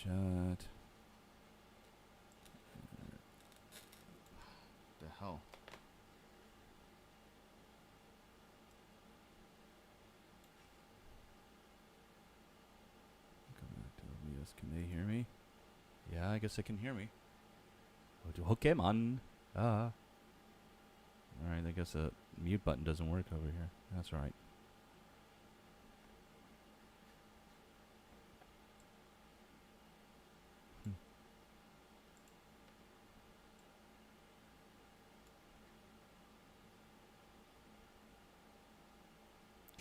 Chat. The hell? Come back to OBS. Can they hear me? Yeah, I guess they can hear me. Okay, man. Alright, I guess the mute button doesn't work over here. That's right.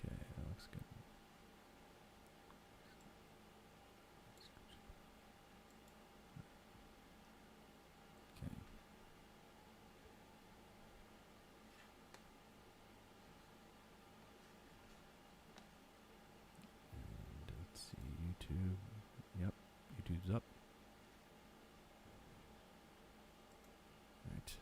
Okay, that looks good. Okay. And let's see, YouTube. Yep, YouTube's up. Right.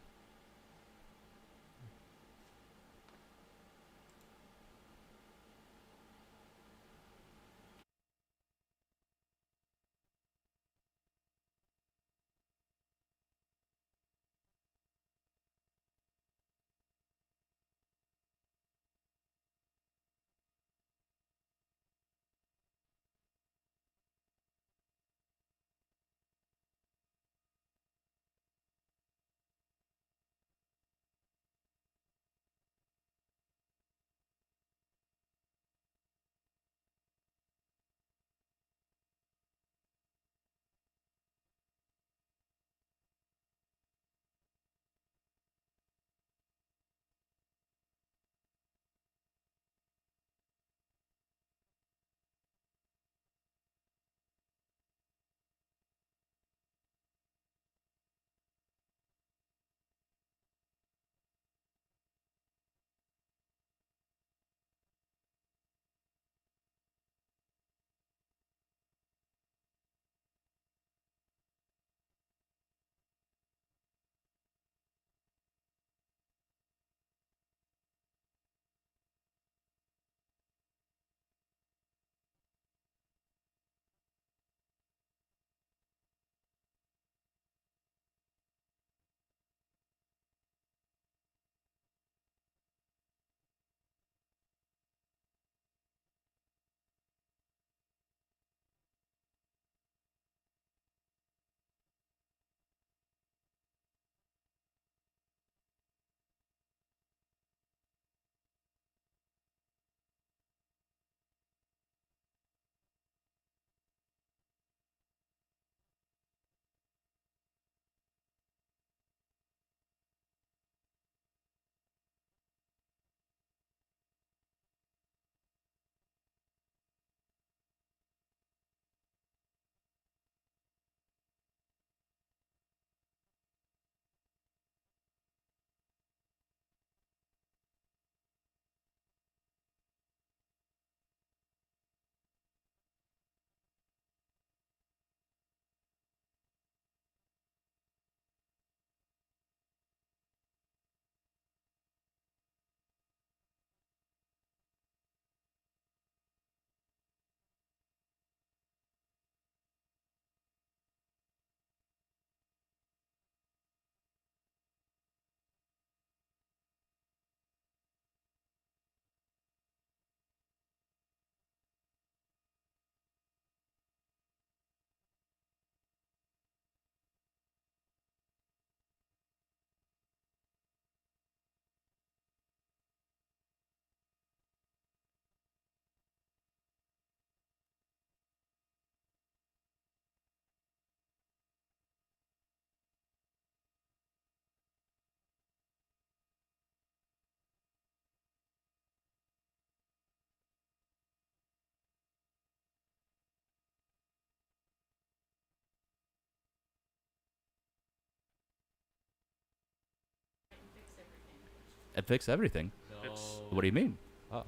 It fixed everything. No. What do you mean? Wait,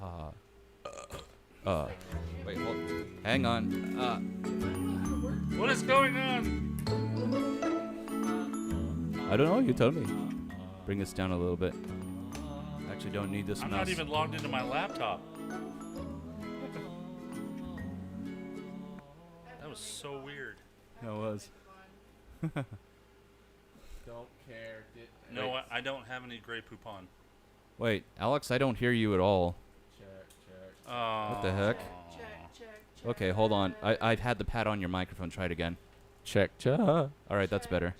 hold. Hang on. What is going on? I don't know. You told me. Bring this down a little bit. Actually, don't need this I'm mouse. not even logged into my laptop. That was so weird. That was. Don't care. No, I don't have any Grey Poupon. Wait, Alex, I don't hear you at all. Check. Oh. What the heck? Check. Okay, hold on. I had the pad on your microphone. Try it again. Check. All right, that's better.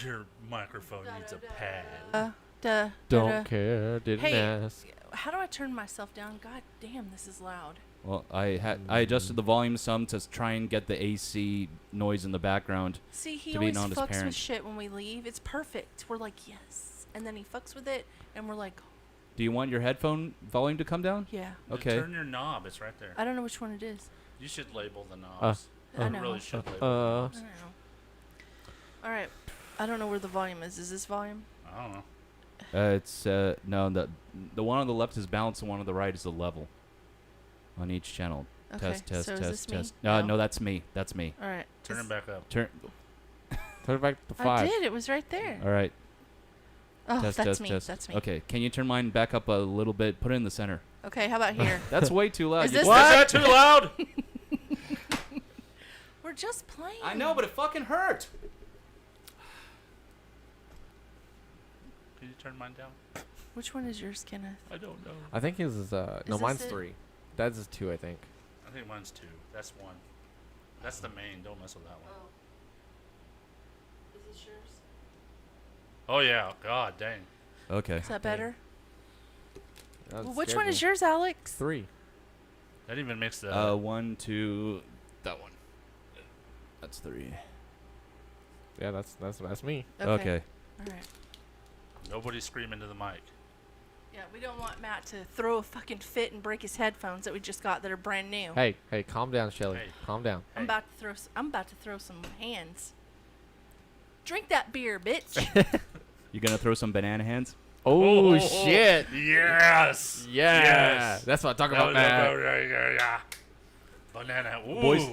Your microphone needs a pad. Don't care. Didn't Hey. ask. How do I turn myself down? God damn, this is loud. Well, I adjusted the volume some to try and get the AC noise in the background. See, he To be always known as fucks with parents. shit when we leave. It's perfect. We're like, yes. And then he fucks with it, and we're like, Do you want your headphone volume to come down? yeah. Okay. Turn your knob. It's right there. I don't know which one it is. You should label the knobs. I You know. really should label the I knobs. don't know. All right. I don't know where the volume is. Is this volume? I don't know. It's no, the one on the left is balanced, the one on the right is the level. On each channel. Okay. Test. So is this me? No, that's me. That's me. All right. Turn it back up. Turn. Turn it back to I 5. did. It was right there. All right. Oh, Test. that's Test. me. Test. That's me. Okay. Can you turn mine back up a little bit? Put it in the center. Okay. How about here? That's way too loud. Is You- this Is that too loud? We're just playing. I know, but it fucking hurt. Can you turn mine down? Which one is yours, Kenneth? I don't know. I think his is no, this mine's it? 3. Dad's is 2, I think. I think mine's 2. That's 1. That's the main. Don't mess with that one. Is this yours? Oh yeah. God dang. Okay. Is that better? That Well, which scared one is me. yours, Alex? 3. That even makes the. 1, 2. That one. That's 3. Yeah, that's me. Okay. All right. Nobody scream into the mic. Yeah, we don't want Matt to throw a fucking fit and break his headphones that we just got that are brand new. Hey, calm down, Shelly. Hey. Calm down. I'm Hey. about to throw. I'm about to throw some hands. Drink that beer, bitch. You gonna throw some banana hands? Oh, shit. Yes. Yeah. Yes. That's what I'm talking That about, was man. yeah. Banana. Ooh. Boys.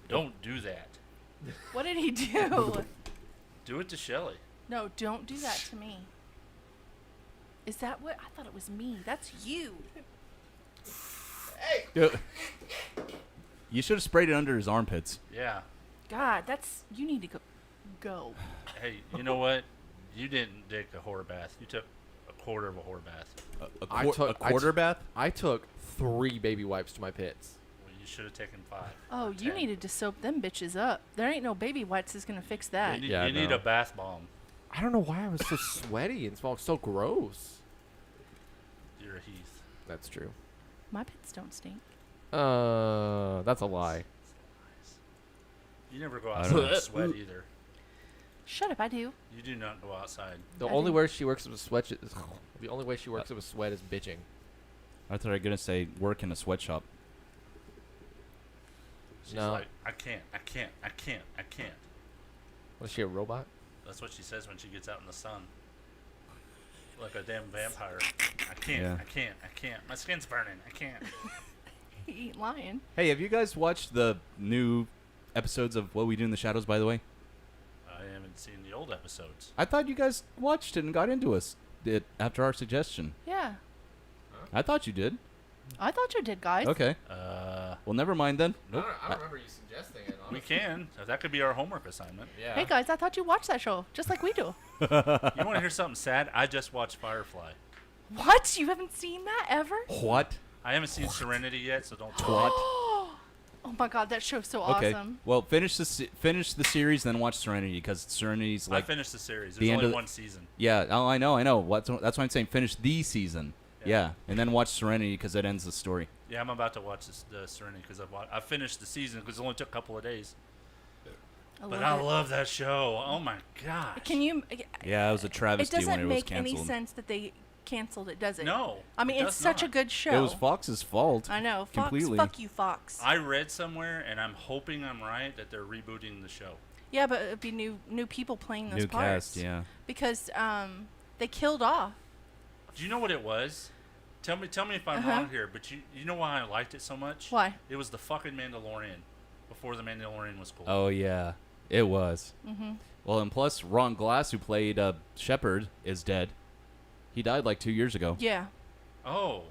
Don't do that. What did he do? Do it to Shelly. No, don't do that to me. Is that what? I thought it was me. That's you. You should have sprayed it under his armpits. Yeah. God, that's you need to go. Hey, you know what? You didn't take a whore bath. You took a quarter of a whore bath. A quarter bath? I took 3 baby wipes to my pits. Well, you should have taken 5. Oh, or you 10. needed to soap them bitches up. There ain't no baby wipes that's gonna fix that. You need, Yeah, I you need know. a bath bomb. I don't know why I was so sweaty and smelled so gross. You're a Heath. That's true. My pits don't stink. That's a lie. You never go I outside don't and sweat either. Shut up, I do. You do not go outside. The I only think- way she works with sweat is the only way she works with sweat is bitching. I thought I was gonna say work in a sweatshop. She's No. like, I can't. Was she a robot? That's what she says when she gets out in the sun. Like a damn vampire. I can't. Yeah. I can't. My skin's burning. I can't. He ain't lying. Hey, have you guys watched the new episodes of What We Do in the Shadows, by the way? I haven't seen the old episodes. I thought you guys watched it and got into it after our suggestion. Yeah, I thought you did. I thought you did, guys. Okay. Well, never mind then. Nope. I don't remember you suggesting it. We can. That could be our homework assignment. Yeah. Hey guys, I thought you watched that show just like we do. You want to hear something sad? I just watched Firefly. What? You haven't seen that ever? What? I haven't seen Serenity yet, so don't. What? Oh my god, that show's so Okay. awesome. Well, finish the series, then watch Serenity, because Serenity's I like finished the series. the There's end only of the- one season. yeah. Oh, I know. That's why I'm saying finish the season. Yeah. Yeah, and then watch Serenity because it ends the story. Yeah, I'm about to watch the Serenity because I finished the season because it only took a couple of days. But I it. love that show. Oh my gosh. Can you? Yeah, it was a It travesty when doesn't it was make any canceled. sense that they canceled it, does it? No. I mean, it it's does such a not. good show. It was Fox's fault. I know. Fox, completely. fuck you, Fox. I read somewhere, and I'm hoping I'm right, that they're rebooting the show. Yeah, but it'd be new people playing those New parts. cast, yeah. Because they killed off. Do you know what it was? Tell me if I'm Uh-huh. wrong here, but you know why I liked it so much? Why? It was the fucking Mandalorian before the Mandalorian was cool. Oh yeah, it was. Mm-hmm. Well, and plus Ron Glass, who played Shepard, is dead. He died like 2 years ago. Yeah. Oh.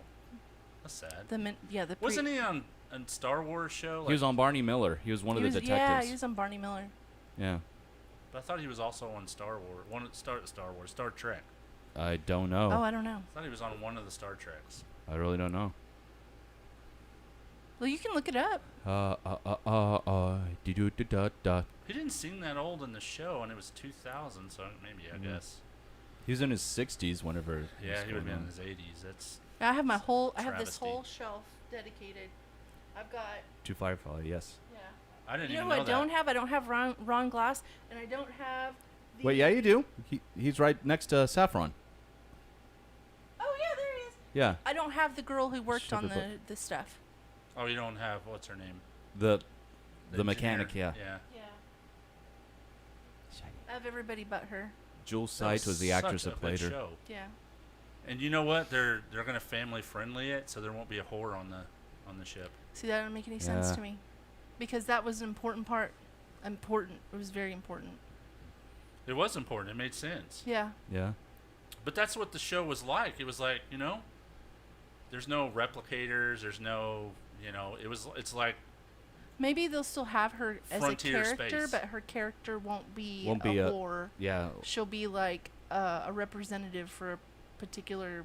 That's sad. The Wasn't he on Star Wars show? He was on Barney Miller. He was one of the detectives. Yeah, he was on Barney Miller. Yeah. But I thought he was also on Star Wars. Star Trek. I don't know. Oh, I don't know. I thought he was on one of the Star Treks. I really don't know. Well, you can look it up. Da. He didn't seem that old in the show, and it was 2000, so maybe I guess. He was in his 60s whenever. Yeah, he would was have been going in his 80s. That's I have I have this Travesty. whole shelf dedicated. I've got. to Firefly, yes. Yeah. I didn't You know even what know I don't that. have? I don't have Ron Glass, and I don't have. Wait, yeah, you do. He's right next to Saffron. Oh yeah, there he is. Yeah. I don't have the girl who worked on Sugar the stuff. Oh, you don't have what's her name? The engineer. mechanic, yeah. Yeah. Yeah. I have everybody but her. Jules That Sight was the actress such a that played good her. show. Yeah. And you know what? They're gonna family friendly it, so there won't be a whore on the ship. See, that doesn't make any sense Yeah. to me, because that was an important part. Important. It was very important. It was important. It made sense. Yeah. Yeah. But that's what the show was like. It was like, there's no replicators. There's no, it's like Maybe they'll still have her as Frontier a character, space. but her character won't be Won't a be a- whore. Yeah. She'll be like a representative for a particular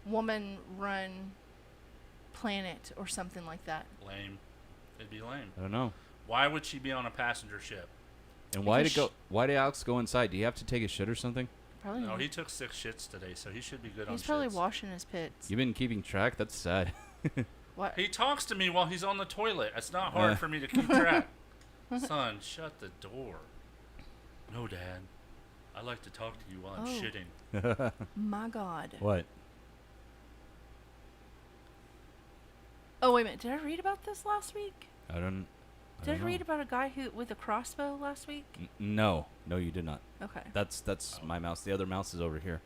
woman-run planet or something like that. lame. It'd be lame. I don't know. Why would she be on a passenger ship? And why Because why did Alex go inside? Do you have to take a shit or something? Probably. No, not. he took 6 shits today, so he should be good on He's probably shits. washing his pits. You've been keeping track? That's sad. What? He talks to me while he's on the toilet. It's not hard for me to keep track. Son, shut the door. No, Dad. I like to talk to you while I'm Oh. shitting. My God. What? Oh wait a minute. Did I read about this last week? I don't. Did I know. read about a guy who with a crossbow last week? No, you did not. Okay. That's Oh. my mouse. The other mouse is over here.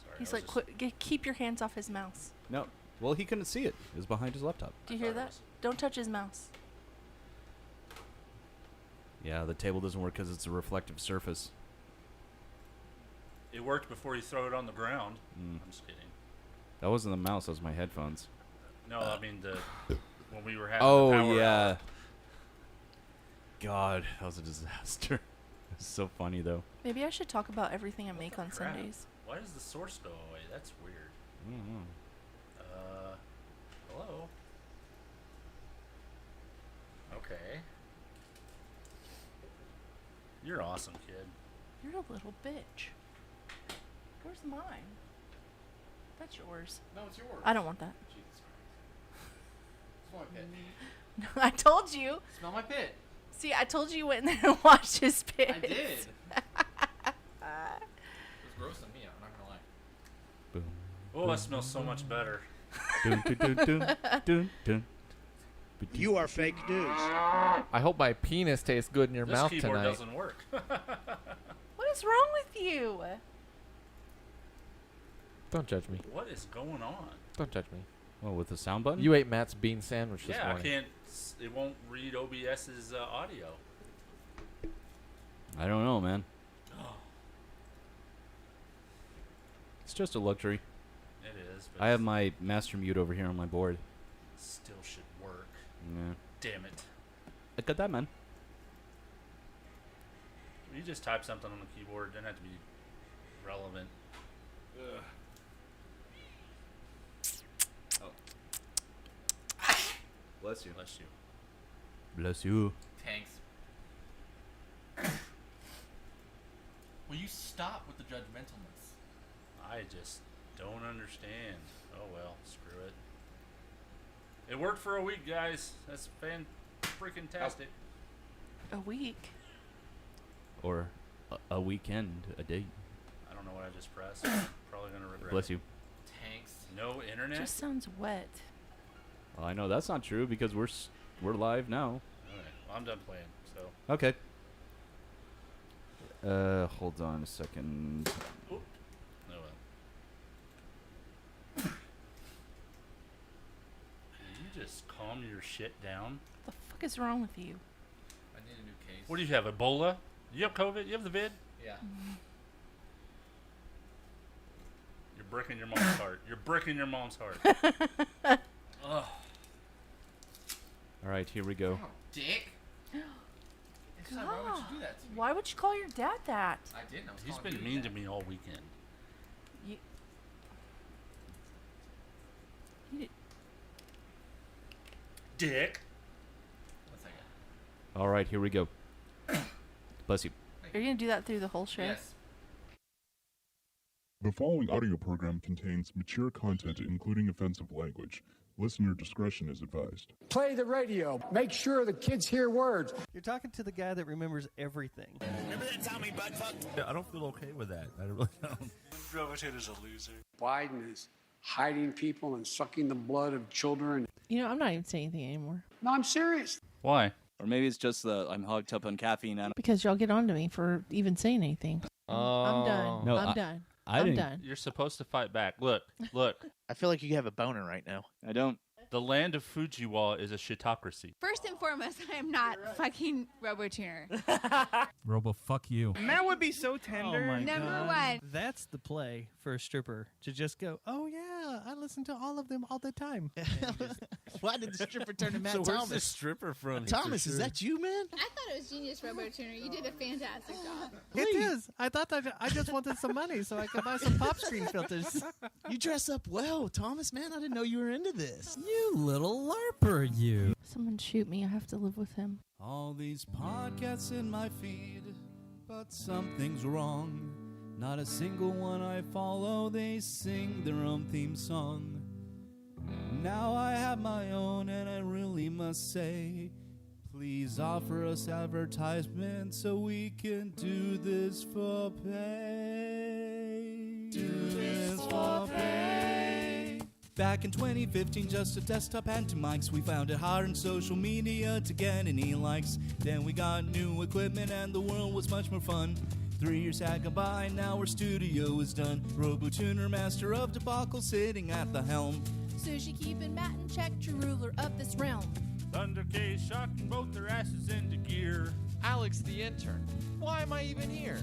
Sorry, He's I like, was just- keep your hands off his mouse. No. Well, he couldn't see it. It was behind his laptop. Do you I hear thought it that? was- Don't touch his mouse. Yeah, the table doesn't work because it's a reflective surface. It worked before you throw it on the ground. Mm. I'm just kidding. That wasn't the mouse. That was my headphones. No, I mean when we were having the Oh power yeah. out. God, that was a disaster. It's so funny though. Maybe I should talk about everything I make on Crap. Sundays. Why does the source go away? That's weird. I don't know. Hello? Okay. You're awesome, kid. You're a little bitch. Where's mine? That's yours. No, it's yours. I don't want that. Jesus Christ. Smell my pit. I told you. Smell my pit. See, I told you you went in there and washed his pits. I did. It was gross on me, I'm not gonna lie. Boom. Oh, that smells so much better. Dun, dun, dun, dun, dun, dun. You are fake news. I hope my penis tastes good in your This mouth keyboard tonight. doesn't work. What is wrong with you? Don't judge me. What is going on? Don't judge me. Well, with the sound button? You ate Matt's bean sandwich this Yeah, I morning. can't. It won't read OBS's audio. I don't know, man. It's just a luxury. It is. But I have my master mute over here on my board. still should work. Yeah. Damn it. Look at that, man. You just type something on the keyboard. It doesn't have to be relevant. Bless you. Bless you. Bless you. Thanks. Will you stop with the judgmentalness? I just don't understand. Oh well, screw it. It worked for a week, guys. That's fan-freaking-tastic. A week. Or a weekend, a day. I don't know what I just pressed. I'm probably gonna regret Bless it. you. Thanks. No internet. Just sounds wet. Well, I know that's not true because we're live now. Alright, well, I'm done playing. So Okay. Hold on a second. oh well. Can you just calm your shit down? What the fuck is wrong with you? I need a new case. What do you have? Ebola? You have COVID? You have the vid? Yeah. Your You're breaking your mom's heart. You're breaking your mom's heart. Ugh. All right, here we go. Oh, dick. Why would you do that to me? Why would you call your dad that? I didn't. I was He's calling been you mean that. to me all weekend. You did- Dick. One second. All right, here we go. Bless you. Are you gonna do that through the whole show? Yes. The following audio program contains mature content, including offensive language. Listener discretion is advised. Play the radio. Make sure the kids hear words. You're talking to the guy that remembers everything. Remember that Tommy buttfuck? I don't feel okay with that. I really don't. Robotator's a loser. Biden is hiding people and sucking the blood of children. You know, I'm not even saying anything anymore. No, I'm serious. Why? Or maybe it's just I'm hogged up on caffeine. And Because y'all get on to me for even saying anything. I'm done. No, I'm done. I I'm didn't. done. You're supposed to fight back. Look. I feel like you have a boner right now. I don't. The land of Fujiwa is a shitocracy. First and foremost, I am not fucking RoboTuner. Robo, fuck you. That would be so tender. Oh my Number God. One. That's the play for a stripper, to just go, oh yeah, I listen to all of them all the time. Why did the stripper turn to Matt So where's Thomas? the stripper from? Thomas, is that you, man? I thought it was genius, RoboTuner. You did a fantastic job. It is. I thought that I just wanted some money so I could buy some pop screen filters. You dress up well, Thomas, man. I didn't know you were into this. You little LARPer, you. Someone shoot me. I have to live with him. All these podcasts in my feed, but something's wrong. Not a single one I follow, they sing their own theme song. Now I have my own, and I really must say, please offer us advertisement so we can do this for pay. Do this for pay. Back in 2015, just a desktop and two mics. We found it hard in social media to get any likes. Then we got new equipment and the world was much more fun. 3 years had gone by, now our studio is done. RoboTuner, master of debacle, sitting at the helm. Sushi keeping Matt in check, true ruler of this realm. Thunder K shocking both their asses into gear. Alex the intern. Why am I even here?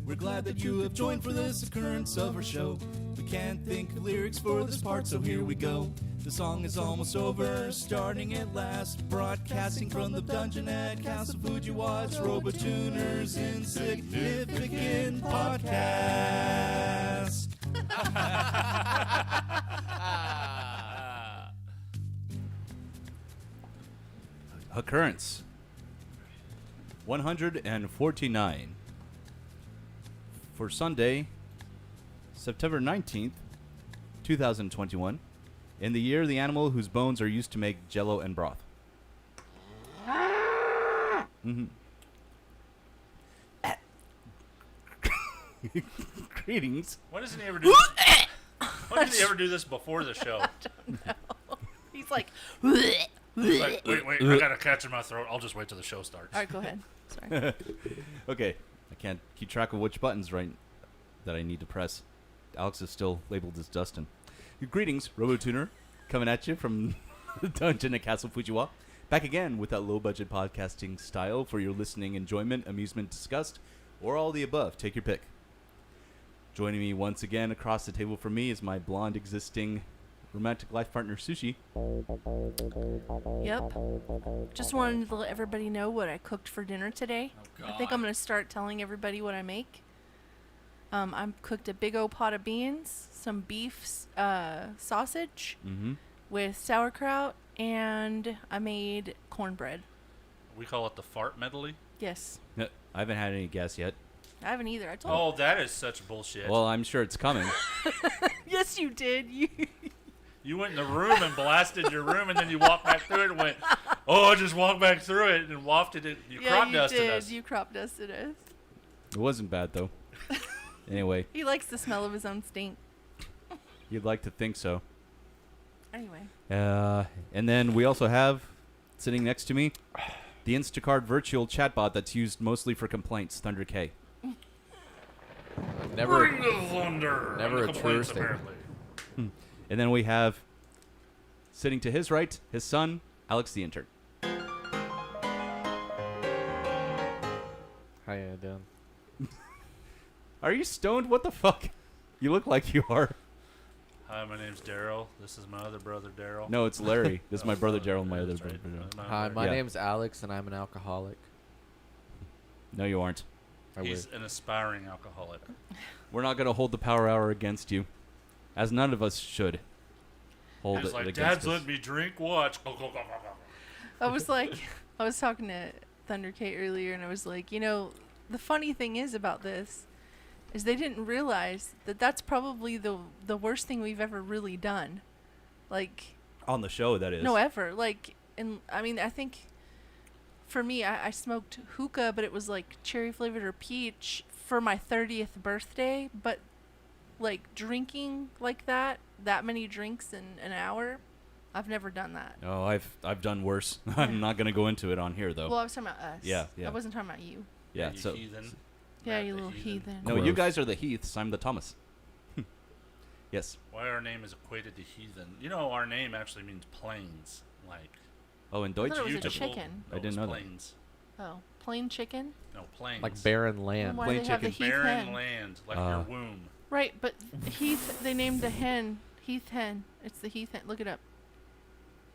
We're glad that you have joined for this occurrence of our show. We can't think of lyrics for this part, so here we go. The song is almost over, starting at last. Broadcasting from the dungeon at Castle Fujiwa's RoboTuner's Insignificant Podcast. Occurrence 149 for Sunday, September 19th, 2021, in the year the animal whose bones are used to make jello and broth. Mm-hmm. Greetings. Why doesn't he ever do this? Why didn't he ever do this before the show? He's like, He's like, wait, I got a catch in my throat. I'll just wait till the show starts. all right, go ahead. Sorry. Okay, I can't keep track of which buttons right that I need to press. Alex is still labeled as Dustin. Greetings, RoboTuner, coming at you from the dungeon at Castle Fujiwa. Back again with that low-budget podcasting style for your listening enjoyment, amusement, disgust, or all the above. Take your pick. Joining me once again across the table from me is my blonde existing romantic life partner, Sushi. Yep. Just wanted to let everybody know what I cooked for dinner today. I think I'm going to start telling everybody what I make. I cooked a big old pot of beans, some beef sausage with sauerkraut, and I made cornbread. We call it the fart medley. Yes. I haven't had any guess yet. I haven't either. I told Oh, that is such bullshit. Well, I'm sure it's coming. Yes, you did. You went in the room and blasted your room, and then you walked back through it and went, I just walked back through it and wafted it. You crop dusted us. You crop dusted us. It wasn't bad, though. Anyway, He likes the smell of his own stink. you'd like to think so. Anyway. And then we also have, sitting next to me, the Instacart virtual chatbot that's used mostly for complaints, Thunder K. Never, Bring the thunder. never And a complaints, true statement. apparently. And then we have, sitting to his right, his son, Alex the intern. How you doing? Are you stoned? What the fuck? You look like you are. Hi, my name's Daryl. This is my other brother, Daryl. No, it's Larry. This is my brother Daryl, Daryl, my other that's brother. right. Daryl. Hi, my Yeah. name's Alex, and I'm an alcoholic. No, you aren't. He's an aspiring alcoholic. We're not going to hold the power hour against you, as none of us should hold He's it like, against Dad's us. letting me drink. Watch. Go, go, go, go, go. I was like, I was talking to Thunder Kate earlier, and I was like, the funny thing is about this is they didn't realize that that's probably the worst thing we've ever really done. Like, On the show, that is. no, ever. Like, and I mean, I think for me, I smoked hookah, but it was like cherry flavored or peach for my 30th birthday. But like drinking like that many drinks in an hour, I've never done that. Oh, I've done worse. I'm not going to go into it on here, though. Well, I was talking about us. Yeah. I wasn't talking about you. Yeah, You so. heathen. Yeah, Matt you the little heathen. No, you Gross. guys are the Heaths. I'm the Thomas. Yes. Why our name is equated to heathen? You know, our name actually means plains. Like, Oh, in I Deutsch? thought it was a beautiful. chicken. I didn't know that. plains. Oh, plain chicken? No, plains. Like barren land. Why Plain do they have the chicken. heath barren hen? land, like your womb. Right, but Heath, they named the hen Heath hen. It's the Heath hen. Look it up.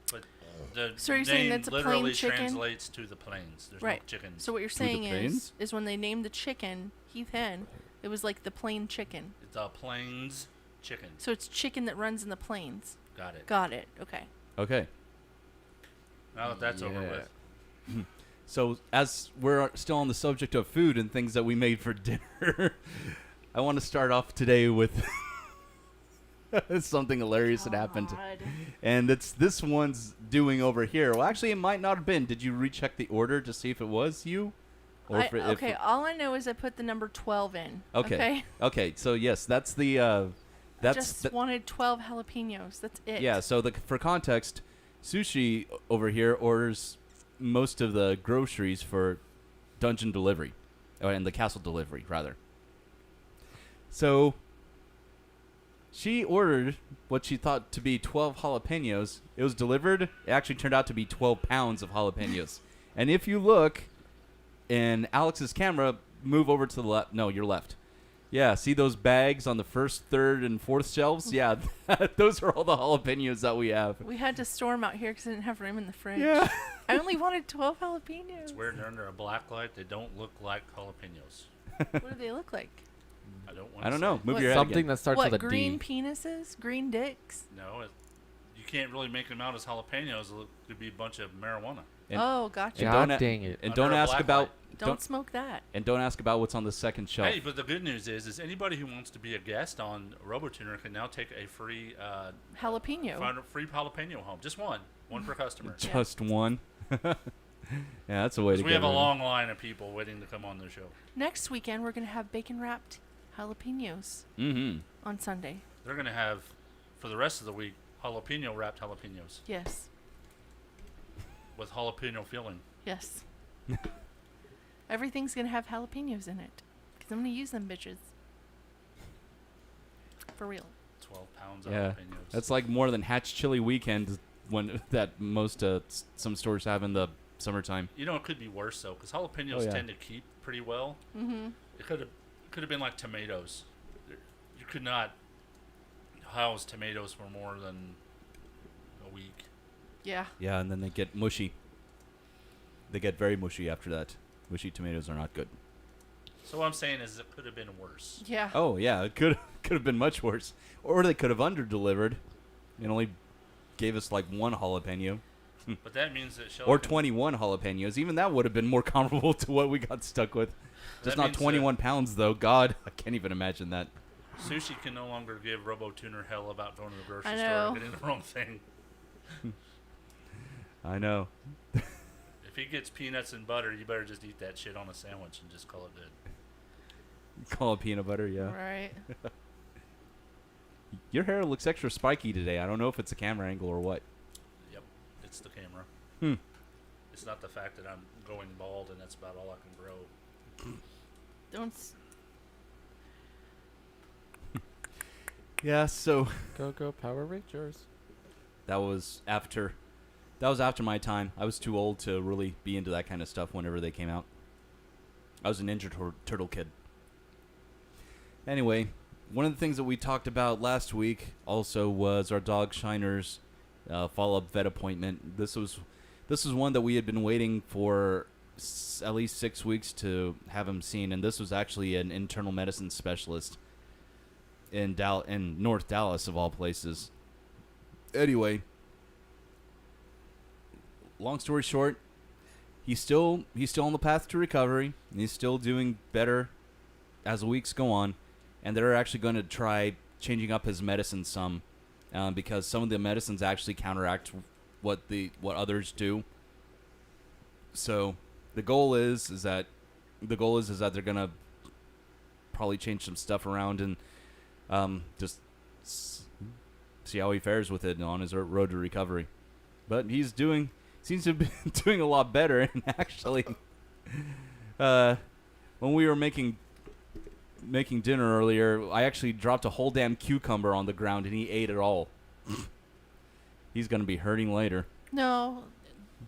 But the So you're name saying that's a plain literally chicken? translates to the plains. There's Right. no chickens. So what you're the saying plains? is when they named the chicken Heath hen, it was like the plain chicken. It's a plains chicken. So it's chicken that runs in the plains. Got it. Got it. Okay. Okay. Now that that's over with. So, as we're still on the subject of food and things that we made for dinner, I want to start off today with something hilarious that happened. And it's this one's doing over here. Well, actually, it might not have been. Did you recheck the order to see if it was you? Okay, all I know is I put the number 12 in. Okay. Okay, so yes, that's the... Just wanted 12 jalapenos. That's it. Yeah, so for context, Sushi over here orders most of the groceries for dungeon delivery, and the castle delivery, rather. So she ordered what she thought to be 12 jalapenos. It was delivered. It actually turned out to be 12 pounds of jalapenos. And if you look in Alex's camera, move over to the left. No, your left. Yeah, see those bags on the first, third, and fourth shelves? Yeah, those are all the jalapenos that we have. We had to store them out here because I didn't have room in the fridge. Yeah. I only wanted 12 jalapenos. It's weird. They're under a black light. They don't look like jalapenos. What do they look like? I don't know. Move What- your head Something again. that starts What, with a green D. penises? Green dicks? No, you can't really make them out as jalapenos. It could be a bunch of marijuana. And- Oh, gotcha. and God don't dang it. And Under don't a ask black about... light. Don't smoke that. And don't ask about what's on the second shelf. Hey, but the good news is anybody who wants to be a guest on RoboTuner can now take a free Jalapeno. free jalapeno home. Just one per customer. Just one. Yeah, that's a way to 'Cause get we have a rid of it. long line of people waiting to come on the show. Next weekend, we're going to have bacon wrapped jalapenos Mm-hmm. on Sunday. They're going to have, for the rest of the week, jalapeno wrapped jalapenos Yes. with jalapeno filling. Yes. Everything's going to have jalapenos in it. Because I'm going to use them bitches. For real. 12 pounds of Yeah, jalapenos. that's like more than Hatch Chili Weekend when that most some stores have in the summertime. You know, it could be worse though, because jalapenos Oh, yeah. tend to keep pretty well. Mm-hmm. It could have been like tomatoes. You could not house tomatoes for more than a week. Yeah. Yeah, and then they get mushy. They get very mushy after that. Mushy tomatoes are not good. So what I'm saying is it could have been worse. Yeah. Oh yeah, it could have been much worse, or they could have under-delivered, and only gave us like one jalapeno, But that means that Shelly or can- 21 jalapenos. Even that would have been more comparable to what we got stuck with. Just That not means 21 pounds though. God, I can't even imagine that. Sushi can no longer give RoboTuner hell about going to the grocery I store know. and getting the wrong thing. I know. If he gets peanuts and butter, you better just eat that shit on a sandwich and just call it good. Call it peanut butter, yeah. Right. Your hair looks extra spiky today. I don't know if it's a camera angle or what. Yep, it's the camera. Hmm. It's not the fact that I'm going bald and that's about all I can grow. Don't. Yeah, so Go Power Rangers. that was after my time. I was too old to really be into that kind of stuff whenever they came out. I was a Ninja Turtle kid. Anyway, one of the things that we talked about last week also was our dog Shiner's follow-up vet appointment. This was one that we had been waiting for at least 6 weeks to have him seen, and this was actually an internal medicine specialist in North Dallas, of all places. Anyway, long story short, he's still on the path to recovery, and he's still doing better as the weeks go on, and they're actually going to try changing up his medicine some, because some of the medicines actually counteract what others do. So the goal is that they're gonna probably change some stuff around and just see how he fares with it on his road to recovery. But seems to be doing a lot better. And actually, when we were making dinner earlier, I actually dropped a whole damn cucumber on the ground and he ate it all. He's gonna be hurting later. No,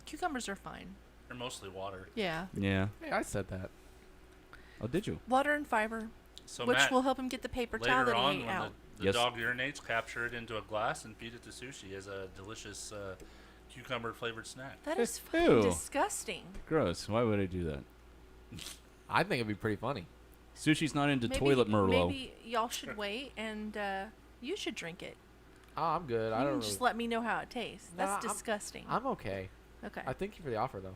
cucumbers are fine. They're mostly water. Yeah. Yeah. Hey, I said that. Oh, did you? Water and fiber, So which Matt, will help him get the paper towel later that on, he ate when out. the Yes. dog urinates, capture it into a glass and feed it to Sushi as a delicious cucumber flavored snack. That is Ew. fucking disgusting. Gross. Why would I do that? I think it'd be pretty funny. Sushi's not into toilet Merlot. Maybe y'all should wait and you should drink it. Oh, I'm good. I You don't can really... just let me know how it tastes. Nah, That's disgusting. I'm okay. Okay. I thank you for the offer, though.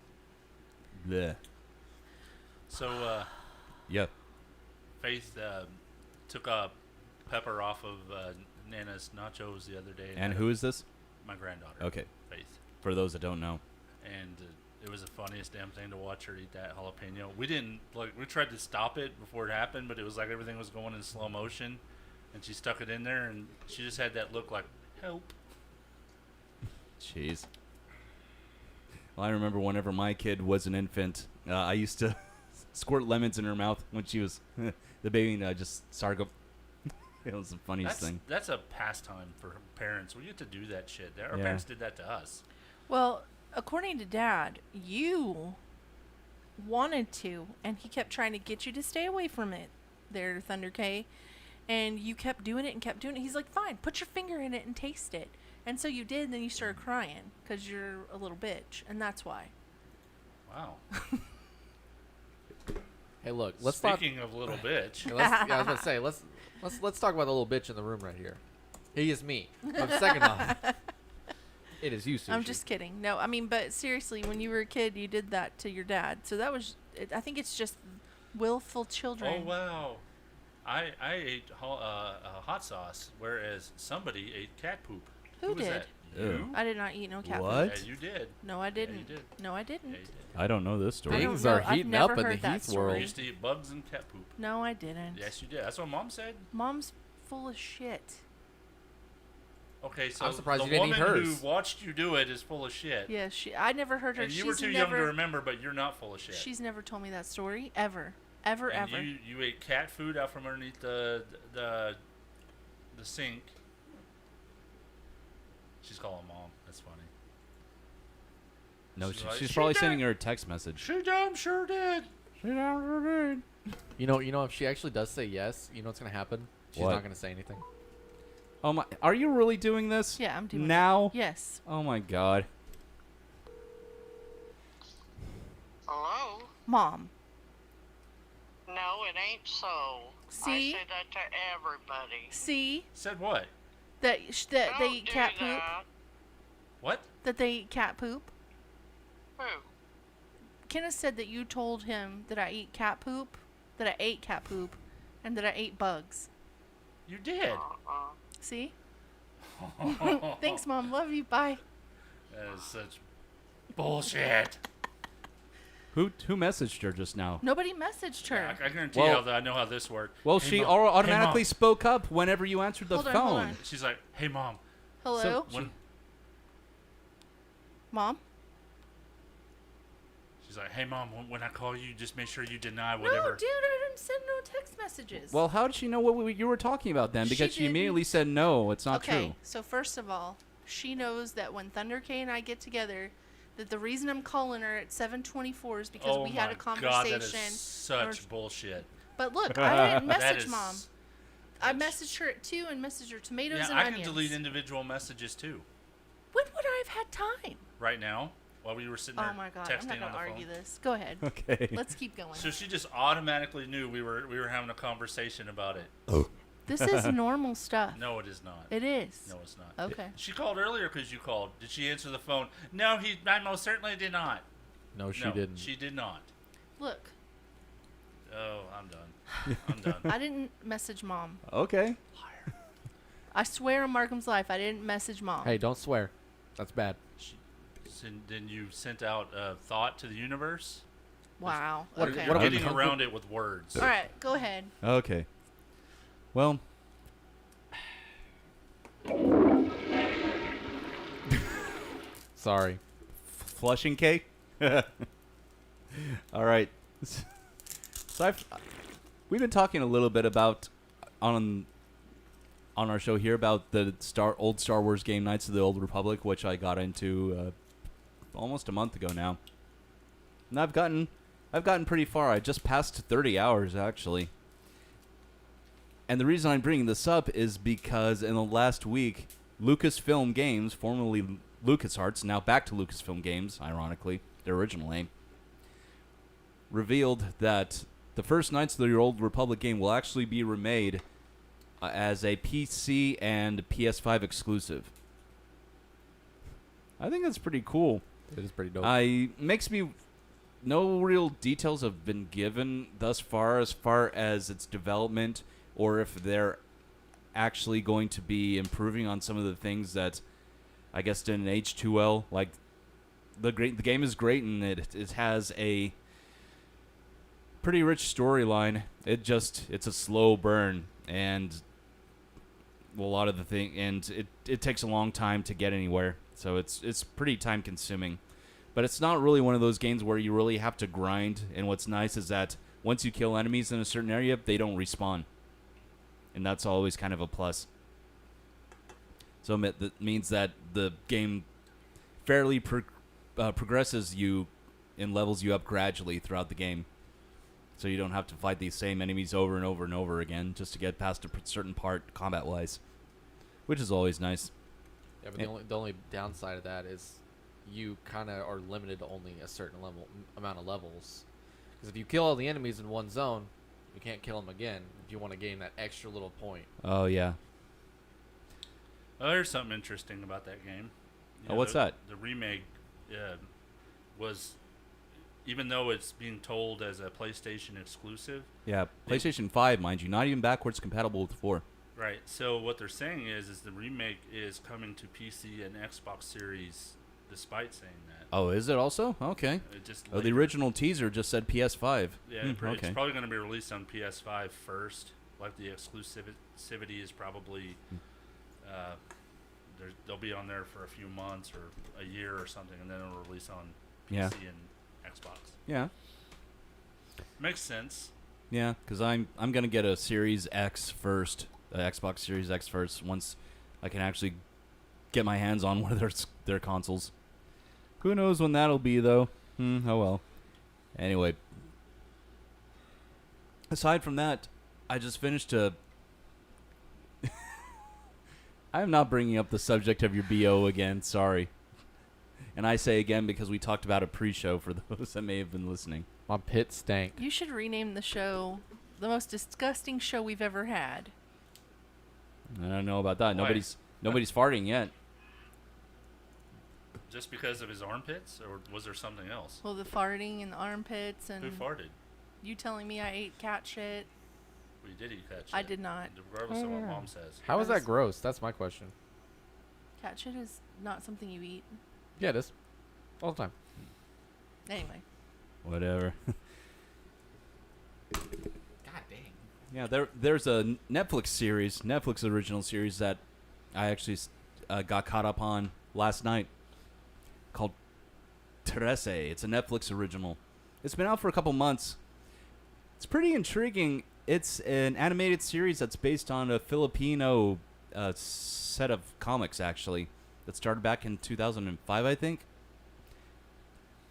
Bleh. So, Yep. Faith took pepper off of Nana's nachos the other day. And who is this? My granddaughter. Okay. Faith. For those that don't know. And it was the funniest damn thing to watch her eat that jalapeno. We tried to stop it before it happened, but it was like everything was going in slow motion. And she stuck it in there, and she just had that look like, help. Jeez. Well, I remember whenever my kid was an infant, I used to squirt lemons in her mouth when she was the baby, and just started go. It was the funniest thing. That's a pastime for parents. We get to do that shit. Our Yeah. parents did that to us. Well, according to Dad, you wanted to, and he kept trying to get you to stay away from it there, Thunder K. And you kept doing it and kept doing it. He's like, fine, put your finger in it and taste it. And so you did, and then you started crying because you're a little bitch, and that's why. Wow. Hey, look. Let's Speaking of little bitch. I was about to say let's talk about the little bitch in the room right here. He is me. But second off, it is you, Sushi. I'm just kidding. No, I mean, but seriously, when you were a kid, you did that to your dad. So that was, I think it's just willful children. Oh, wow. I ate hot sauce, whereas somebody ate cat poop. Who was did? that? Ew. You? I did not eat no cat What? food. Yeah, you did. No, I didn't. you did. No, I didn't. Yeah, you did. I don't know this story. I don't Things know. are I've heating never up in the heard that Heath story. world. You used to eat bugs and cat poop. No, I didn't. Yes, you did. That's what Mom said. Mom's full of shit. Okay, so I'm surprised the you didn't eat woman hers. who watched you do it is full of shit. Yeah, I never heard her. And you She's were too never, young to remember, but you're not full of shit. She's never told me that story ever, ever, and ever. You ate cat food out from underneath the sink. She's calling Mom. That's funny. No, She's like, she's "She probably did." sending her a text message. She damn sure did. You know, if she actually does say yes, you know what's gonna happen? She's What? not gonna say anything. Oh my! Are you really doing this? Yeah, I'm doing now. it. Yes. Oh my God. Hello? Mom. No, it ain't so. See? I say that to everybody. See Said what? that they Don't eat do cat poop. that. What? That they eat cat poop. Who? Kenneth said that you told him that I eat cat poop, that I ate cat poop, and that I ate bugs. You did. See? Thanks, Mom. Love you. Bye. That is such bullshit. Who messaged her just now? Nobody messaged her. I guarantee Well- you that I know how this works. Well, Hey, she Mom. automatically Hey, spoke up whenever you answered the Hold on, phone. hold on. Mom. She's like, "Hey, Mom." Hello? So- When, Mom? she's like, "Hey, Mom. When I call you, just make sure you deny whatever." No, dude, I didn't send no text messages. Well, how did she know what you were talking about then? Because she didn't. immediately said no, it's not okay, true. so first of all, she knows that when Thunder K and I get together, that the reason I'm calling her at 7:24 is because Oh we had my a conversation. God, that is such bullshit. But look, I didn't That message is- Mom. I messaged her at 2 and messaged her tomatoes Yeah, and I onions. can delete individual messages too. When would I have had time? Right now, while we were sitting there Oh my god, texting I'm not on gonna the argue phone. this. Go ahead. Okay. Let's keep going. So she just automatically knew we were having a conversation about it. Oh. This is normal stuff. No, it is not. It is. No, it's not. Okay. She called earlier because you called. Did she answer the phone? No, I most certainly did not. No, she didn't. She did not. Look, Oh, I'm done. I'm done. I didn't message mom. Okay. I swear on Markham's life, I didn't message mom. Hey, don't swear. That's bad. Then you sent out a thought to the universe? Wow. What- Okay. what are we Getting comfort- around it with words. All right, go ahead. Okay. Well. Sorry. Flushing cake? All right. So we've been talking a little bit about on our show here about the old Star Wars game Knights of the Old Republic, which I got into almost a month ago now. And I've gotten pretty far. I just passed 30 hours actually. And the reason I'm bringing this up is because in the last week, Lucasfilm Games, formerly LucasArts, now back to Lucasfilm Games, ironically, their original name, revealed that the first Knights of the Old Republic game will actually be remade as a PC and PS5 exclusive. I think that's pretty cool. It is pretty dope. Makes me... No real details have been given thus far as its development, or if they're actually going to be improving on some of the things that I guess didn't age too well. Like the game is great, and it has a pretty rich storyline. It's a slow burn, and a lot of the thing, and it takes a long time to get anywhere. So it's pretty time consuming. But it's not really one of those games where you really have to grind. And what's nice is that once you kill enemies in a certain area, they don't respawn. And that's always kind of a plus. So that means that the game fairly progresses you and levels you up gradually throughout the game. So you don't have to fight these same enemies over and over and over again just to get past a certain part combat-wise. Which is always nice. Yeah, but the only downside of that is you kind of are limited to only a certain amount of levels. Because if you kill all the enemies in one zone, you can't kill them again if you want to gain that extra little point. Oh, yeah. Oh, there's something interesting about that game. What's that? The remake was, even though it's being told as a PlayStation exclusive. Yeah, PlayStation 5, mind you, not even backwards compatible with 4. Right. So what they're saying is the remake is coming to PC and Xbox Series, despite saying that. Oh, is it also? Okay. It just the original teaser just said PS5. Yeah, it's okay. probably going to be released on PS5 first. Like the exclusivity is probably, they'll be on there for a few months or a year or something, and then it'll release on PC and Xbox. Yeah. Makes sense. Yeah, because I'm gonna get a Series X first, Xbox Series X first, once I can actually get my hands on one of their consoles. Who knows when that'll be though? Oh well. Anyway, aside from that, I just finished a. I'm not bringing up the subject of your BO again. Sorry. And I say again because we talked about a pre-show for those that may have been listening. My pit stank. You should rename the show the most disgusting show we've ever had. I don't know about that. Why? Nobody's farting yet. Just because of his armpits, or was there something else? Well, the farting and the armpits and... Who farted? You telling me I ate cat shit. Well, you did eat cat shit. I did not. Regardless of what Mom says. How is that gross? That's my question. Cat shit is not something you eat. Yeah, it is. All the time. Anyway. Whatever. God dang. Yeah, there's a Netflix original series that I actually got caught up on last night called Terese. It's a Netflix original. It's been out for a couple months. It's pretty intriguing. It's an animated series that's based on a Filipino set of comics, actually, that started back in 2005, I think.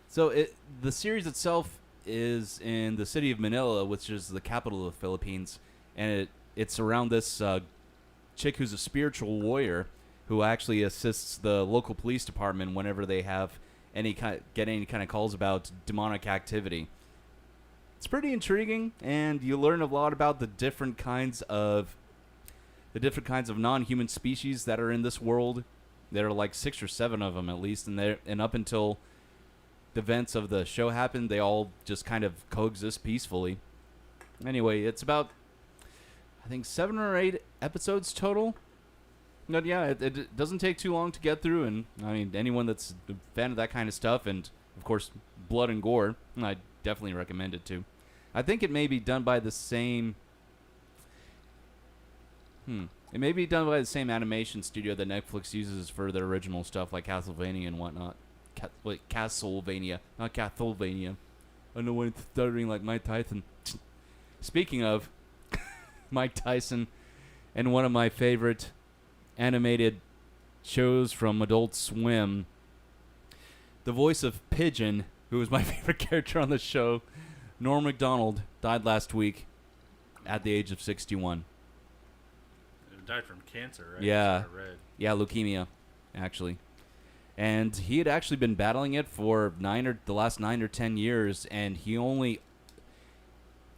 So the series itself is in the city of Manila, which is the capital of the Philippines, and it's around this chick who's a spiritual warrior who actually assists the local police department whenever they have any kind of calls about demonic activity. It's pretty intriguing, and you learn a lot about the different kinds of non-human species that are in this world. There are like 6 or 7 of them at least, and up until the events of the show happened, they all just kind of coexist peacefully. Anyway, it's about, I think, 7 or 8 episodes total. But yeah, it doesn't take too long to get through, and I mean, anyone that's a fan of that kind of stuff, and of course, blood and gore, I definitely recommend it too. I think it may be done by the same. It may be done by the same animation studio that Netflix uses for their original stuff, like Castlevania and whatnot. Castlevania, not Castlevania. I know when it's stuttering like Mike Tyson. Speaking of Mike Tyson, and one of my favorite animated shows from Adult Swim, the voice of Pigeon, who was my favorite character on the show, Norm Macdonald, died last week at the age of 61. He died from cancer, right? Yeah. That's what I read. Yeah, leukemia, actually. And he had actually been battling it for the last 9 or 10 years, and he only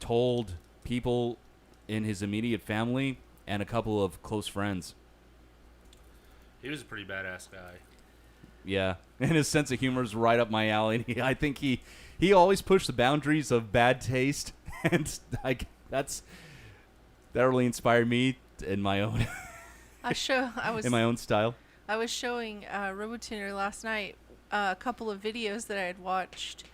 told people in his immediate family and a couple of close friends. He was a pretty badass guy. Yeah, and his sense of humor is right up my alley. I think he always pushed the boundaries of bad taste, and that really inspired me in my own in my own style. I was showing RoboTuner last night a couple of videos that I had watched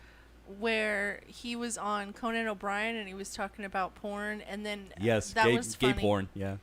where he was on Conan O'Brien and he was talking about porn, and then yes, that was funny. Gay porn, yeah.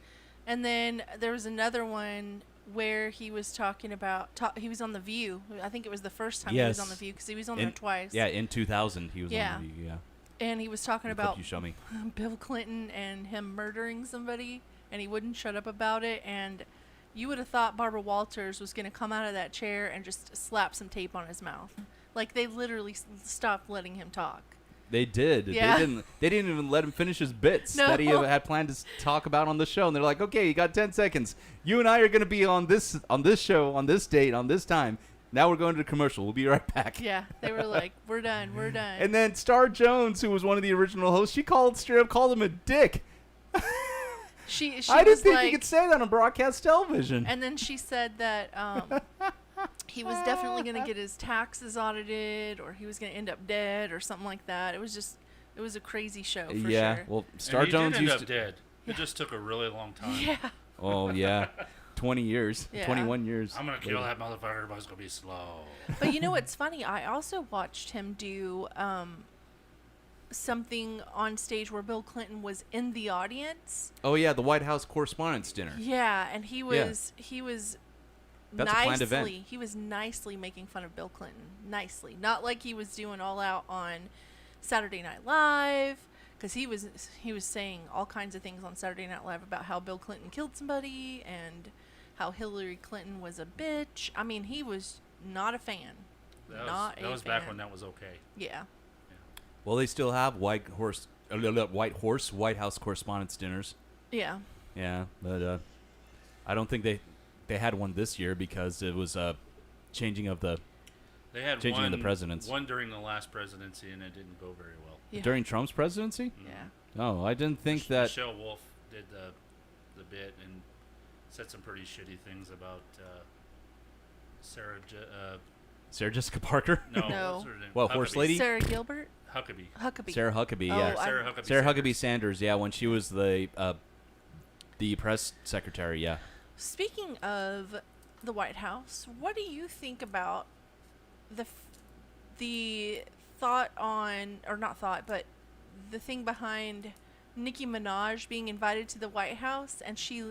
And then there was another one where he was talking about he was on The View. I think it was the first time he was on The View, because he was on there twice. Yeah, in 2000 he was on The View. Yeah. And he was talking about you show me. Bill Clinton and him murdering somebody, and he wouldn't shut up about it. And you would have thought Barbara Walters was going to come out of that chair and just slap some tape on his mouth. Like, they literally stopped letting him talk. They did. Yeah. They didn't even let him finish his bits that he had planned to talk about on the show. And they're like, okay, you got 10 seconds. You and I are going to be on this show, on this date, on this time. Now we're going to the commercial. We'll be right back. Yeah, they were like, we're done. And then Star Jones, who was one of the original hosts, she straight up called him a dick. She I didn't think like, you could say that on broadcast television. And then she said that he was definitely going to get his taxes audited, or he was going to end up dead, or something like that. It was a crazy show, for sure. Yeah, well, Star Jones did used end up dead. It just took a really long time. Yeah. Oh, yeah. 20 years. Yeah. 21 years. I'm going to kill that motherfucker, but it's going to be slow. But you know what's funny? I also watched him do something on stage where Bill Clinton was in the audience. Oh, yeah, the White House Correspondents' Dinner. Yeah, and he was That's a planned event. He was nicely making fun of Bill Clinton. Nicely. Not like he was doing all out on Saturday Night Live, because he was saying all kinds of things on Saturday Night Live about how Bill Clinton killed somebody and how Hillary Clinton was a bitch. I mean, he was not a fan. That was back when that was okay. Yeah. Well, they still have White House Correspondents' Dinners. Yeah. Yeah, but I don't think they had one this year because it was changing of the presidents. One during the last presidency, and it didn't go very well. Yeah. During Trump's presidency? Yeah. Oh, I didn't think that. Michelle Wolf did the bit and said some pretty shitty things about Sarah Jessica Parker? No. What's her name? What, Horse Lady? Sarah Gilbert? Huckabee. Sarah Huckabee, Oh, yeah. Sarah Huckabee Sanders, yeah, when she was the press secretary, yeah. Speaking of the White House, what do you think about the thought on, or not thought, but the thing behind Nicki Minaj being invited to the White House, and she,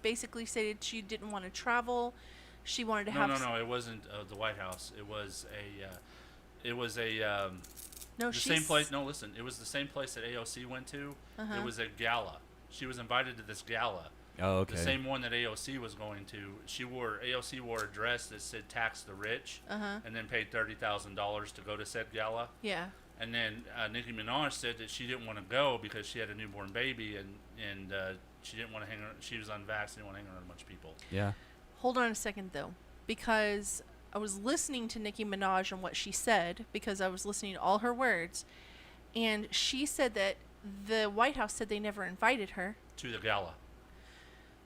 basically stated she didn't want to travel. She wanted to have. No, it wasn't the White House. It was no, the same place. No, listen, it was the same place that AOC went to. Uh-huh. It was a gala. She was invited to this gala. Oh, okay. The same one that AOC was going to. AOC wore a dress that said "Tax the Rich," Uh-huh. and then paid $30,000 to go to said gala. Yeah. And then Nicki Minaj said that she didn't want to go because she had a newborn baby, and she didn't want to hang around. She was unvaxxed, didn't want to hang around a bunch of people. Yeah. Hold on a second, though, because I was listening to Nicki Minaj and what she said, because I was listening to all her words, and she said that the White House said they never invited her. To the gala.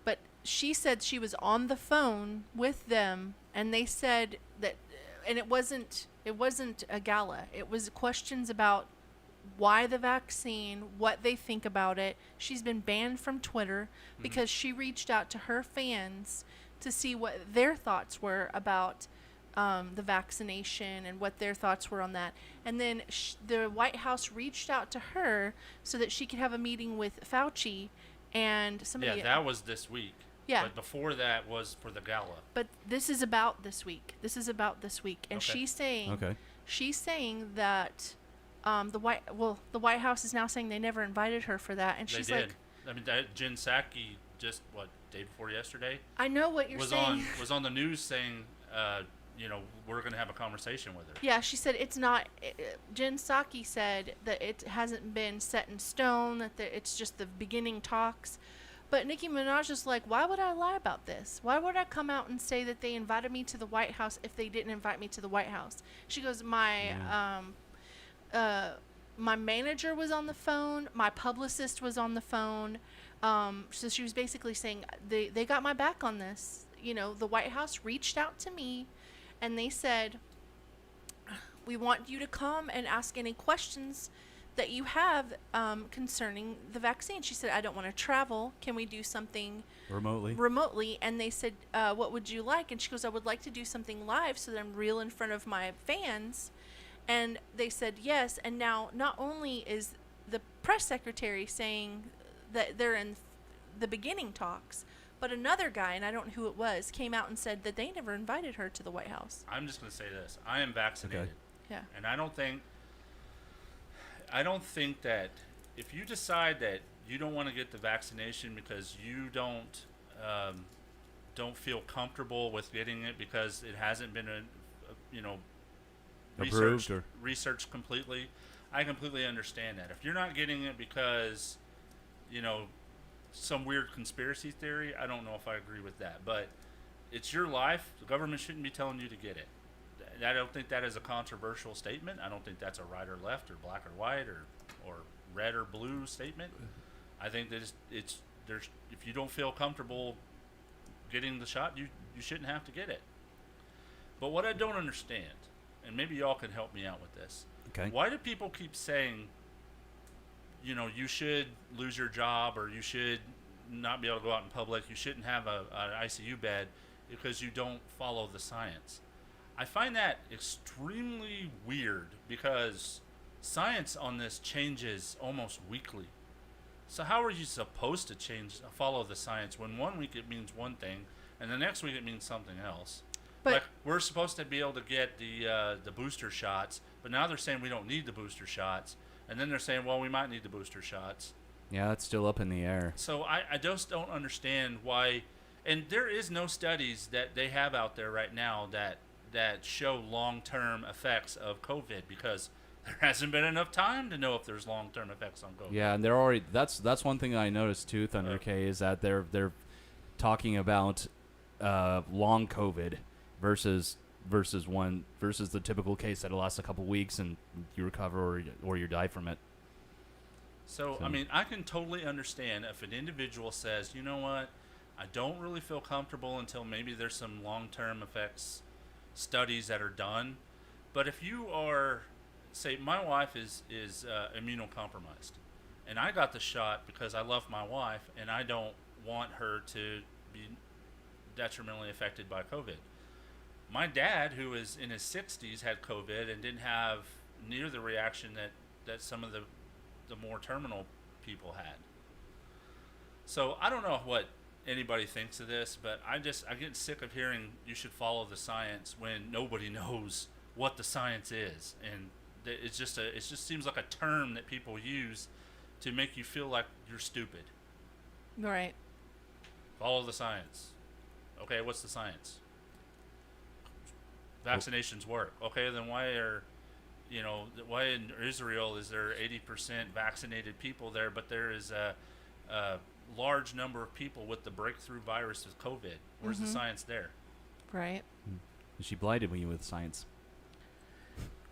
But she said she was on the phone with them, and they said that, and it wasn't a gala. It was questions about why the vaccine, what they think about it. She's been banned from Twitter because she reached out to her fans to see what their thoughts were about the vaccination and what their thoughts were on that. And then the White House reached out to her so that she could have a meeting with Fauci and somebody. Yeah, that was this week. Yeah. But before that was for the gala. But this is about this week. And Okay. she's saying that the White House is now saying they never invited her for that, and she's they did. like, I mean, Jen Psaki just day before yesterday. I know what you're saying. Was on the news saying, we're going to have a conversation with her. Yeah, she said it's not. Jen Psaki said that it hasn't been set in stone. That it's just the beginning talks. But Nicki Minaj is like, why would I lie about this? Why would I come out and say that they invited me to the White House if they didn't invite me to the White House? She goes, my manager was on the phone. My publicist was on the phone. So she was basically saying they got my back on this. The White House reached out to me, and they said, we want you to come and ask any questions that you have concerning the vaccine. She said, I don't want to travel. Can we do something remotely? And they said, what would you like? And she goes, I would like to do something live so that I'm real in front of my fans. And they said yes. And now not only is the press secretary saying that they're in the beginning talks, but another guy, and I don't know who it was, came out and said that they never invited her to the White House. I'm just going to say this. I am vaccinated. Yeah. And I don't think that if you decide that you don't want to get the vaccination because you don't feel comfortable with getting it because it hasn't been researched completely, I completely understand that. If you're not getting it because some weird conspiracy theory, I don't know if I agree with that. But it's your life. The government shouldn't be telling you to get it. I don't think that is a controversial statement. I don't think that's a right or left or black or white or red or blue statement. I think that if you don't feel comfortable getting the shot, you shouldn't have to get it. But what I don't understand, and maybe y'all can help me out with this. Okay. Why do people keep saying, you should lose your job or you should not be able to go out in public, you shouldn't have an ICU bed because you don't follow the science? I find that extremely weird because science on this changes almost weekly. So how are you supposed to follow the science when 1 week it means one thing and the next week it means something else? But like we're supposed to be able to get the booster shots, but now they're saying we don't need the booster shots, and then they're saying, well, we might need the booster shots. Yeah, it's still up in the air. So I just don't understand why, and there is no studies that they have out there right now that show long-term effects of COVID because there hasn't been enough time to know if there's long-term effects on COVID. Yeah, and they're already that's one thing I noticed too, Thunder K, is that they're talking about long COVID versus the typical case that lasts a couple weeks and you recover or you die from it. So I mean, I can totally understand if an individual says, you know what, I don't really feel comfortable until maybe there's some long-term effects studies that are done. But if you are, say, my wife is immunocompromised, and I got the shot because I love my wife and I don't want her to be detrimentally affected by COVID. My dad, who is in his 60s, had COVID and didn't have near the reaction that some of the more terminal people had. So I don't know what anybody thinks of this, but I get sick of hearing you should follow the science when nobody knows what the science is, and it just seems like a term that people use to make you feel like you're stupid. Right. Follow the science. Okay, what's the science? Vaccinations work. Okay, then why are why in Israel is there 80% vaccinated people there, but there is a large number of people with the breakthrough virus of COVID? Where's the science there? Right. She blinded me with science.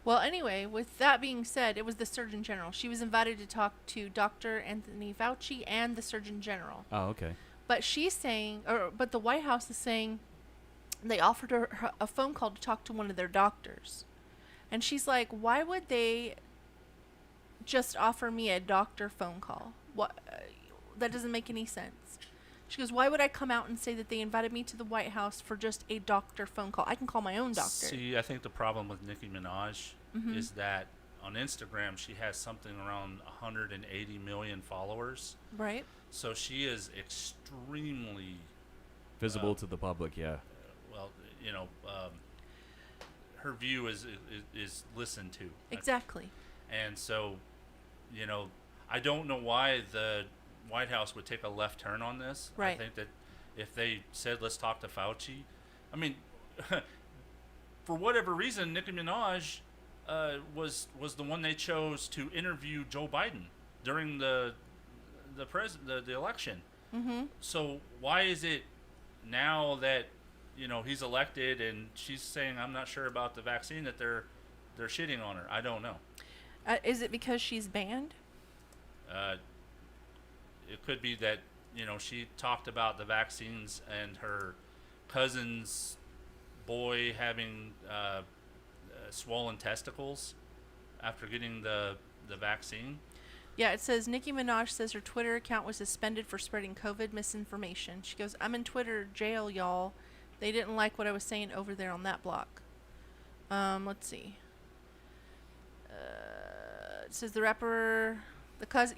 Well, anyway, with that being said, it was the Surgeon General. She was invited to talk to Dr. Anthony Fauci and the Surgeon General. Oh, okay. But she's saying, but the White House is saying they offered her a phone call to talk to one of their doctors. And she's like, why would they just offer me a doctor phone call? What? That doesn't make any sense. She goes, why would I come out and say that they invited me to the White House for just a doctor phone call? I can call my own doctor. See, I think the problem with Nicki Minaj is that on Instagram she has something around 180 million followers. Right. So she is extremely visible to the public. Yeah. Her view is listened to. Exactly. And so, I don't know why the White House would take a left turn on this. Right. I think that if they said, let's talk to Fauci, I mean, for whatever reason, Nicki Minaj was the one they chose to interview Joe Biden during the election. Mm-hmm. So why is it now that he's elected and she's saying I'm not sure about the vaccine that they're shitting on her? I don't know. Is it because she's banned? It could be that she talked about the vaccines and her cousin's boy having swollen testicles after getting the vaccine. Yeah, it says Nicki Minaj says her Twitter account was suspended for spreading COVID misinformation. She goes, I'm in Twitter jail, y'all. They didn't like what I was saying over there on that block. Let's see. It says the rapper, the cousin,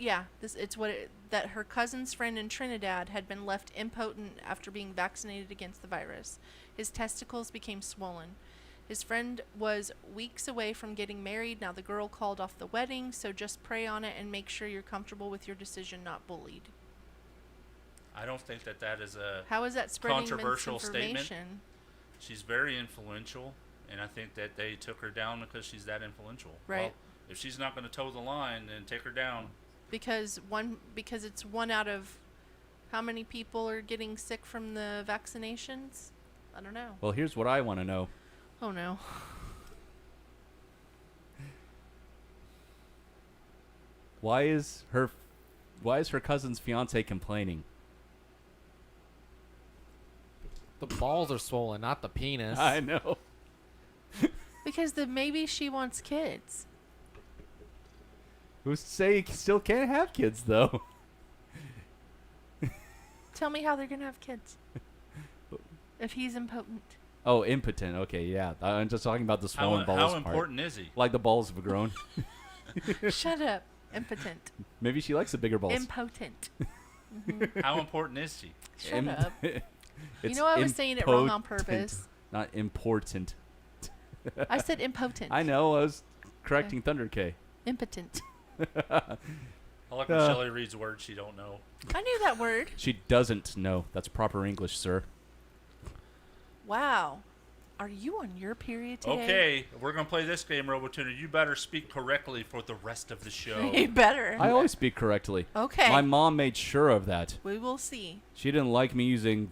that her cousin's friend in Trinidad had been left impotent after being vaccinated against the virus. His testicles became swollen. His friend was weeks away from getting married. Now the girl called off the wedding, so just pray on it and make sure you're comfortable with your decision, not bullied. I don't think that is a How is that spreading controversial statement. misinformation? She's very influential, and I think that they took her down because she's that influential. Right. Well, if she's not going to toe the line, then take her down. Because it's one out of how many people are getting sick from the vaccinations? I don't know. Well, here's what I want to know. Oh no. Why is her cousin's fiance complaining? The balls are swollen, not the penis. I know. Because maybe she wants kids. Who's to say he still can't have kids though? Tell me how they're gonna have kids. If he's impotent. Oh, impotent. Okay, yeah. I'm just talking about the swollen balls. How important is he? Like the balls have grown. Shut up. Impotent. Maybe she likes the bigger balls. Impotent. Mm-hmm. How important is she? Shut up. You know I was saying it wrong on purpose. Not important. I said impotent. I know. I was correcting Thunder K. Impotent. I like when Shelley reads words she don't know. I knew that word. She doesn't know. That's proper English, sir. Wow. Are you on your period today? Okay, we're going to play this game, RoboTuner. You better speak correctly for the rest of the show. You better. I always speak correctly. Okay. My mom made sure of that. We will see. She didn't like me using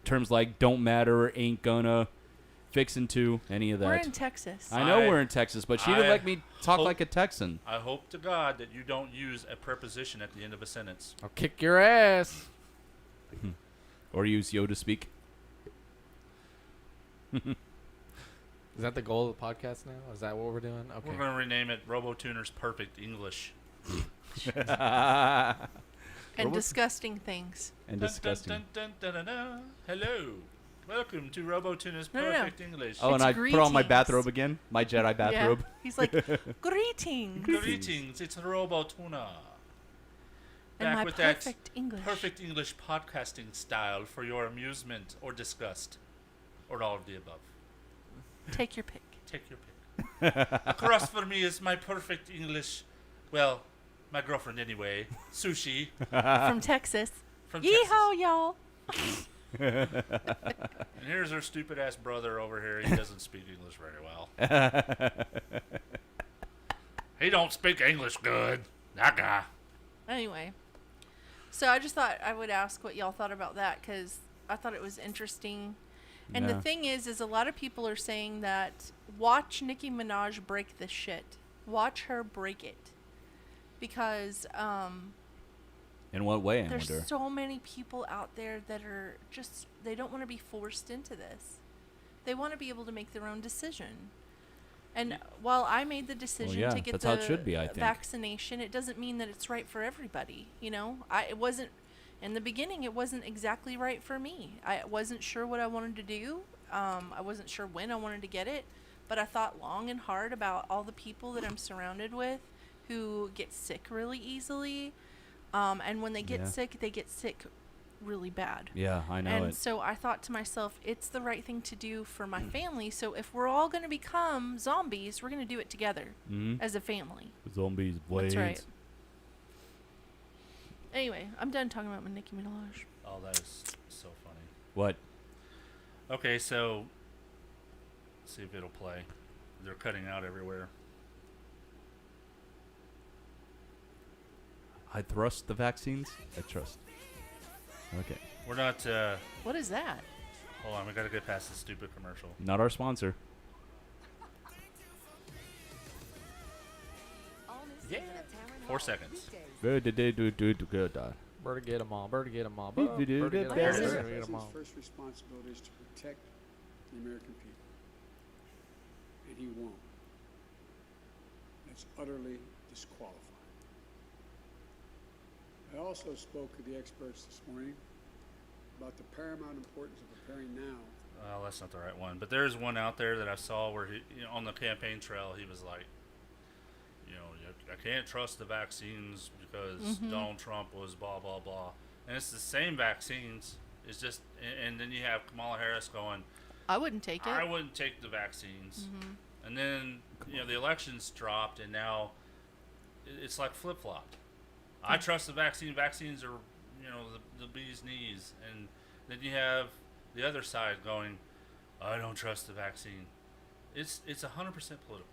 terms like don't matter, ain't gonna, fixin' to, any of that. We're in Texas. I know we're in Texas, but she didn't let me talk like a Texan. I hope to God that you don't use a preposition at the end of a sentence. I'll kick your ass. Or use Yoda speak. Is that the goal of the podcast now? Is that what we're doing? Okay. We're going to rename it RoboTuner's Perfect English. And disgusting things. And disgusting. Dun, dun, dun, dun, dun, dun. Hello. Welcome to RoboTuner's Perfect English. Oh, and I put on my bathrobe again? My Jedi bathrobe? Yeah. He's like, greetings. Greetings. It's RoboTuner. And Back my with perfect that English. perfect English podcasting style for your amusement or disgust. Or all of the above. Take your pick. Take your pick. Across from me is my perfect English, well, my girlfriend anyway, Sushi. From Texas. From Yeehaw, y'all. And here's her stupid ass brother over here. He doesn't speak English very well. He don't speak English good. That guy. Anyway, so I just thought I would ask what y'all thought about that because I thought it was interesting. And the Yeah. thing is a lot of people are saying that watch Nicki Minaj break this shit. Watch her break it. Because In what way, I there's wonder? so many people out there that are just, they don't want to be forced into this. They want to be able to make their own decision. And while I made the decision yeah, to get that's the how it should be, I think. vaccination, it doesn't mean that it's right for everybody. You know, it wasn't, in the beginning, it wasn't exactly right for me. I wasn't sure what I wanted to do. I wasn't sure when I wanted to get it, but I thought long and hard about all the people that I'm surrounded with who get sick really easily. And when they get Yeah. sick, they get sick really bad. Yeah, I know And it. so I thought to myself, it's the right thing to do for my family. So if we're all going to become zombies, we're going to do it together as a family. Zombies, blades. That's right. Anyway, I'm done talking about my Nicki Minaj. Oh, that is so funny. What? Okay, so let's see if it'll play. They're cutting out everywhere. I thrust the vaccines. I trust. Okay. We're not. What is that? Hold on, we gotta get past this stupid commercial. Not our sponsor. Yeah. 4 seconds. Good. Bird to get 'em all. Bird to get 'em all. Bird to get 'em all. There it is. Bird to get 'em President's all. first responsibility is to protect the American people. And he won't. That's utterly disqualifying. I also spoke to the experts this morning about the paramount importance of preparing now. Well, that's not the right one. But there's one out there that I saw where he, on the campaign trail, he was like, I can't trust the vaccines because Donald Trump was blah, blah, blah. And it's the same vaccines. It's just, and then you have Kamala Harris going, I wouldn't take it. I wouldn't take the vaccines. And then, the elections dropped, and now it's like flip-flopped. I trust the vaccine. Vaccines are, the bee's knees. And then you have the other side going, I don't trust the vaccine. It's 100% political.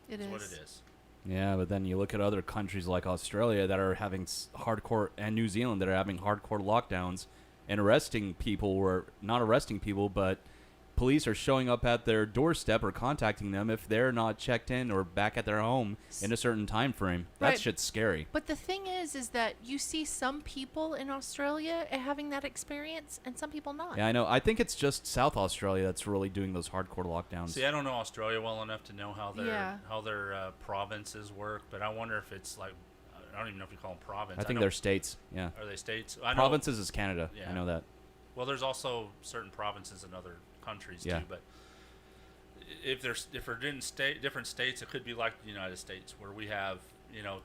It is is what it is. Yeah, but then you look at other countries like Australia that are having hardcore, and New Zealand that are having hardcore lockdowns and arresting people, or not arresting people, but police are showing up at their doorstep or contacting them if they're not checked in or back at their home in a certain time frame. That Right. shit's scary. But the thing is that you see some people in Australia having that experience and some people not. Yeah, I know. I think it's just South Australia that's really doing those hardcore lockdowns. See, I don't know Australia well enough to know how their Yeah. provinces work, but I wonder if it's like, I don't even know if you call them province. I think know- they're states. Yeah. Are they states? I know, Provinces is Canada. Yeah. I know that. Well, there's also certain provinces in other countries Yeah. too. But if we're in different states, it could be like the United States, where we have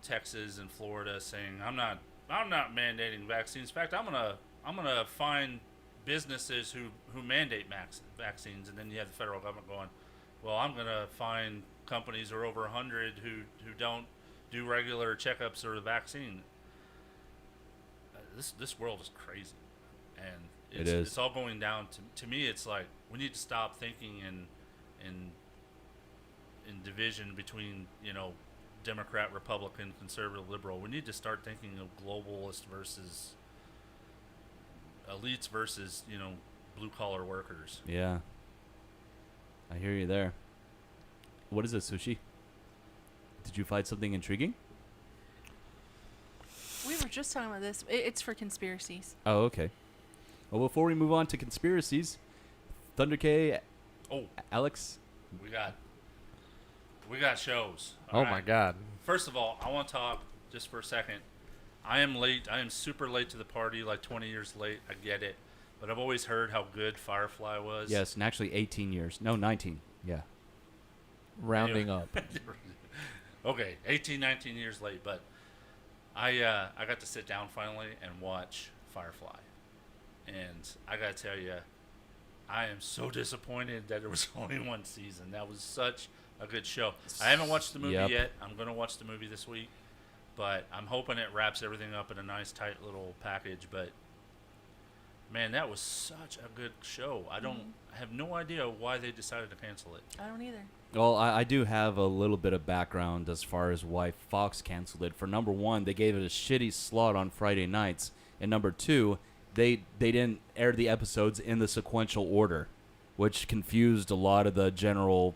Texas and Florida saying, I'm not mandating vaccines. In fact, I'm gonna find businesses who mandate vaccines, and then you have the federal government going, well, I'm gonna find companies who are over 100 who don't do regular checkups or the vaccine. This world is crazy, and it's all going down to me. It's like we need to stop thinking in division between Democrat, Republican, conservative, liberal. We need to start thinking of globalist versus elites versus blue collar workers. Yeah. I hear you there. What is this, Sushi? Did you find something intriguing? We were just talking about this. It's for conspiracies. Oh, okay. Well, before we move on to conspiracies, Thunder K, Alex, we got shows. Oh my God. First of all, I want to talk just for a second. I am late. I am super late to the party, like 20 years late. I get it. But I've always heard how good Firefly was. Yes, and actually 18 years. No, 19. Yeah. Rounding up. Okay, 18, 19 years late. But I got to sit down finally and watch Firefly. And I got to tell you, I am so disappointed that there was only one season. That was such a good show. I haven't watched the movie yet. I'm going to watch the movie this week. But I'm hoping it wraps everything up in a nice, tight little package. But Man, that was such a good show. I have no idea why they decided to cancel it. I don't either. Well, I do have a little bit of background as far as why Fox canceled it. For number one, they gave it a shitty slot on Friday nights, and number two, they didn't air the episodes in the sequential order, which confused a lot of the general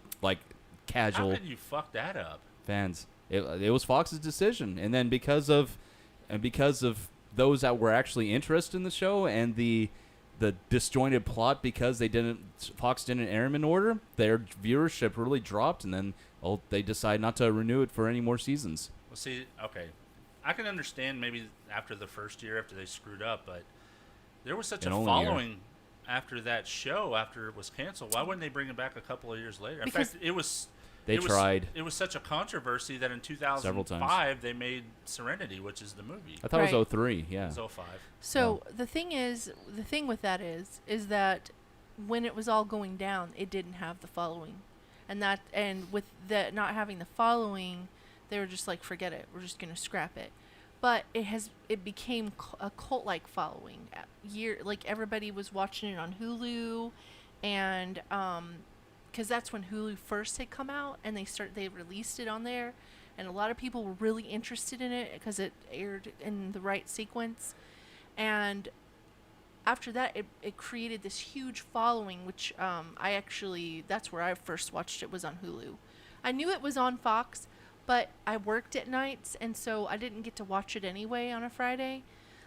casual How can you fuck that up? fans. It was Fox's decision, and then because of those that were actually interested in the show and the disjointed plot, because Fox didn't air them in order, their viewership really dropped, and then they decided not to renew it for any more seasons. Well, see, okay, I can understand maybe after the first year after they screwed up, but there was such a following after that show after it was canceled. Why wouldn't they bring it back a couple of years later? In fact, it was such a controversy that in 2005 they made Serenity, which is the movie. I thought it was 03, yeah. It was 05. So the thing with that is that when it was all going down, it didn't have the following, and with the not having the following, they were just like, forget it, we're just gonna scrap it. But it became a cult-like following. Everybody was watching it on Hulu, and because that's when Hulu first had come out, and they released it on there, and a lot of people were really interested in it because it aired in the right sequence, and after that it created this huge following, which that's where I first watched it, was on Hulu. I knew it was on Fox, but I worked at nights, and so I didn't get to watch it anyway on a Friday.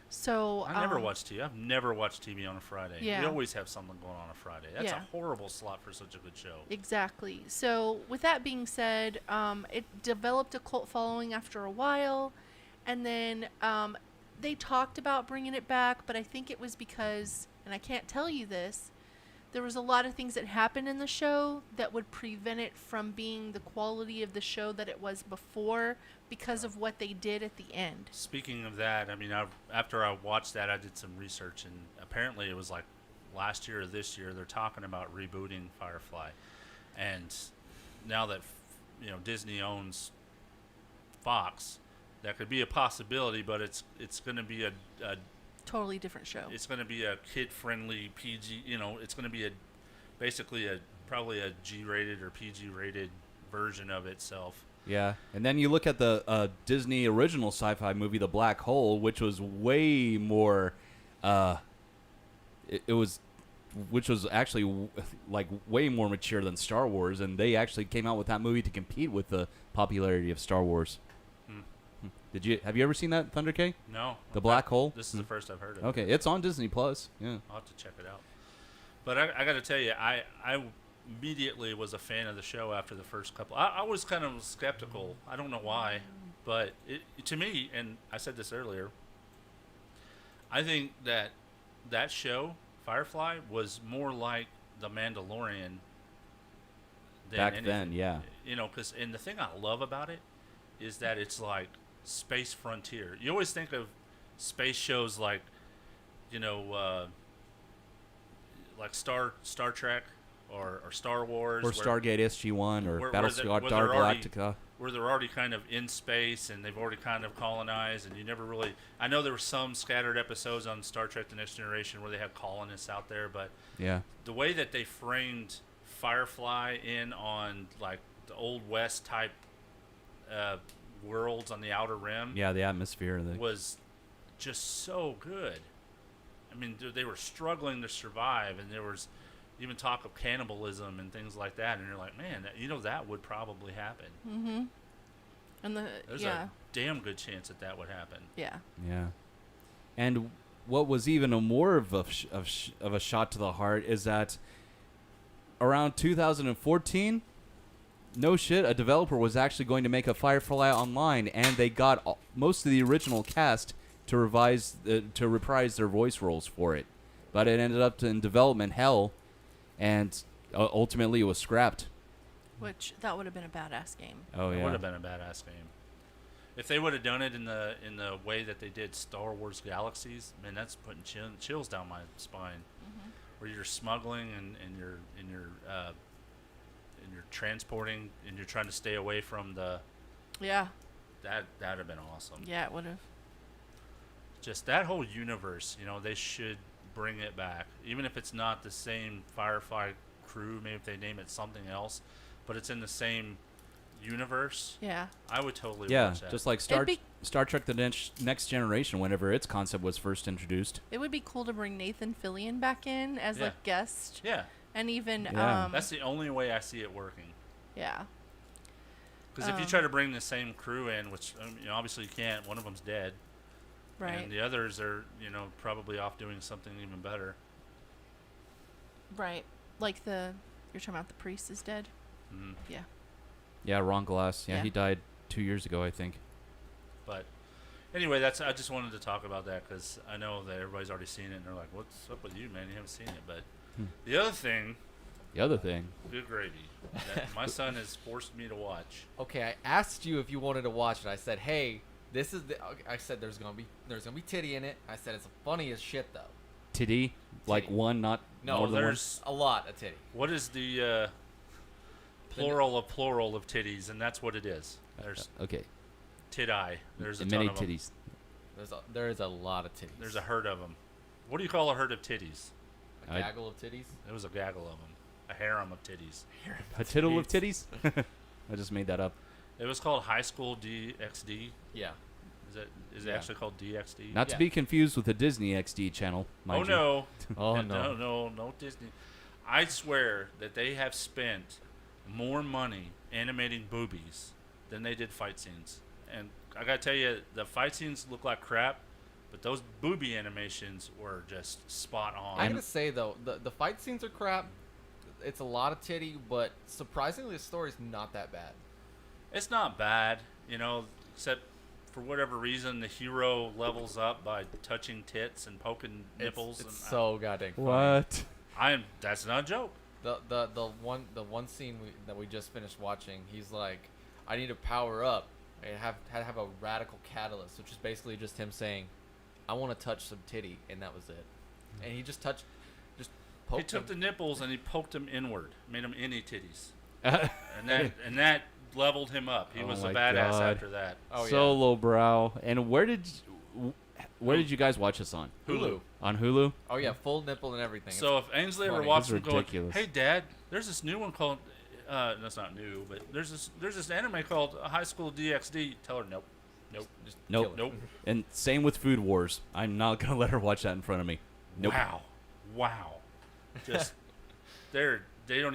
So I never watched TV. I've never watched TV on a Friday. Yeah. We always have something going on a Friday. That's a horrible slot for such a good show. Exactly. So with that being said, it developed a cult following after a while, and then they talked about bringing it back, but I think it was because, and I can't tell you this, there was a lot of things that happened in the show that would prevent it from being the quality of the show that it was before because of what they did at the end. Speaking of that, I mean, after I watched that, I did some research, and apparently it was like last year or this year they're talking about rebooting Firefly, and now that Disney owns Fox, that could be a possibility, but it's going to be a totally different show. It's going to be a kid-friendly PG. It's going to be basically probably a G-rated or PG-rated version of itself. Yeah, and then you look at the Disney original sci-fi movie, The Black Hole, which was way more. Which was actually way more mature than Star Wars, and they actually came out with that movie to compete with the popularity of Star Wars. Have you ever seen that, Thunder K? No. The Black Hole? This is the first I've heard of it. Okay, it's on Disney Plus. Yeah. I'll have to check it out. But I got to tell you, I immediately was a fan of the show after the first couple. I was kind of skeptical. I don't know why, but to me, and I said this earlier, I think that show, Firefly, was more like The Mandalorian than back anything. then, yeah. And the thing I love about it is that it's like space frontier. You always think of space shows like Star Trek or Star Wars or Stargate SG-1 or Battlestar Galactica, where they're already kind of in space and they've already kind of colonized, and you never really. I know there were some scattered episodes on Star Trek: The Next Generation where they have colonists out there, but the way that they framed Firefly in on like the Old West type worlds on the Outer Rim. Yeah, the atmosphere was just so good. I mean, they were struggling to survive, and there was even talk of cannibalism and things like that. And you're like, man, that would probably happen. Mm-hmm. And there's a damn good chance that would happen. Yeah. Yeah. And what was even a more of a shot to the heart is that around 2014. No shit, a developer was actually going to make a Firefly Online, and they got most of the original cast to reprise their voice roles for it. But it ended up in development hell, and ultimately it was scrapped. Which, that would have been a badass game. Oh, yeah. It would have been a badass game. If they would have done it in the way that they did Star Wars Galaxies, man, that's putting chills down my spine. Mm-hmm. Where you're smuggling and you're transporting and you're trying to stay away from the. Yeah. That'd have been awesome. Yeah, it would have. Just that whole universe, they should bring it back, even if it's not the same Firefly crew. Maybe if they name it something else, but it's in the same universe. Yeah. I would totally Yeah, watch that. just like Star Trek: The Next Generation, whenever its concept was first introduced. It would be cool to bring Nathan Fillion back in as Yeah. like guest. Yeah. And even Yeah. That's the only way I see it working. yeah. Because if you try to bring the same crew in, which obviously you can't, one of them's dead, Right. and the others are probably off doing something even better. Right. Like you're talking about the priest is dead. Mhm. Yeah. Yeah, Ron Glass. Yeah, Yeah. he died 2 years ago, I think. But anyway, I just wanted to talk about that because I know that everybody's already seen it, and they're like, "What's up with you, man? You haven't seen it." But the other thing, good gravy, that my son has forced me to watch. Okay, I asked you if you wanted to watch it. I said, "Hey, this is the." I said, "There's gonna be titty in it." I said, "It's funny as shit though." Titty? Like one, not No, more than one? there's a lot of titty. What is the plural of titties? And that's what it is. There's okay. Tit-eye. There's a ton many of 'em. titties. There is a lot of titties. There's a herd of them. What do you call a herd of titties? A gaggle of titties. It was a gaggle of them. A harem of titties. A tittle of titties? I just made that up. It was called High School DxD. Yeah. Is it actually called DxD? Not to be confused with the Disney XD channel. mind you. No. Oh, no. No Disney. I swear that they have spent more money animating boobies than they did fight scenes. And I gotta tell you, the fight scenes look like crap, but those booby animations were just spot on. I'm gonna say though, the fight scenes are crap. It's a lot of titty, but surprisingly, the story's not that bad. It's not bad, except for whatever reason, the hero levels up by touching tits and poking nipples. It's so goddamn funny. What? That's not a joke. The one scene that we just finished watching, he's like, I need to power up. I had to have a radical catalyst, which is basically just him saying, I want to touch some titty, and that was it. And he just poked He took them. the nipples and he poked them inward, made them innie titties, and that leveled him up. He was a badass after that. Oh, so lowbrow. And where did you guys watch this on? Hulu. On Hulu? Oh yeah, full nipple and everything. So It's if Ainsley ever funny. watched It's him going, ridiculous. "Hey Dad, there's this new one called," that's not new, but there's this anime called High School DxD. Tell her nope. Just Nope. kill it. Nope. And same with Food Wars. I'm not going to let her watch that in front of me. Nope. Wow. Just there's not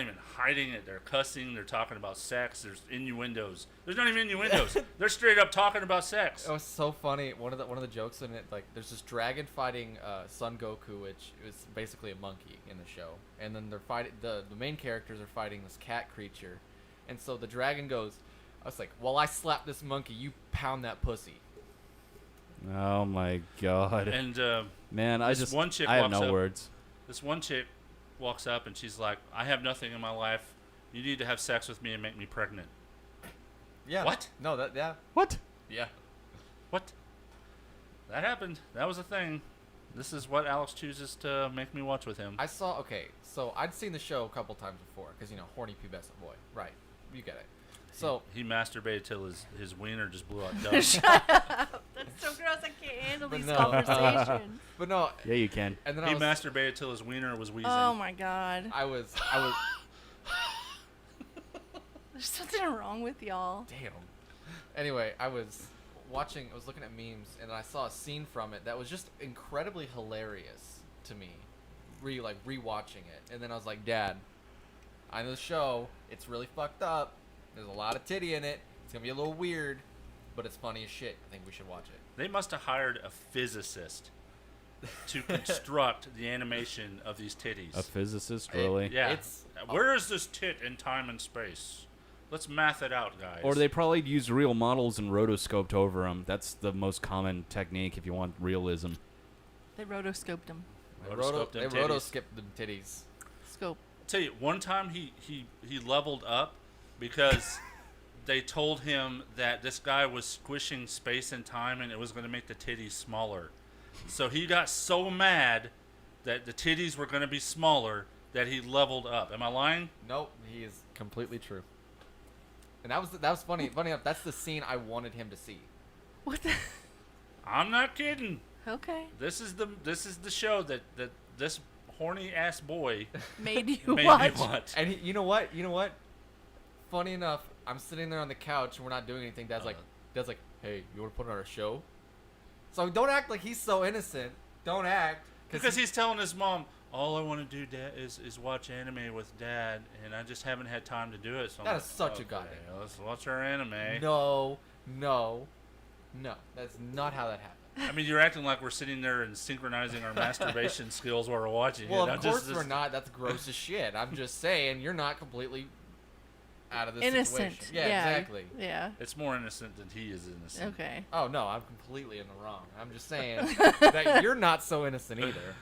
even hiding it. They're cussing. They're talking about sex. There's innuendos. There's not even innuendos. They're straight up talking about sex. It was so funny. One of the jokes in it, like, there's this dragon fighting Son Goku, which is basically a monkey in the show, and then they're fighting the main characters are fighting this cat creature, and so the dragon goes, I was like, while I slap this monkey, you pound that pussy. Oh my god. And man, I this one chick I have walks no up, words. This one chick walks up and she's like, "I have nothing in my life. You need to have sex with me and make me pregnant." Yeah. What? No, yeah. What? Yeah. What? That happened. That was a thing. This is what Alex chooses to make me watch with him. So I'd seen the show a couple times before, because, horny pubescent boy. Right. You get it. So he masturbated till his wiener just blew out dust. Shut up. That's so gross. I can't handle these conversations. But no. Yeah, you can. And then he masturbated till his wiener was wheezing. Oh my god. I was. There's something wrong with y'all. Damn. Anyway, I was looking at memes, and I saw a scene from it that was just incredibly hilarious to me. Rewatching it, and then I was like, Dad, I know the show. It's really fucked up. There's a lot of titty in it. It's gonna be a little weird, but it's funny as shit. I think we should watch it. They must have hired a physicist to construct the animation of these titties. A physicist, really? Yeah. Where is this tit in time and space? Let's math it out, guys. Or they probably used real models and rotoscoped over them. That's the most common technique if you want realism. They rotoscoped them. They rotoscoped them titties. Scope. I'll tell you, one time he leveled up because they told him that this guy was squishing space and time and it was going to make the titties smaller. So he got so mad that the titties were going to be smaller that he leveled up. Am I lying? Nope, he is completely true. And that was funny. Funny enough, that's the scene I wanted him to see. What the? I'm not kidding. Okay. This is the show that this horny ass boy Made you made watch. me watch. And you know what? You know what? Funny enough, I'm sitting there on the couch and we're not doing anything. Dad's like, hey, you want to put on a show? So don't act like he's so innocent. Don't act. Because he's telling his mom, all I want to do, Dad, is watch anime with Dad, and I just haven't had time to do it. So That I'm is such a goddamn. Let's watch our anime. No. That's not how that happened. I mean, you're acting like we're sitting there and synchronizing our masturbation skills while we're watching Well, it. of course we're not. That's gross as shit. I'm just saying you're not completely out of this Innocent. situation. Yeah, exactly. Yeah. It's more innocent than he is innocent. Okay. Oh no, I'm completely in the wrong. I'm just saying that you're not so innocent either.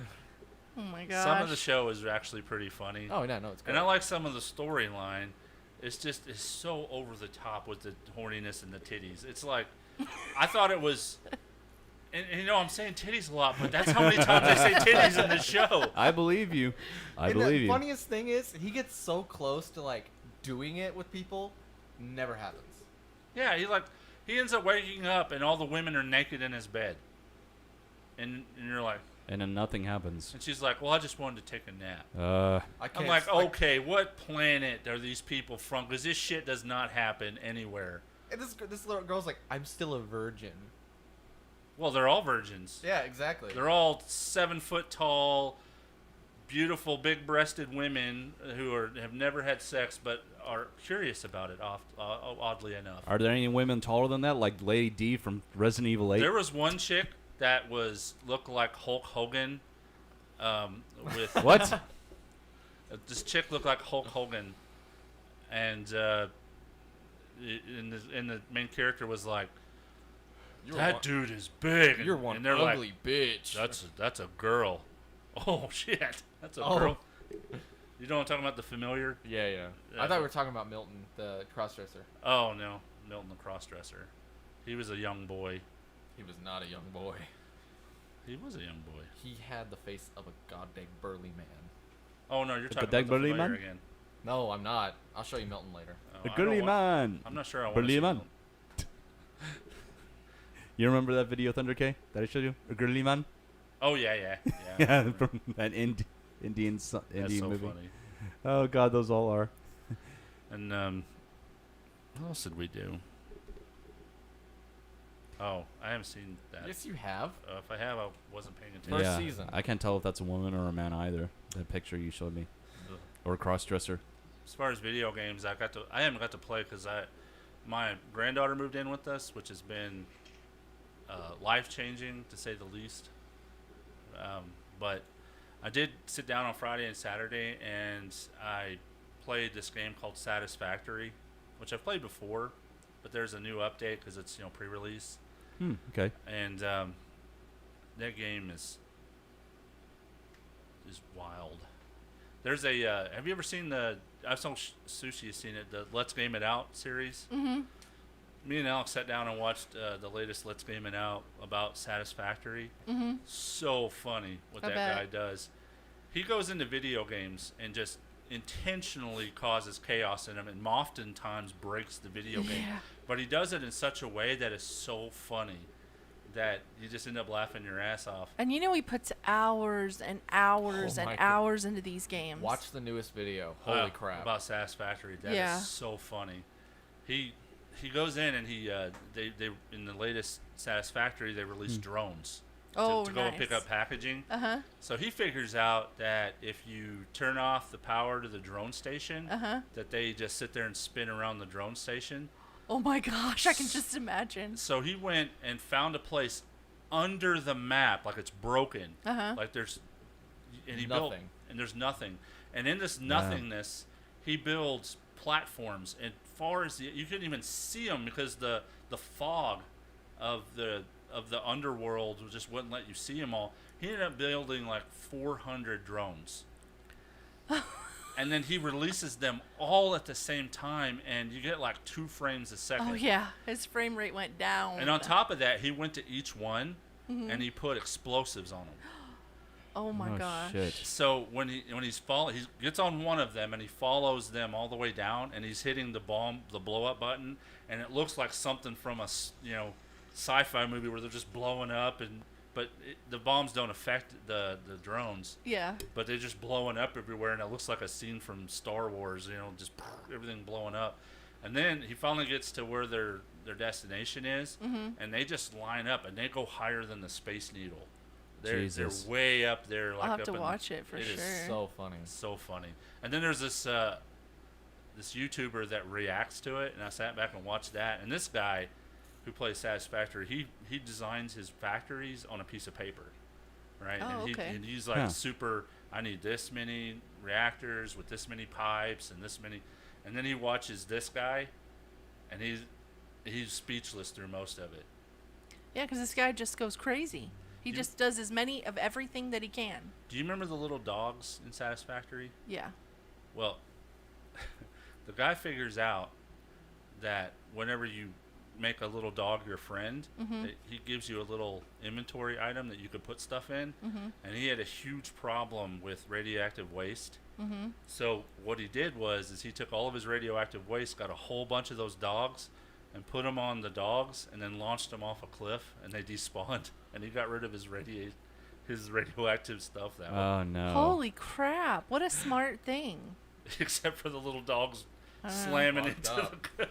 Oh my gosh. Some of the show is actually pretty funny. Oh no, it's good. And I like some of the storyline. It's so over the top with the horniness and the titties. It's like, I thought it was. And you know, I'm saying titties a lot, but that's how many times they say titties in the show. I believe you. I And believe the you. funniest thing is, he gets so close to like doing it with people, never happens. Yeah, he ends up waking up and all the women are naked in his bed. And you're like, And then nothing happens. and she's like, well, I just wanted to take a nap. I'm like, okay, what planet are these people from? Because this shit does not happen anywhere. And this little girl's like, I'm still a virgin. Well, they're all virgins. Yeah, exactly. They're all 7 foot tall, beautiful, big-breasted women who have never had sex but are curious about it. Oddly enough, Are there any women taller than that, like Lady D from Resident Evil 8? there was one chick that looked like Hulk Hogan. With What? This chick looked like Hulk Hogan, and the main character was like, that dude is big. You're one and they're ugly like, bitch. That's a girl. Oh shit, that's a girl. You know what I'm talking about? The Familiar? Yeah. I thought we were talking about Milton, the crossdresser. Oh no, Milton the crossdresser. He was a young boy. He was not a young boy. He was a young boy. He had the face of a goddamn burly man. Oh no, you're talking goddamn about the burly Familiar man? again. No, I'm not. I'll show you Milton later. Oh, A I don't girly want- man. I'm not sure I want to Burly see man. Milton. You remember that video, Thunder K, that I showed you? A girly man? Oh yeah. Yeah, from that Indian That's so movie. funny. Oh god, those all are. And what else did we do? Oh, I haven't seen that. Yes, you have. If I have, I wasn't paying attention. First Yeah, season. I can't tell if that's a woman or a man either. That picture you showed me, Ugh. or a cross-dresser. As far as video games, I haven't got to play because my granddaughter moved in with us, which has been life-changing to say the least. But I did sit down on Friday and Saturday, and I played this game called Satisfactory, which I've played before, but there's a new update because it's pre-release. Okay. And that game is wild. There's a have you ever seen I've seen Sushi has seen it, the Let's Game It Out series? Mm-hmm. Me and Alex sat down and watched the latest Let's Game It Out about Satisfactory. Mm-hmm. So funny what I that bet. guy does. He goes into video games and just intentionally causes chaos in them and oftentimes breaks the video game. Yeah. But he does it in such a way that is so funny that you just end up laughing your ass off. And he puts hours and hours Oh and my hours into these games. Watch the newest video. Holy crap. About Satisfactory. That is Yeah. so funny. He goes in and they in the latest Satisfactory they released drones to go and pick nice. up packaging. Uh-huh. So he figures out that if you turn off the power to the drone station, that they just sit there and spin around the drone station. Oh my gosh, I can just imagine. So he went and found a place under the map, like it's broken. Like there's Nothing. and there's nothing. And in this nothingness, he builds platforms. And far as you couldn't even see them because the fog of the underworld just wouldn't let you see them all. He ended up building like 400 drones. And then he releases them all at the same time, and you get like 2 frames a second. Oh yeah, his frame rate went down. And on top of that, he went to each one and he put explosives on them. Oh my gosh. Shit. So when he gets on one of them and he follows them all the way down, and he's hitting the blow up button, and it looks like something from a sci-fi movie where they're just blowing up and but the bombs don't affect the drones. Yeah. But they're just blowing up everywhere, and it looks like a scene from Star Wars. Just everything blowing up. And then he finally gets to where their destination is, and they just line up, and they go higher than the Space Needle. They're way up there. Like I'll have up to in, watch it for it sure. Is so funny. So funny. And then there's this this YouTuber that reacts to it, and I sat back and watched that. And this guy who plays Satisfactory, he designs his factories on a piece of paper, right? Oh, and okay. And he's like super. I need this many reactors with this many pipes and this many, and then he watches this guy, and he's speechless through most of it. Yeah, because this guy just goes crazy. He just does as many of everything that he can. Do you remember the little dogs in Satisfactory? Yeah. Well, the guy figures out that whenever you make a little dog your friend, he gives you a little inventory item that you could put stuff in. And he had a huge problem with radioactive waste. So what he did is he took all of his radioactive waste, got a whole bunch of those dogs, and put them on the dogs, and then launched them off a cliff, and they despawned. And he got rid of his radioactive stuff that way. Oh no! Holy crap! What a smart thing. Except for the little dogs slamming into the.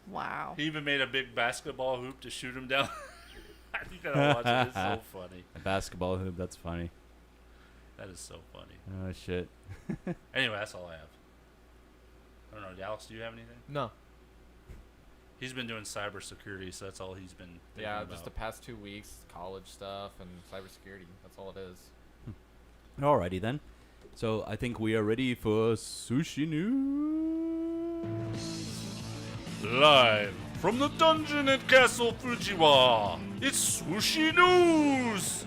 Wow. He even made a big basketball hoop to shoot him down. You gotta watch it. It's so funny. A basketball hoop. That's funny. That is so funny. Oh shit. Anyway, that's all I have. I don't know, Alex. Do you have anything? No. He's been doing cybersecurity, so that's all he's been thinking about. Just the past 2 weeks, college stuff and cybersecurity. That's all it is. Alrighty then. So I think we are ready for Sushi News. Live from the dungeon at Castle Fujiwa, it's Sushi News!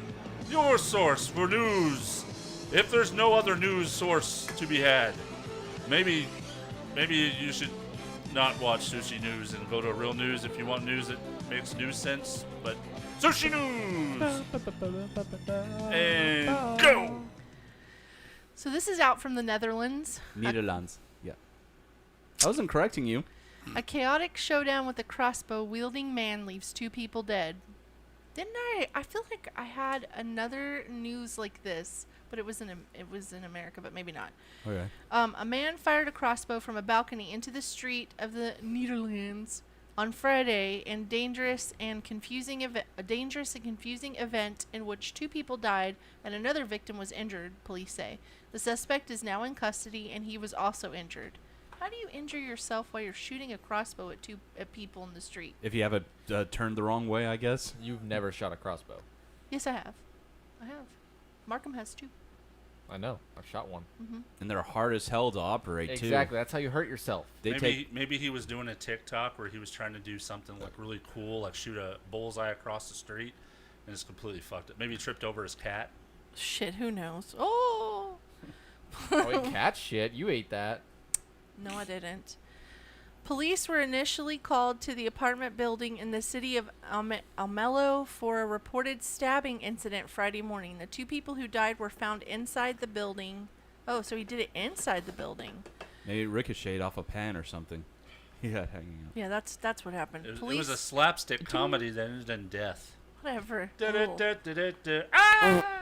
Your source for news. If there's no other news source to be had, maybe you should not watch Sushi News and go to Real News if you want news that makes news sense. But Sushi News! And go! So this is out from the Netherlands. Netherlands. Yeah. I wasn't correcting you. A chaotic showdown with a crossbow-wielding man leaves 2 people dead. Didn't I? I feel like I had another news like this, but it was in America, but maybe not. Okay. A man fired a crossbow from a balcony into the street of the Netherlands on Friday in a dangerous and confusing event in which 2 people died and another victim was injured, police say. The suspect is now in custody and he was also injured. How do you injure yourself while you're shooting a crossbow at people in the street? If you have it turned the wrong way, I guess. You've never shot a crossbow. Yes, I have. Markham has 2. I know. I've shot one. And they're hard as hell to operate too. Exactly. That's how you hurt yourself. Maybe he was doing a TikTok where he was trying to do something like really cool, like shoot a bullseye across the street, and it's completely fucked up. Maybe he tripped over his cat. Shit, who knows? Oh! Oh, cat shit. You ate that. No, I didn't. Police were initially called to the apartment building in the city of Almelo for a reported stabbing incident Friday morning. The 2 people who died were found inside the building. Oh, so he did it inside the building. Maybe it ricocheted off a pan or something. Yeah, hanging out. Yeah, that's what happened. It was a slapstick comedy that ended in death. Whatever. Ah!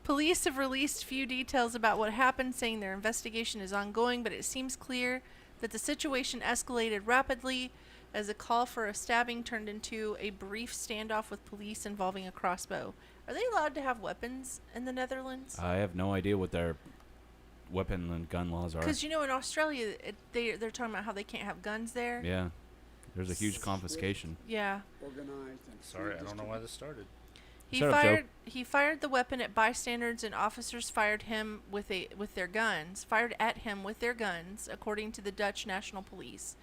Police have released few details about what happened, saying their investigation is ongoing, but it seems clear that the situation escalated rapidly as a call for a stabbing turned into a brief standoff with police involving a crossbow. Are they allowed to have weapons in the Netherlands? I have no idea what their weapon and gun laws are. Because, in Australia, they're talking about how they can't have guns there. Yeah. There's a huge confiscation. Yeah. Organized and Sorry, I don't know why this started. He fired the weapon at bystanders, and officers fired at him with their guns, according to the Dutch National Police.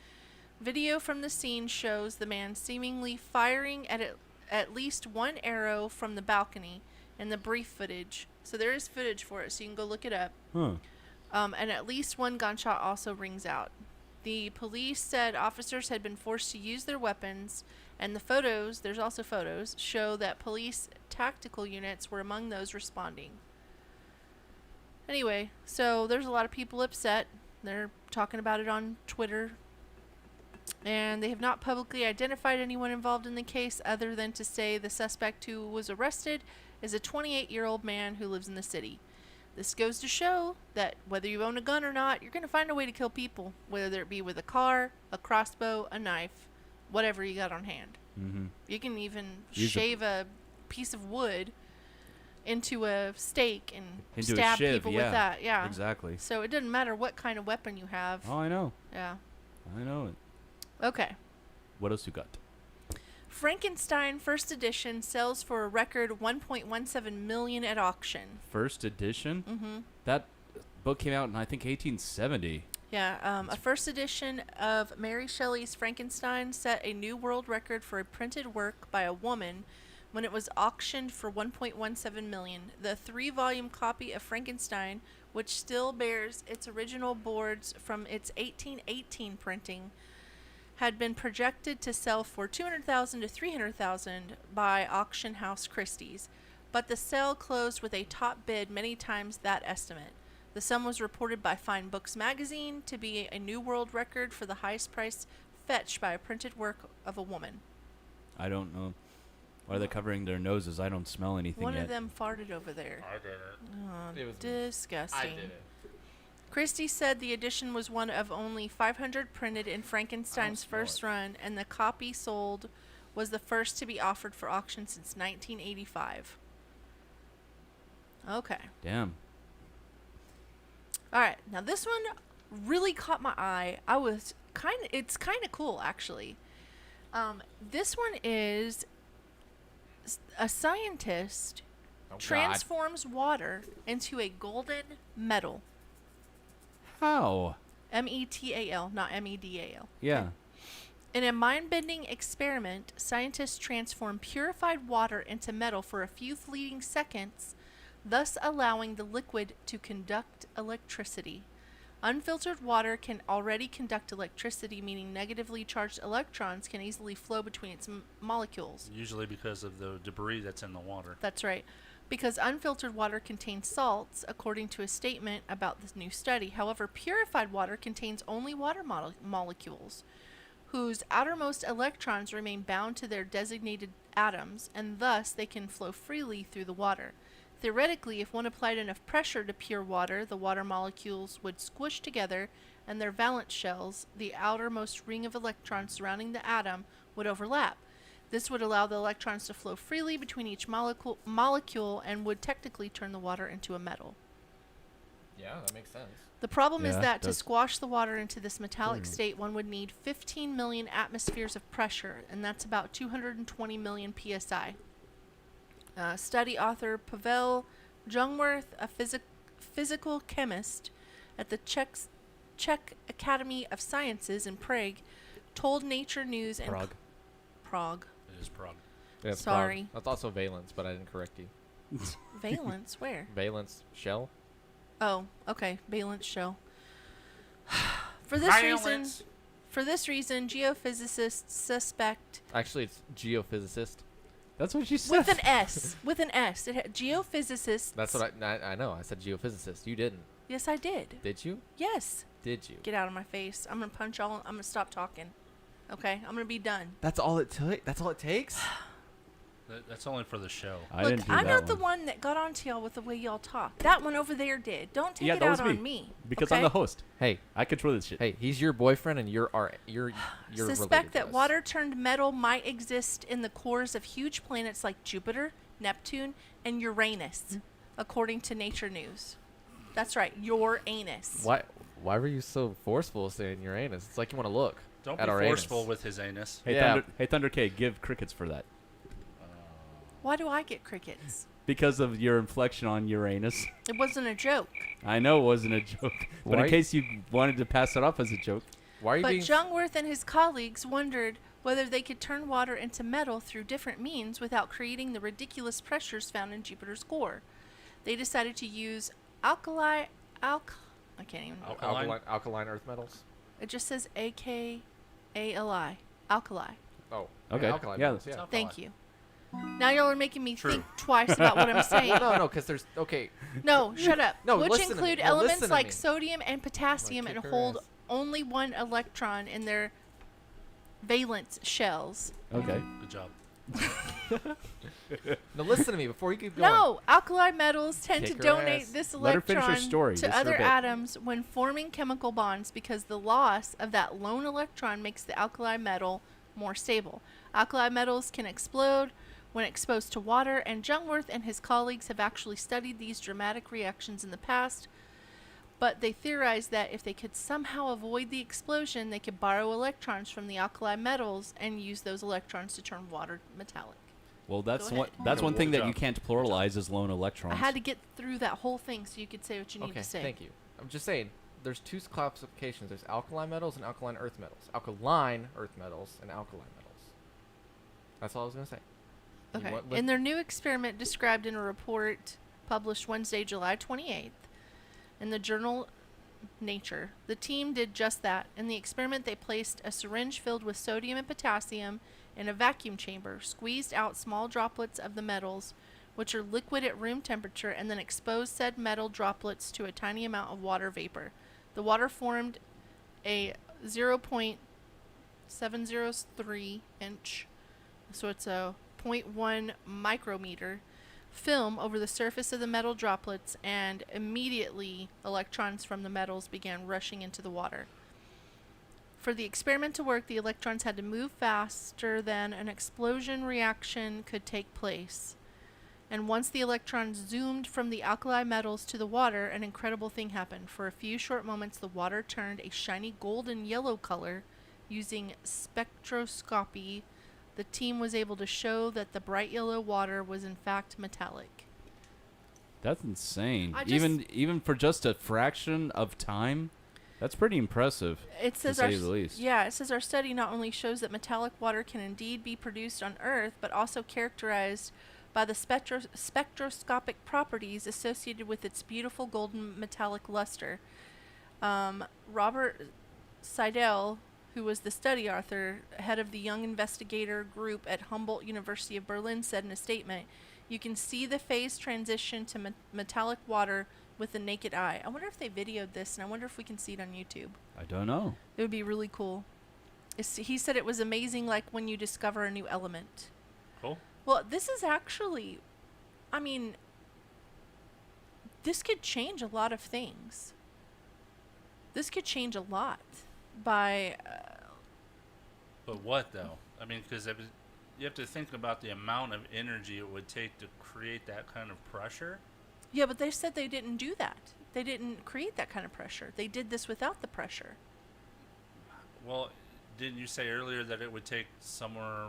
Video from the scene shows the man seemingly firing at least 1 arrow from the balcony in the brief footage. So there is footage for it, so you can go look it up. And at least 1 gunshot also rings out. The police said officers had been forced to use their weapons, and the photos, there's also photos, show that police tactical units were among those responding. Anyway, so there's a lot of people upset. They're talking about it on Twitter. And they have not publicly identified anyone involved in the case other than to say the suspect who was arrested is a 28-year-old man who lives in the city. This goes to show that whether you own a gun or not, you're going to find a way to kill people, whether it be with a car, a crossbow, a knife, whatever you got on hand. Mm-hmm. You can even shave a piece of wood into a stake and stab people with that. Yeah, exactly. So it doesn't matter what kind of weapon you have. Oh, I know. Yeah. I know it. Okay. What else you got? Frankenstein First Edition sells for a record $1.17 million at auction. First edition? Mm-hmm. That book came out in, I think, 1870. Yeah, a first edition of Mary Shelley's Frankenstein set a new world record for a printed work by a woman when it was auctioned for $1.17 million. The 3-volume copy of Frankenstein, which still bears its original boards from its 1818 printing, had been projected to sell for $200,000 to $300,000 by auction house Christie's, but the sale closed with a top bid many times that estimate. The sum was reported by Fine Books magazine to be a new world record for the highest price fetched by a printed work of a woman. I don't know. Why are they covering their noses? I don't smell anything One yet. of them farted over there. I did it. Oh, It was me. disgusting. I did it. Christie said the edition was one of only 500 printed in Frankenstein's first run, and the copy sold was the first to be offered for auction since 1985. Okay. Damn. All right. Now this one really caught my eye. It's kind of cool actually. This one is a scientist transforms water into a golden metal. How? METAL, not MEDAL. Yeah. In a mind-bending experiment, scientists transform purified water into metal for a few fleeting seconds, thus allowing the liquid to conduct electricity. Unfiltered water can already conduct electricity, meaning negatively charged electrons can easily flow between its molecules. Usually because of the debris that's in the water. That's right. Because unfiltered water contains salts, according to a statement about this new study. However, purified water contains only water molecules, whose outermost electrons remain bound to their designated atoms, and thus they can flow freely through the water. Theoretically, if one applied enough pressure to pure water, the water molecules would squish together, and their valence shells, the outermost ring of electrons surrounding the atom, would overlap. This would allow the electrons to flow freely between each molecule and would technically turn the water into a metal. Yeah, that makes sense. The problem is Yeah, that to does. squash the water into this metallic state, one would need 15 million atmospheres of pressure, and that's about 220 million psi. Study author Pavel Jungwirth, a physical chemist at the Czech Academy of Sciences in Prague, told Nature News and Prague. It is Prague. Yeah, it's Sorry. Prague. That's also valence, but I didn't correct you. Valence, where? Valence shell. Oh, okay. Valence shell. For this reason, geophysicists suspect Actually, it's geophysicist. That's what she said. with an S. With an S. Geophysicists. That's what I know. I said geophysicist. You didn't. Yes, I did. Did you? Yes. Did you? Get out of my face. I'm gonna punch all. I'm gonna stop talking. Okay, I'm gonna be done. That's all it took. That's all it takes. That's only for the show. Look, I'm not the one that got onto y'all with the way y'all talk. That one over there did. Don't take it that out was on me. Because okay? I'm the host. Hey, I control this shit. Hey, he's your boyfriend, and you're Suspect that us. water-turned metal might exist in the cores of huge planets like Jupiter, Neptune, and Uranus, according to Nature News. That's right, your anus. Why were you so forceful saying Uranus? It's like you want to look. Don't at be our forceful anus. with his anus. Hey, Yeah. Thunder K, give crickets for that. Why do I get crickets? Because of your inflection on Uranus. It wasn't a joke. I know it wasn't a joke. But Why- in case you wanted to pass it off as a joke. Why are you But being? Jungwirth and his colleagues wondered whether they could turn water into metal through different means without creating the ridiculous pressures found in Jupiter's core. They decided to use I can't even. Alkaline earth metals. It just says AKALI. Alkali. Oh. Okay. Alkaline Yeah. metals, yeah. Thank you. Now y'all are making me think twice about what I'm saying. Well, no, because there's okay. No, shut up. No, Which listen to include me. No, elements listen to like me. sodium and potassium and kick her hold ass. only one electron in their valence shells. Okay. Good job. Now listen to me before you keep going. No, alkali metals tend to Kick her donate ass. this Let her finish her electron story. This to is her other bit. atoms when forming chemical bonds because the loss of that lone electron makes the alkali metal more stable. Alkali metals can explode when exposed to water, and Jungwirth and his colleagues have actually studied these dramatic reactions in the past, but they theorized that if they could somehow avoid the explosion, they could borrow electrons from the alkali metals and use those electrons to turn water metallic. Well, that's Go one. ahead. That's one Good thing that job. you can't pluralize as lone electrons. I had to get through that whole thing so you could say what you need Okay, to say. thank you. I'm just saying, there's two classifications. There's alkaline metals and alkaline earth metals. Alkaline earth metals and alkaline metals. That's all I was going to say. You Okay. want- In their new experiment described in a report published Wednesday, July 28th, in the journal Nature, the team did just that. In the experiment, they placed a syringe filled with sodium and potassium in a vacuum chamber, squeezed out small droplets of the metals, which are liquid at room temperature, and then exposed said metal droplets to a tiny amount of water vapor. The water formed a 0.703 inch, so it's a 0.1 micrometer film over the surface of the metal droplets, and immediately electrons from the metals began rushing into the water. For the experiment to work, the electrons had to move faster than an explosion reaction could take place. And once the electrons zoomed from the alkali metals to the water, an incredible thing happened. For a few short moments, the water turned a shiny golden yellow color. Using spectroscopy, the team was able to show that the bright yellow water was in fact metallic. That's insane. I just- Even for just a fraction of time, that's pretty impressive. It says to our say the least. Yeah, it says our study not only shows that metallic water can indeed be produced on Earth, but also characterized by the spectroscopic properties associated with its beautiful golden metallic luster. Robert Seidel, who was the study author, head of the Young Investigator Group at Humboldt University of Berlin, said in a statement, "You can see the phase transition to metallic water with the naked eye." I wonder if they videoed this, and I wonder if we can see it on YouTube. I don't know. It would be really cool. He said it was amazing, like when you discover a new element. Cool. Well, this is actually, I mean, this could change a lot of things. This could change a lot by, But what though? I mean, because you have to think about the amount of energy it would take to create that kind of pressure. yeah, but they said they didn't do that. They didn't create that kind of pressure. They did this without the pressure. Well, didn't you say earlier that it would take somewhere?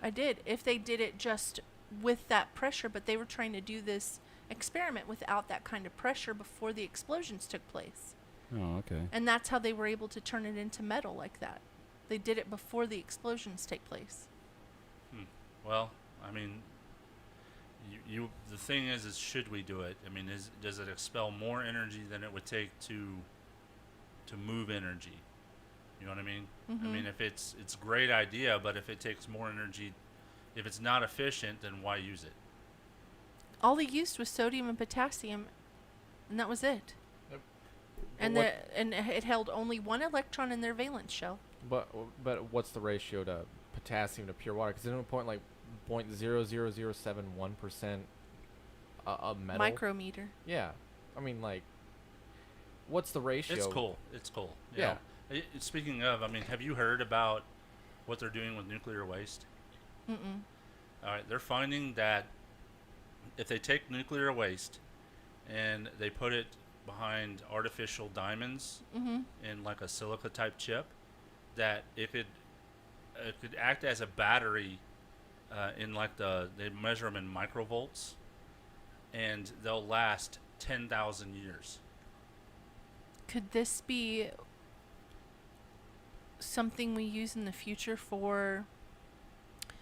I did. If they did it just with that pressure, but they were trying to do this experiment without that kind of pressure before the explosions took place. Oh, okay. And that's how they were able to turn it into metal like that. They did it before the explosions take place. Well, I mean, the thing is should we do it? I mean, does it expel more energy than it would take to move energy? You know what I mean? I mean, if it's a great idea, but if it takes more energy, if it's not efficient, then why use it? All they used was sodium and potassium, and that was it. Yep. And But it held only one electron in their valence shell. But what's the ratio to potassium to pure water? Because there's no point like 0.00071% of metal. Micrometer. Yeah, I mean like, what's the ratio? It's cool. It's cool. You Yeah. know, speaking of, I mean, have you heard about what they're doing with nuclear waste? Mm-mm. All right, they're finding that if they take nuclear waste and they put it behind artificial diamonds in like a silica type chip, that it could act as a battery in like they measure them in microvolts, and they'll last 10,000 years. Could this be something we use in the future for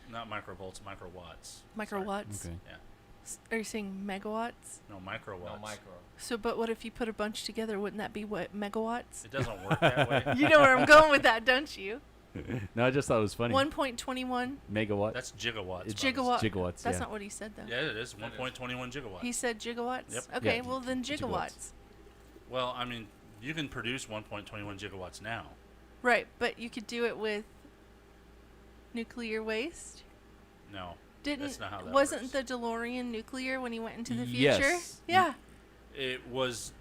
Not microvolts, microwatts. microwatts? Okay. Yeah. Are you saying megawatts? No, microwatts. No micro. So, but what if you put a bunch together? Wouldn't that be what, megawatts? It doesn't work that way. You know where I'm going with that, don't you? No, I just thought it was funny. 1.21 Megawatt. That's gigawatts. It's gigawatt. gigawatts, That's yeah. not what he said, though. Yeah, it is 1.21 gigawatts. He said gigawatts? Yep. Okay, Yeah, well then gigawatts. gigawatts. Well, I mean, you can produce 1.21 gigawatts now. Right, but you could do it with Nuclear waste? No. Didn't That's not how that wasn't works. the DeLorean nuclear when he went into the Yes. future? Yeah. It was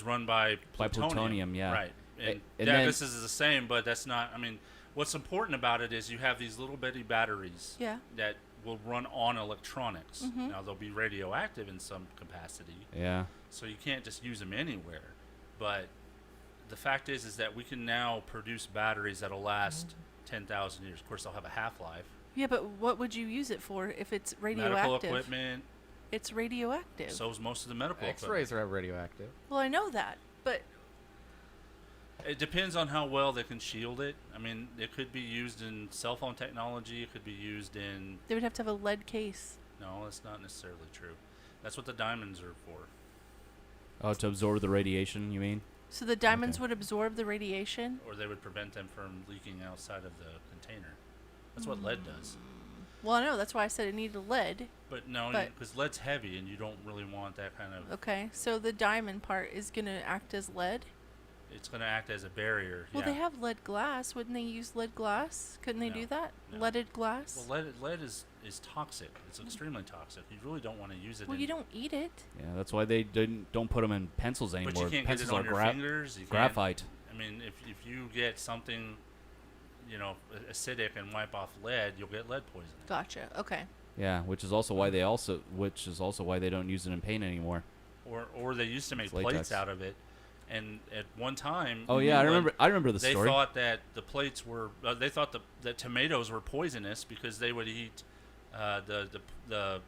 run by plutonium, yeah. Right. And and yeah, then- this is the same, but that's not. I mean, what's important about it is you have these little bitty batteries Yeah. that will run on electronics. Mhm. Now they'll be radioactive in some capacity, Yeah. so you can't just use them anywhere. But the fact is that we can now produce batteries that'll last 10,000 years. Of course, they'll have a half-life. Yeah, but what would you use it for if it's radioactive? Medical equipment. It's radioactive. So is most of the medical X-rays equipment. are radioactive. Well, I know that, but It depends on how well they can shield it. I mean, it could be used in cell phone technology. It could be used in... they would have to have a lead case. No, that's not necessarily true. That's what the diamonds are for. Oh, to absorb the radiation, you mean? So the diamonds would absorb the radiation? Or they would prevent them from leaking outside of the container. That's what lead does. Well, I know. That's why I said it needed lead. But no, But- because lead's heavy and you don't really want that kind of... Okay, so the diamond part is going to act as lead? It's going to act as a barrier. Well, yeah. they have lead glass. Wouldn't they use lead glass? Couldn't they No, do that? no. Leaded glass? Well, lead is toxic. It's extremely toxic. You really don't want to use it. Well, in, you don't eat it. Yeah, that's why they don't put them in pencils anymore. But you can't Pencils get it on are your fingers. You can't- graphite. I mean, if you get something, acidic and wipe off lead, you'll get lead poisoning. Gotcha. Okay. Yeah, which is also why they don't use it in paint anymore. Or they used to make It's latex. plates out of it, and at one time. Oh yeah, I remember the they story. They thought that the plates were. They thought that tomatoes were poisonous because they would eat the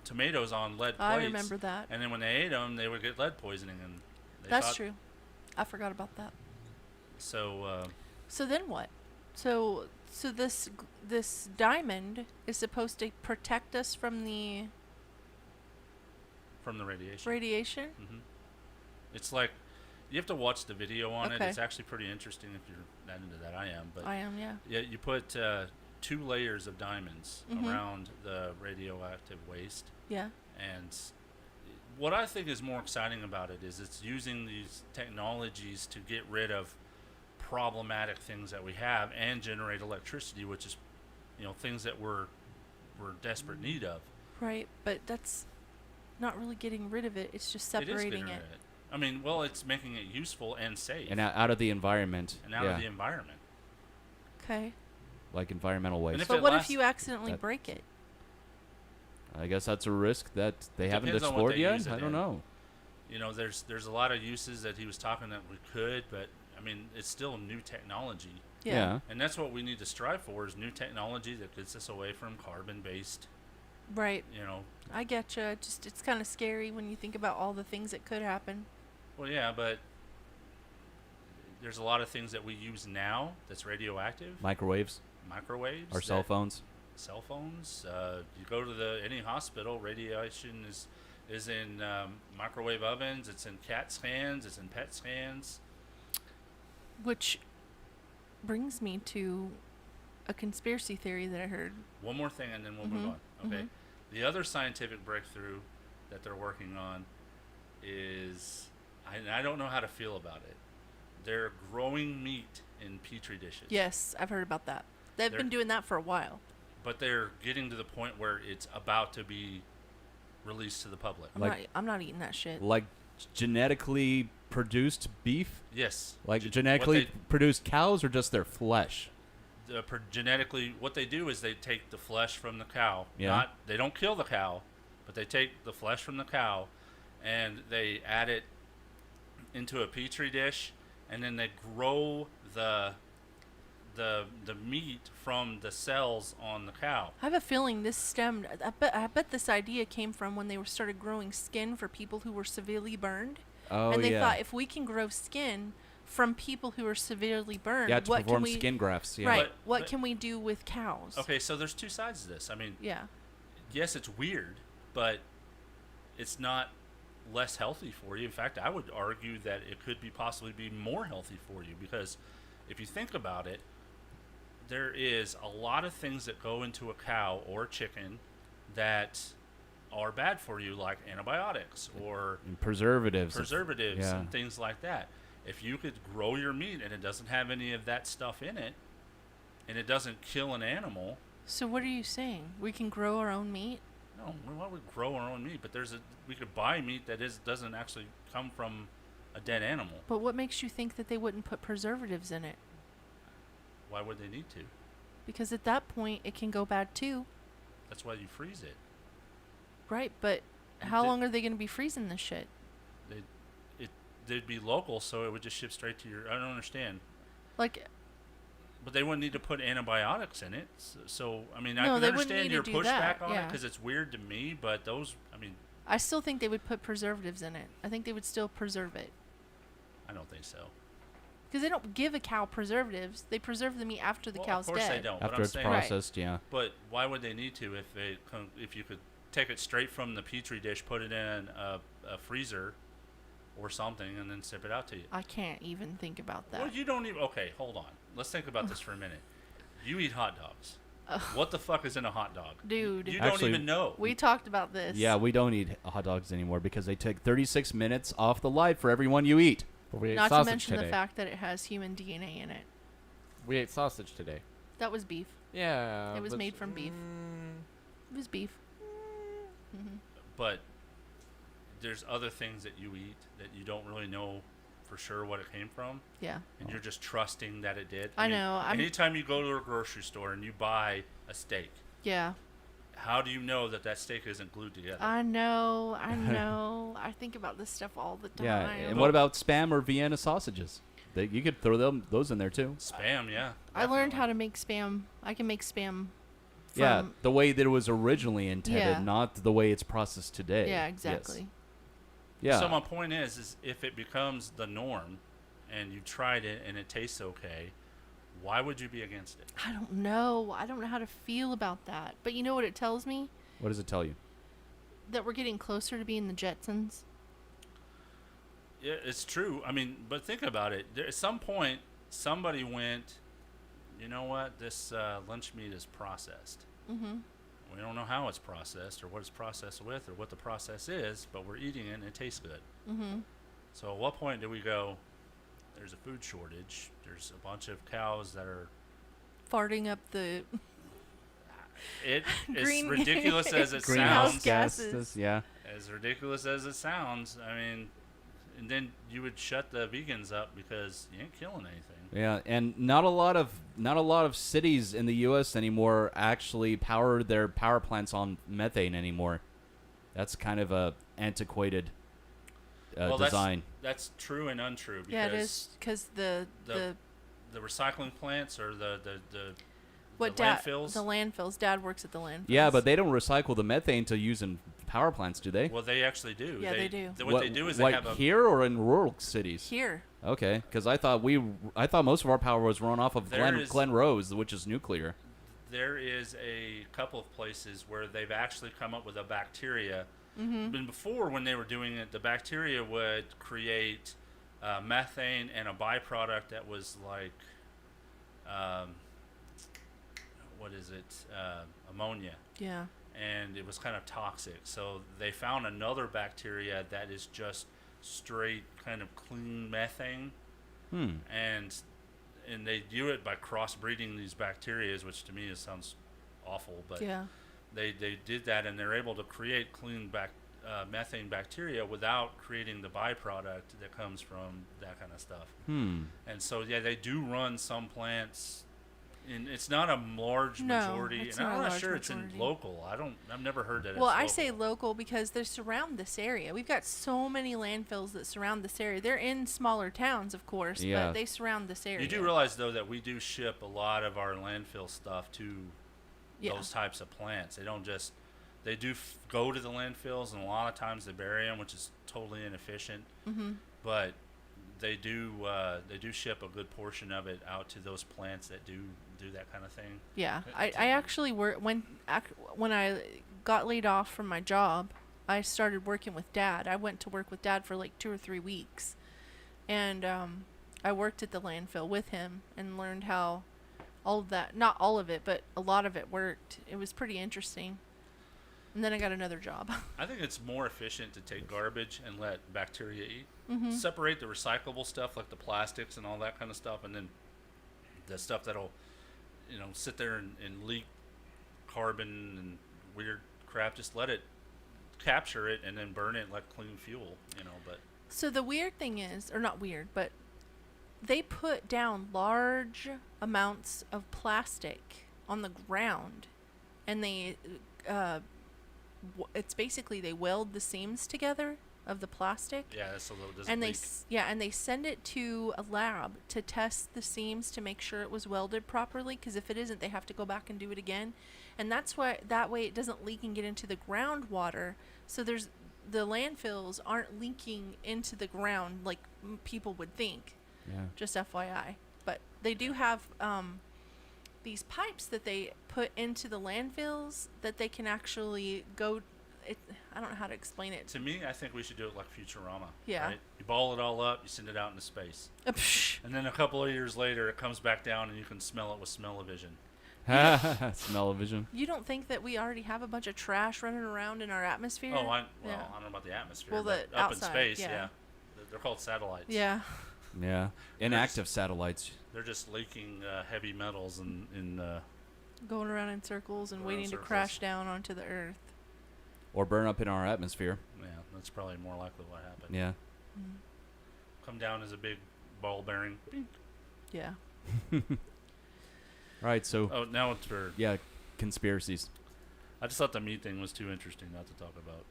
tomatoes on lead plates. I remember that. And then when they ate them, they would get lead poisoning, and they That's thought, true. I forgot about that. So. So then what? So this diamond is supposed to protect us from the radiation. radiation? Hmm. It's like you have to watch the video on it. Okay. It's actually pretty interesting if you're not into that. I am, but I am, yeah. Yeah, you put 2 layers of diamonds Mhm. around the radioactive waste. Yeah. And what I think is more exciting about it is it's using these technologies to get rid of problematic things that we have and generate electricity, which is, things that we're desperate need of. Right, but that's not really getting rid of it. It's just It is separating getting rid it. of it. I mean, well, it's making it useful and safe. And out of the environment. And out of the environment. Okay. Like environmental waste. But what if you accidentally that- break it? I guess that's a risk that they haven't Depends on what explored they yet. use it I don't in. know. There's a lot of uses that he was talking that we could, but I mean, it's still new technology. Yeah. And that's what we need to strive for is new technology that gets us away from carbon-based. Right. You know. I getcha. It's kind of scary when you think about all the things that could happen. Well, yeah, but there's a lot of things that we use now that's radioactive. Microwaves. Microwaves. Or cell phones. Cell phones. You go to any hospital, radiation is in microwave ovens. It's in CAT scans. It's in PET scans. Which brings me to a conspiracy theory that I heard. One more thing, and then we'll move on. Okay. The other scientific breakthrough that they're working on is, I don't know how to feel about it. They're growing meat in petri dishes. Yes, I've heard about that. They've been doing that for a while. But they're getting to the point where it's about to be released to the public. I'm not eating that shit. Like genetically produced beef? Yes. Like genetically produced cows or just their flesh? Genetically, what they do is they take the flesh from the cow. Yeah. They don't kill the cow, but they take the flesh from the cow and they add it into a petri dish, and then they grow the meat from the cells on the cow. I have a feeling this stemmed. I bet this idea came from when they started growing skin for people who were severely burned. Oh, and they yeah. thought if we can grow skin from people who are severely burned, Yeah, to what perform can we skin grafts, yeah. Right. But What can we do with cows? Okay, so there's two sides to this. I mean, Yeah. yes, it's weird, but it's not less healthy for you. In fact, I would argue that it could possibly be more healthy for you, because if you think about it, there is a lot of things that go into a cow or a chicken that are bad for you, like antibiotics or And preservatives. Yeah. and things like that. If you could grow your meat and it doesn't have any of that stuff in it, and it doesn't kill an animal. So what are you saying? We can grow our own meat? No, why would we grow our own meat? But we could buy meat that doesn't actually come from a dead animal. But what makes you think that they wouldn't put preservatives in it? Why would they need to? Because at that point, it can go bad too. That's why you freeze it. Right, but how long are they going to be freezing this shit? They'd be local, so it would just ship straight to your... I don't understand. Like... But they wouldn't need to put antibiotics in it. So I mean, No, I can they wouldn't understand need your to do pushback that, on it yeah. because it's weird to me, but those... I mean... I still think they would put preservatives in it. I think they would still preserve it. I don't think so. Because they don't give a cow preservatives. They preserve the meat after the cow's Of course dead. they don't. After but I'm it's saying, processed, yeah. But why would they need to if you could take it straight from the petri dish, put it in a freezer or something, and then ship it out to you? I can't even think about that. Well, you don't even... Okay, hold on. Let's think about this for a minute. You eat hot dogs. What the fuck is in a hot dog? Dude. You don't even know. We talked about this. Yeah, we don't eat hot dogs anymore because they take 36 minutes off the life for every one you eat. We ate Not to sausage mention today. the fact that it has human DNA in it. We ate sausage today. That was beef. Yeah. It was but- made from beef. It was beef. But there's other things that you eat that you don't really know for sure what it came from. Yeah. And you're just trusting that it did. I know. Anytime you go to a grocery store and you buy a steak, Yeah. how do you know that steak isn't glued together? I know. I think about this stuff all the time. Yeah, and what about Spam or Vienna sausages? You could throw those in there too. Spam, yeah. I learned how to make Spam. I can make Spam. Yeah, the way that it was originally intended, Yeah. not the way it's processed today. Yeah, exactly. Yes. Yeah. So my point is if it becomes the norm and you tried it and it tastes okay, why would you be against it? I don't know. I don't know how to feel about that. But you know what it tells me? What does it tell you? That we're getting closer to being the Jetsons. Yeah, it's true. I mean, but think about it. At some point, somebody went, you know what? This lunch meat is processed. Mm-hmm. We don't know how it's processed or what it's processed with or what the process is, but we're eating it and it tastes good. Mm-hmm. So at what point do we go, there's a food shortage, there's a bunch of cows that are... Farting up the... It's Green ridiculous as it greenhouse sounds. gases. Yeah. As ridiculous as it sounds, I mean, and then you would shut the vegans up because you ain't killing anything. Yeah, and not a lot of cities in the U.S. anymore actually power their power plants on methane anymore. That's kind of a antiquated design. That's true and untrue. Because Yeah, it is because the recycling plants or the landfills. landfills. The landfills. Dad works at the landfills. Yeah, but they don't recycle the methane to use in power plants, do they? Well, they actually do. Yeah, they do. What they do is they like have a... here or in rural cities. Here. Okay, because I thought most of our power was run off of Glen Rose, which is nuclear. There is a couple of places where they've actually come up with a bacteria. Mm-hmm. And before, when they were doing it, the bacteria would create methane and a byproduct that was like, what is it? Ammonia. Yeah. And it was kind of toxic. So they found another bacteria that is just straight kind of clean methane. And they do it by crossbreeding these bacteria, which to me sounds awful, but yeah. They did that, and they're able to create clean methane bacteria without creating the byproduct that comes from that kind of stuff. And so, yeah, they do run some plants, and it's not a large majority. It's and not I'm a not large sure majority. it's in local. I've never heard that. Well, it's I local. say local because they surround this area. We've got so many landfills that surround this area. They're in smaller towns, of course, Yeah. but they surround this area. You do realize, though, that we do ship a lot of our landfill stuff to those types of plants. They don't just... They do go to the landfills, and a lot of times they bury them, which is totally inefficient. Mm-hmm. But they do ship a good portion of it out to those plants that do that kind of thing. Yeah, I actually when I got laid off from my job, I started working with Dad. I went to work with Dad for like 2 or 3 weeks, and I worked at the landfill with him and learned how all of that, not all of it, but a lot of it worked. It was pretty interesting. And then I got another job. I think it's more efficient to take garbage and let bacteria eat. Mm-hmm. Separate the recyclable stuff like the plastics and all that kind of stuff, and then the stuff that'll sit there and leak carbon and weird crap. Just let it capture it and then burn it like clean fuel. But So the weird thing is, or not weird, but they put down large amounts of plastic on the ground, and it's basically they weld the seams together of the plastic. Yeah, so it doesn't And leak. and they send it to a lab to test the seams to make sure it was welded properly, because if it isn't, they have to go back and do it again. And that's why that way it doesn't leak and get into the groundwater. So the landfills aren't leaking into the ground like people would think. Yeah. Just FYI. But they do have these pipes that they put into the landfills that they can actually go. I don't know how to explain it. To me, I think we should do it like Futurama. Yeah. Right? You ball it all up, you send it out into space. And then a couple of years later, it comes back down and you can smell it with smell-o-vision. Smell-o-vision. You don't think that we already have a bunch of trash running around in our atmosphere? Oh, I Yeah. don't know about the atmosphere. Well, but the up outside, in space, yeah. They're called satellites. Yeah. Yeah. Inactive satellites. They're just leaking heavy metals and Going around in circles and Around waiting to circles. crash down onto the earth. Or burn up in our atmosphere. yeah, that's probably more likely what happened. Yeah. Come down as a big ball bearing. Yeah. All right, so... Oh, now it's for... Yeah, conspiracies. I just thought the meat thing was too interesting not to talk about.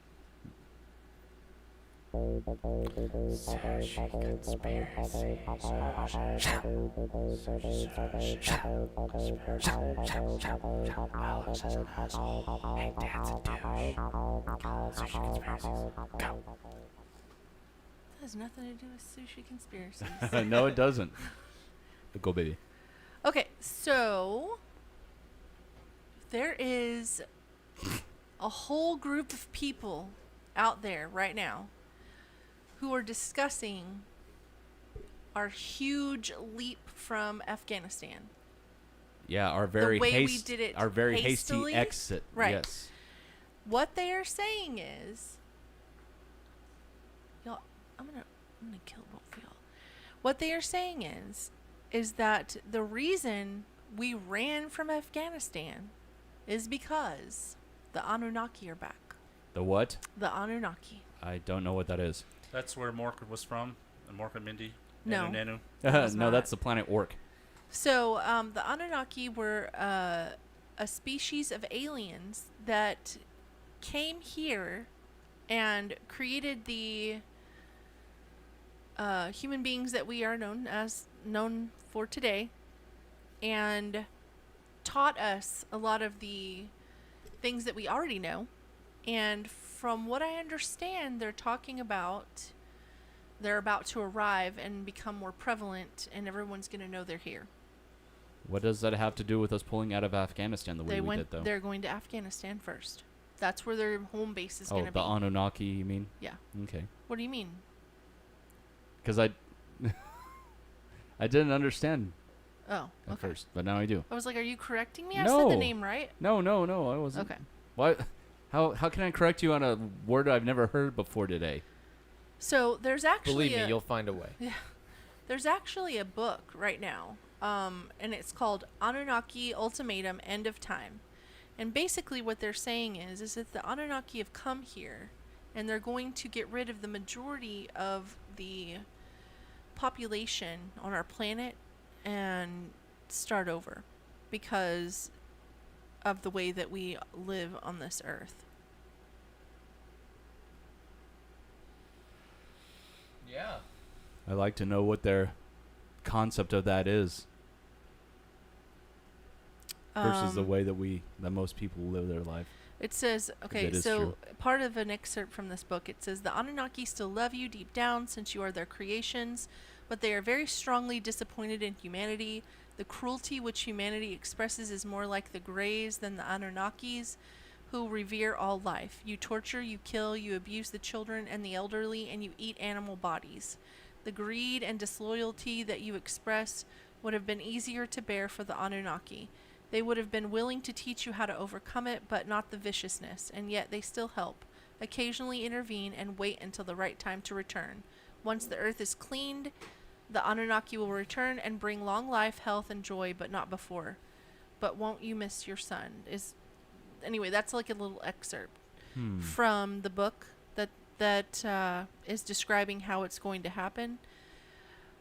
That has nothing to do with sushi conspiracies. No, it doesn't. Go, baby. Okay, so there is a whole group of people out there right now who are discussing our huge leap from Afghanistan. Yeah, our very way we did it our very hastily? hasty exit. Right. Yes. What they are saying is, y'all, I'm gonna kill both of y'all. What they are saying is that the reason we ran from Afghanistan is because the Anunnaki are back. The what? The Anunnaki. I don't know what that is. That's where Mork was from? And Mork and Mindy? No. Nanu? It's No, not. that's the planet Orc. So the Anunnaki were a species of aliens that came here and created the human beings that we are known for today, and taught us a lot of the things that we already know. And from what I understand, they're about to arrive and become more prevalent, and everyone's going to know they're here. What does that have to do with us pulling out of Afghanistan the way we did, though? They're going to Afghanistan first. That's where their home base is going to be. Oh, the Anunnaki, you mean? Yeah. Okay. What do you mean? Because I didn't understand Oh, at okay. first, but now I do. I was like, are you correcting me? I No. said the name right. No, I wasn't. Okay. What? How can I correct you on a word I've never heard before today? So there's actually Believe me, you'll find a way. Yeah. There's actually a book right now, and it's called Anunnaki Ultimatum: End of Time. And basically what they're saying is that the Anunnaki have come here, and they're going to get rid of the majority of the population on our planet and start over because of the way that we live on this earth. Yeah. I'd like to know what their concept of that is versus the way that most people live their life. It says, okay, That is so true. part of an excerpt from this book, it says, the Anunnaki still love you deep down since you are their creations, but they are very strongly disappointed in humanity. The cruelty which humanity expresses is more like the Greys than the Anunnakis, who revere all life. You torture, you kill, you abuse the children and the elderly, and you eat animal bodies. The greed and disloyalty that you express would have been easier to bear for the Anunnaki. They would have been willing to teach you how to overcome it, but not the viciousness, and yet they still help, occasionally intervene, and wait until the right time to return. Once the earth is cleaned, the Anunnaki will return and bring long life, health, and joy, but not before. but won't you miss your son? Anyway, that's like a little excerpt from the book that is describing how it's going to happen.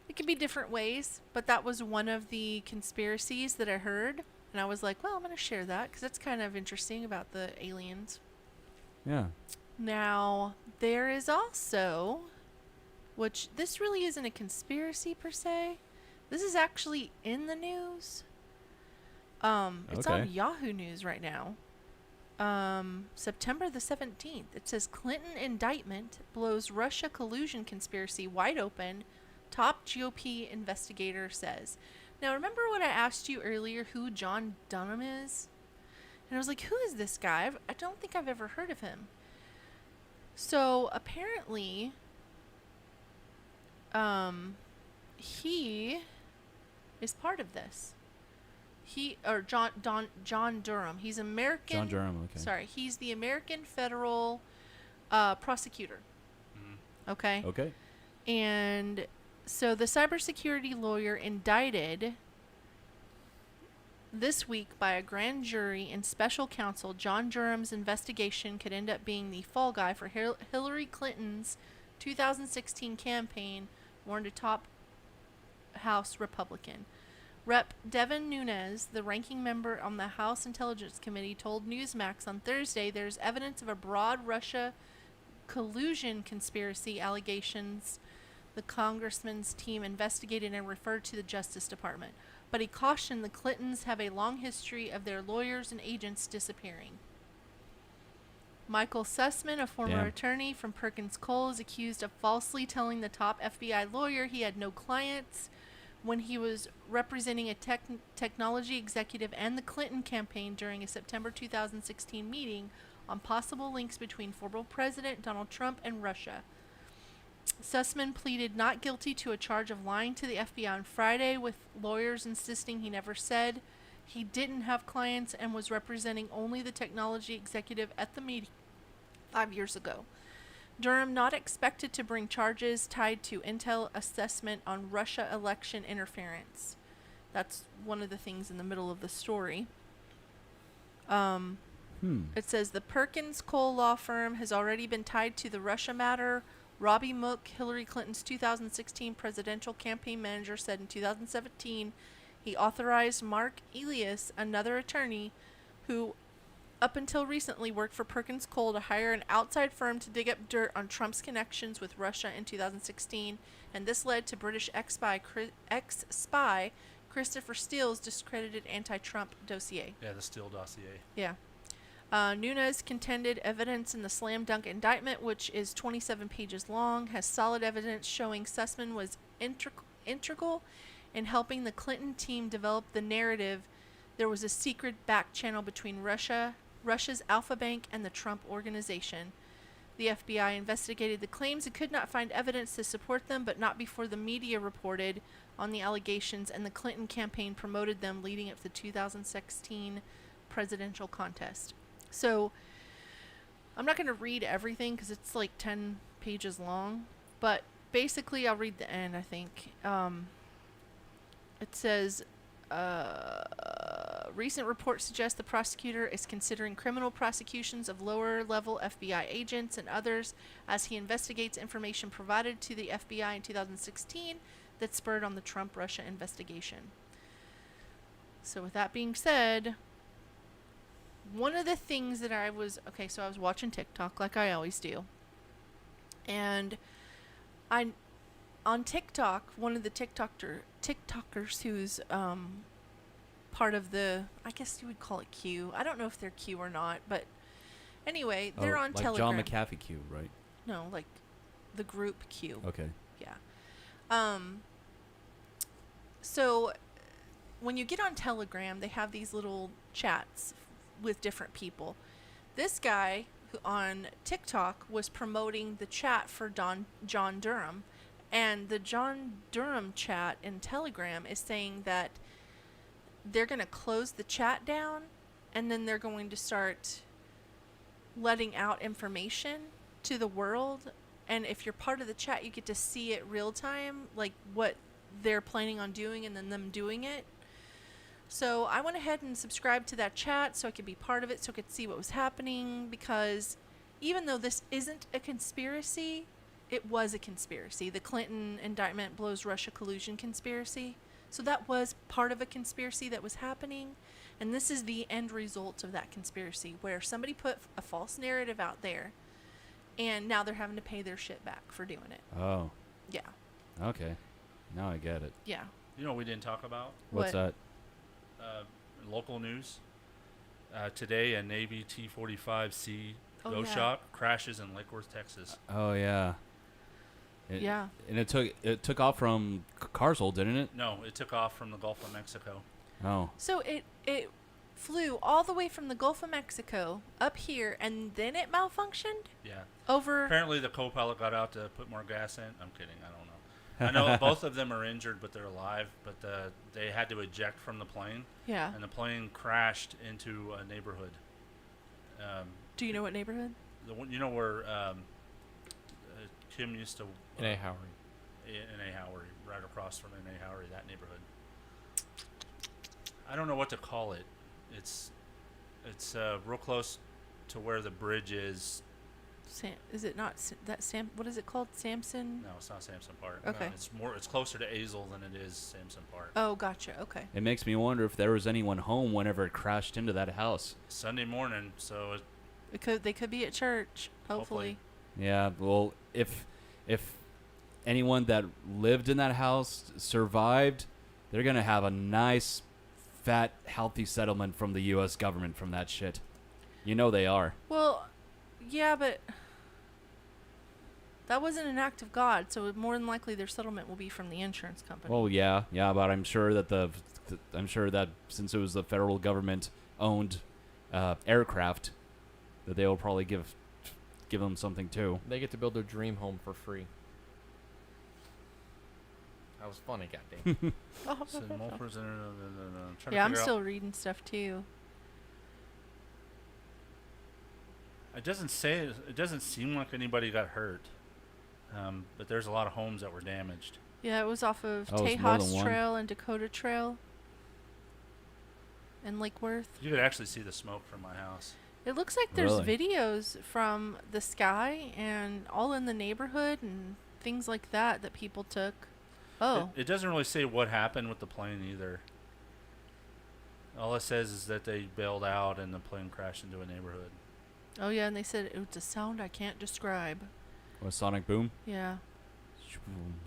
It could be different ways, but that was one of the conspiracies that I heard, and I was like, well, I'm going to share that because that's kind of interesting about the aliens. Yeah. Now, there is also, which this really isn't a conspiracy per se. This is actually in the news. It's on Yahoo News right now. September the 17th. It says Clinton indictment blows Russia collusion conspiracy wide open. Top GOP investigator says. Now, remember when I asked you earlier who John Dunham is? And I was like, who is this guy? I don't think I've ever heard of him. So, apparently, he is part of this. John Durham. He's American. John Durham, okay. Sorry, he's the American federal prosecutor. Okay? Okay. And so the cybersecurity lawyer indicted this week by a grand jury and special counsel. John Durham's investigation could end up being the fall guy for Hillary Clinton's 2016 campaign, warned a top House Republican. Rep. Devin Nunes, the ranking member on the House Intelligence Committee, told Newsmax on Thursday there's evidence of a broad Russia collusion conspiracy allegations the congressman's team investigated and referred to the Justice Department. But he cautioned the Clintons have a long history of their lawyers and agents disappearing. Michael Sussman, a former attorney from Perkins Coie, is accused of falsely telling the top FBI lawyer he had no clients when he was representing a technology executive and the Clinton campaign during a September 2016 meeting on possible links between former President Donald Trump and Russia. Sussman pleaded not guilty to a charge of lying to the FBI on Friday, with lawyers insisting he never said he didn't have clients and was representing only the technology executive at the meeting 5 years ago. Durham not expected to bring charges tied to intel assessment on Russia election interference. That's one of the things in the middle of the story. It says the Perkins Coie law firm has already been tied to the Russia matter. Robbie Mook, Hillary Clinton's 2016 presidential campaign manager, said in 2017 he authorized Mark Elias, another attorney who up until recently worked for Perkins Coie, to hire an outside firm to dig up dirt on Trump's connections with Russia in 2016, and this led to British ex-spy Christopher Steele's discredited anti-Trump dossier. Yeah, the Steele dossier. Yeah. Nunes contended evidence in the slam dunk indictment, which is 27 pages long, has solid evidence showing Sussman was integral in helping the Clinton team develop the narrative there was a secret back channel between Russia's Alpha Bank and the Trump Organization. The FBI investigated the claims and could not find evidence to support them, but not before the media reported on the allegations and the Clinton campaign promoted them leading up to the 2016 presidential contest. So, I'm not going to read everything because it's like 10 pages long, but basically I'll read the end, I think. It says, recent reports suggest the prosecutor is considering criminal prosecutions of lower-level FBI agents and others as he investigates information provided to the FBI in 2016 that spurred on the Trump-Russia investigation. So with that being said, one of the things that I was watching TikTok like I always do. And on TikTok, one of the TikTokers who's part of the, I guess you would call it Q. I don't know if they're Q or not, but anyway, they're on like Telegram. John McAfee Q, right? No, like the group Q. Okay. Yeah. So when you get on Telegram, they have these little chats with different people. This guy who on TikTok was promoting the chat for John Durham, and the John Durham chat in Telegram is saying that they're going to close the chat down and then they're going to start letting out information to the world, and if you're part of the chat you get to see it real time, like what they're planning on doing and then them doing it. So I went ahead and subscribed to that chat so I could be part of it, so I could see what was happening, because even though this isn't a conspiracy, it was a conspiracy. The Clinton indictment blows Russia collusion conspiracy. So that was part of a conspiracy that was happening. And this is the end result of that conspiracy, where somebody put a false narrative out there, and now they're having to pay their shit back for doing it. Oh. Yeah. Okay. Now I get it. Yeah. You know what we didn't talk about? What's that? Local news. Today, a Navy T-45C Oh, ghost yeah. shop crashes in Lake Worth, Texas. Oh yeah. Yeah. And it took off from Carswell, didn't it? No, it took off from the Gulf of Mexico. Oh. So it flew all the way from the Gulf of Mexico up here, and then it malfunctioned? Yeah. Over... Apparently the co-pilot got out to put more gas in. I'm kidding. I don't know. I know both of them are injured, but they're alive. But they had to eject from the plane. Yeah. And the plane crashed into a neighborhood. Do you know what neighborhood? The one, you know where Kim used to... In A. Howery. In A. Howery, right across from A. Howery, that neighborhood. I don't know what to call it. It's real close to where the bridge is. Is it not that Sam? What is it called? Samson? No, it's not Samson Park. Okay. It's closer to Azle than it is Samson Park. Oh, gotcha. Okay. It makes me wonder if there was anyone home whenever it crashed into that house. Sunday morning, so they could be at church. Hopefully. Yeah. Well, if anyone that lived in that house survived, they're gonna have a nice, fat, healthy settlement from the U.S. government from that shit. You know they are. Well, yeah, but that wasn't an act of God, so more than likely their settlement will be from the insurance company. Well, yeah, but I'm sure that since it was the federal government owned aircraft, that they will probably give them something too. They get to build their dream home for free. That was funny, goddamn. Yeah, I'm still reading stuff too. It doesn't say. It doesn't seem like anybody got hurt, but there's a lot of homes that were damaged. Yeah, it was off of Oh, it's more than Tejas one. Trail and Dakota Trail in Lake Worth. You could actually see the smoke from my house. It looks like there's Really? videos from the sky and all in the neighborhood and things like that people took. Oh. It doesn't really say what happened with the plane either. All it says is that they bailed out and the plane crashed into a neighborhood. Oh, yeah, and they said it was a sound I can't describe. What, sonic boom? Yeah.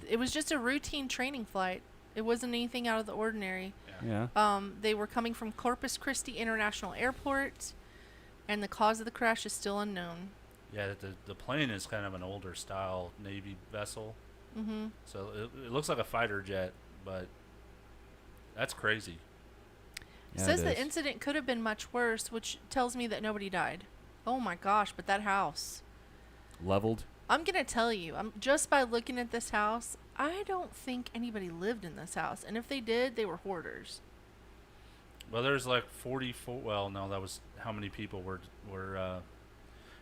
It was just a routine training flight. It wasn't anything out of the ordinary. Yeah. They were coming from Corpus Christi International Airport, and the cause of the crash is still unknown. Yeah, the plane is kind of an older style Navy vessel. Mm-hmm. So it looks like a fighter jet, but that's crazy. It says the incident could have been much worse, which tells me that nobody died. Oh my gosh, but that house. Leveled? I'm going to tell you, just by looking at this house, I don't think anybody lived in this house. And if they did, they were hoarders. Well, there's like 44. Well, no, that was how many people were.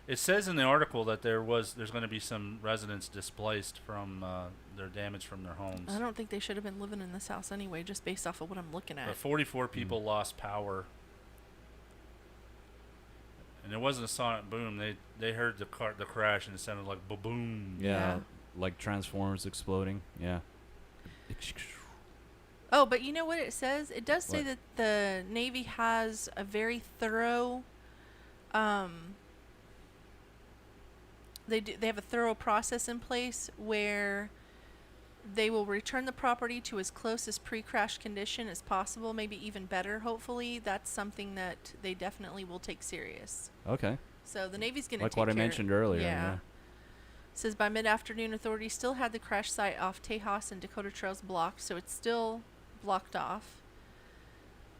It says in the article that there's going to be some residents displaced from their damage from their homes. I don't think they should have been living in this house anyway, just based off of what I'm looking at. But 44 people lost power. And it wasn't a sonic boom. They heard the crash and it sounded like ba-boom. Yeah, like Transformers exploding. Yeah. Oh, but you know what it says? It does say that the Navy has a very thorough, they have a thorough process in place where they will return the property to as close as pre-crash condition as possible, maybe even better, hopefully. That's something that they definitely will take serious. Okay. So the Navy's going to like take what I care mentioned earlier. Yeah. It says by mid-afternoon, authorities still had the crash site off Tejas and Dakota Trails blocked, so it's still blocked off.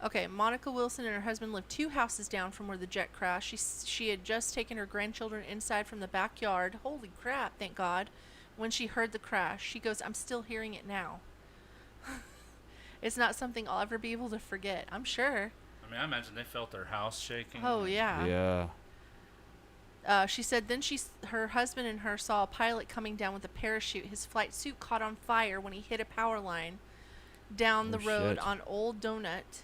Okay, Monica Wilson and her husband lived 2 houses down from where the jet crashed. She had just taken her grandchildren inside from the backyard. Holy crap, thank God. When she heard the crash, she goes, I'm still hearing it now. It's not something I'll ever be able to forget, I'm sure. I mean, I imagine they felt their house shaking. Oh, yeah. Yeah. She said then her husband and her saw a pilot coming down with a parachute. His flight suit caught on fire when he hit a power line down the road on Old Donut.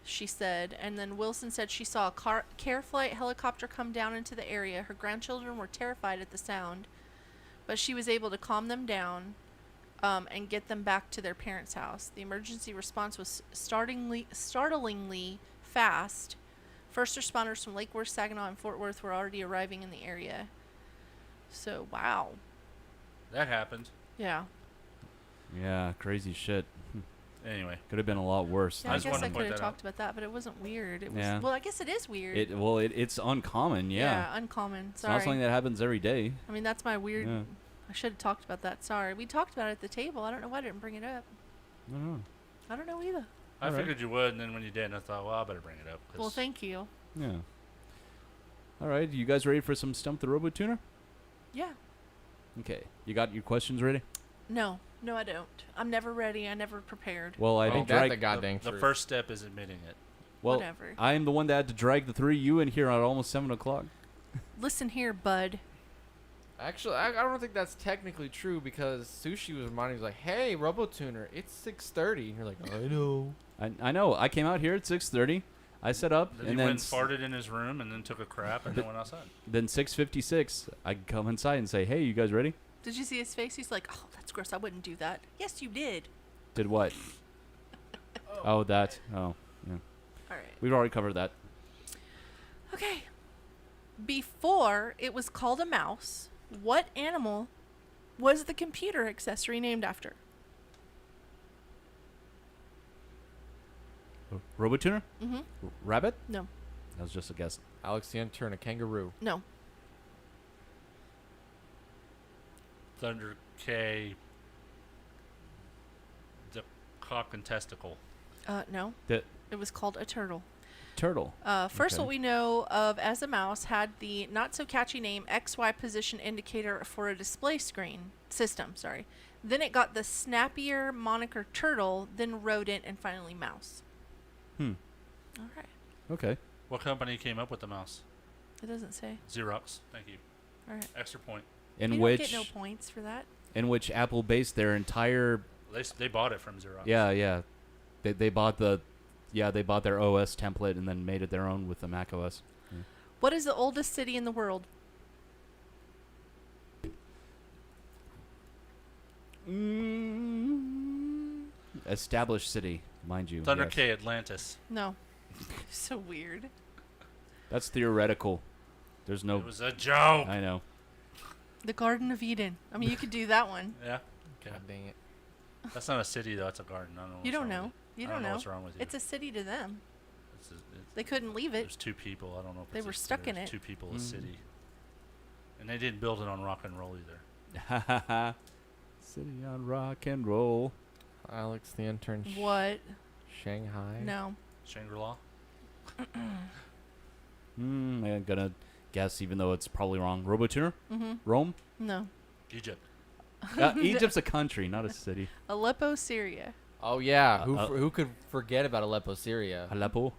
she said. And then Wilson said she saw a care flight helicopter come down into the area. Her grandchildren were terrified at the sound, but she was able to calm them down and get them back to their parents' house. The emergency response was startlingly fast. First responders from Lake Worth, Saginaw, and Fort Worth were already arriving in the area. So, wow. That happened. Yeah. Yeah, crazy shit. Anyway. Could have been a lot worse. Yeah, I guess I could have talked about that, but it wasn't weird. It was, Yeah. well, I guess it is weird. It's uncommon, yeah. Yeah, uncommon. It's Sorry. not something that happens every day. I mean, that's my weird... Yeah. I should have talked about that. Sorry. We talked about it at the table. I don't know why I didn't bring it up. I don't know. I don't know either. I figured you would, and then when you didn't, I thought, well, I better bring it up. Well, thank you. Yeah. All right, you guys ready for some Stump the Robo-Tuner? Yeah. Okay. You got your questions ready? No, I don't. I'm never ready. I never prepared. Well, I Ain't that the goddamn The truth. first step is admitting it. Well, Whatever. I am the one that had to drag the three of you in here at almost 7 o'clock. Listen here, bud. Actually, I don't think that's technically true because Sushi was reminding me, like, hey, RoboTuner, it's 6:30. And you're like, I know. I know. I came out here at 6:30. I set up, Then and he then went and farted in his room, and then took a crap, and then went outside. Then 6:56, I come inside and say, "Hey, you guys ready?" Did you see his face? He's like, oh, that's gross. I wouldn't do that. Yes, you did. Did what? Oh, that. Oh, yeah. All right. We've already covered that. Okay. Before it was called a mouse, what animal was the computer accessory named after? Robotuner? Mm-hmm. Rabbit? No. That was just a guess. Alex the Intern, a kangaroo. No. Thunder K. The cock and testicle. No. The It was called a turtle. turtle. First, Okay. what we know of as a mouse had the not-so-catchy name XY position indicator for a display screen system. Sorry. Then it got the snappier moniker turtle, then rodent, and finally mouse. Hmm. All right. Okay. What company came up with the mouse? It doesn't say. Xerox. Thank you. All right. Extra point. In you which don't get no points for that. in which Apple based their entire They bought it from Xerox. yeah. They bought they bought their OS template and then made it their own with the Mac OS. Yeah. What is the oldest city in the world? Established city, mind you. Thunder yes. K. Atlantis. No. So weird. That's theoretical. There's no. It was a joke. I know. The Garden of Eden. I mean, you could do that one. Yeah. God dang it. That's not a city though. It's a garden. I don't know. You what's don't wrong know. with You I don't know know. what's wrong with you. It's a city to them. It's They couldn't leave it. There's two people. I don't know if They it's were a city stuck or in it's it. Two people, a city. And they didn't build it on rock and roll either. City on rock and roll. Alex the Intern. What? Shanghai. No. Shangri-La. I'm gonna guess, even though it's probably wrong. Robotuner? Mm-hmm. Rome? No. Egypt. Egypt's a country, not a city. Aleppo, Syria. Oh yeah, who could forget about Aleppo, Syria? Aleppo.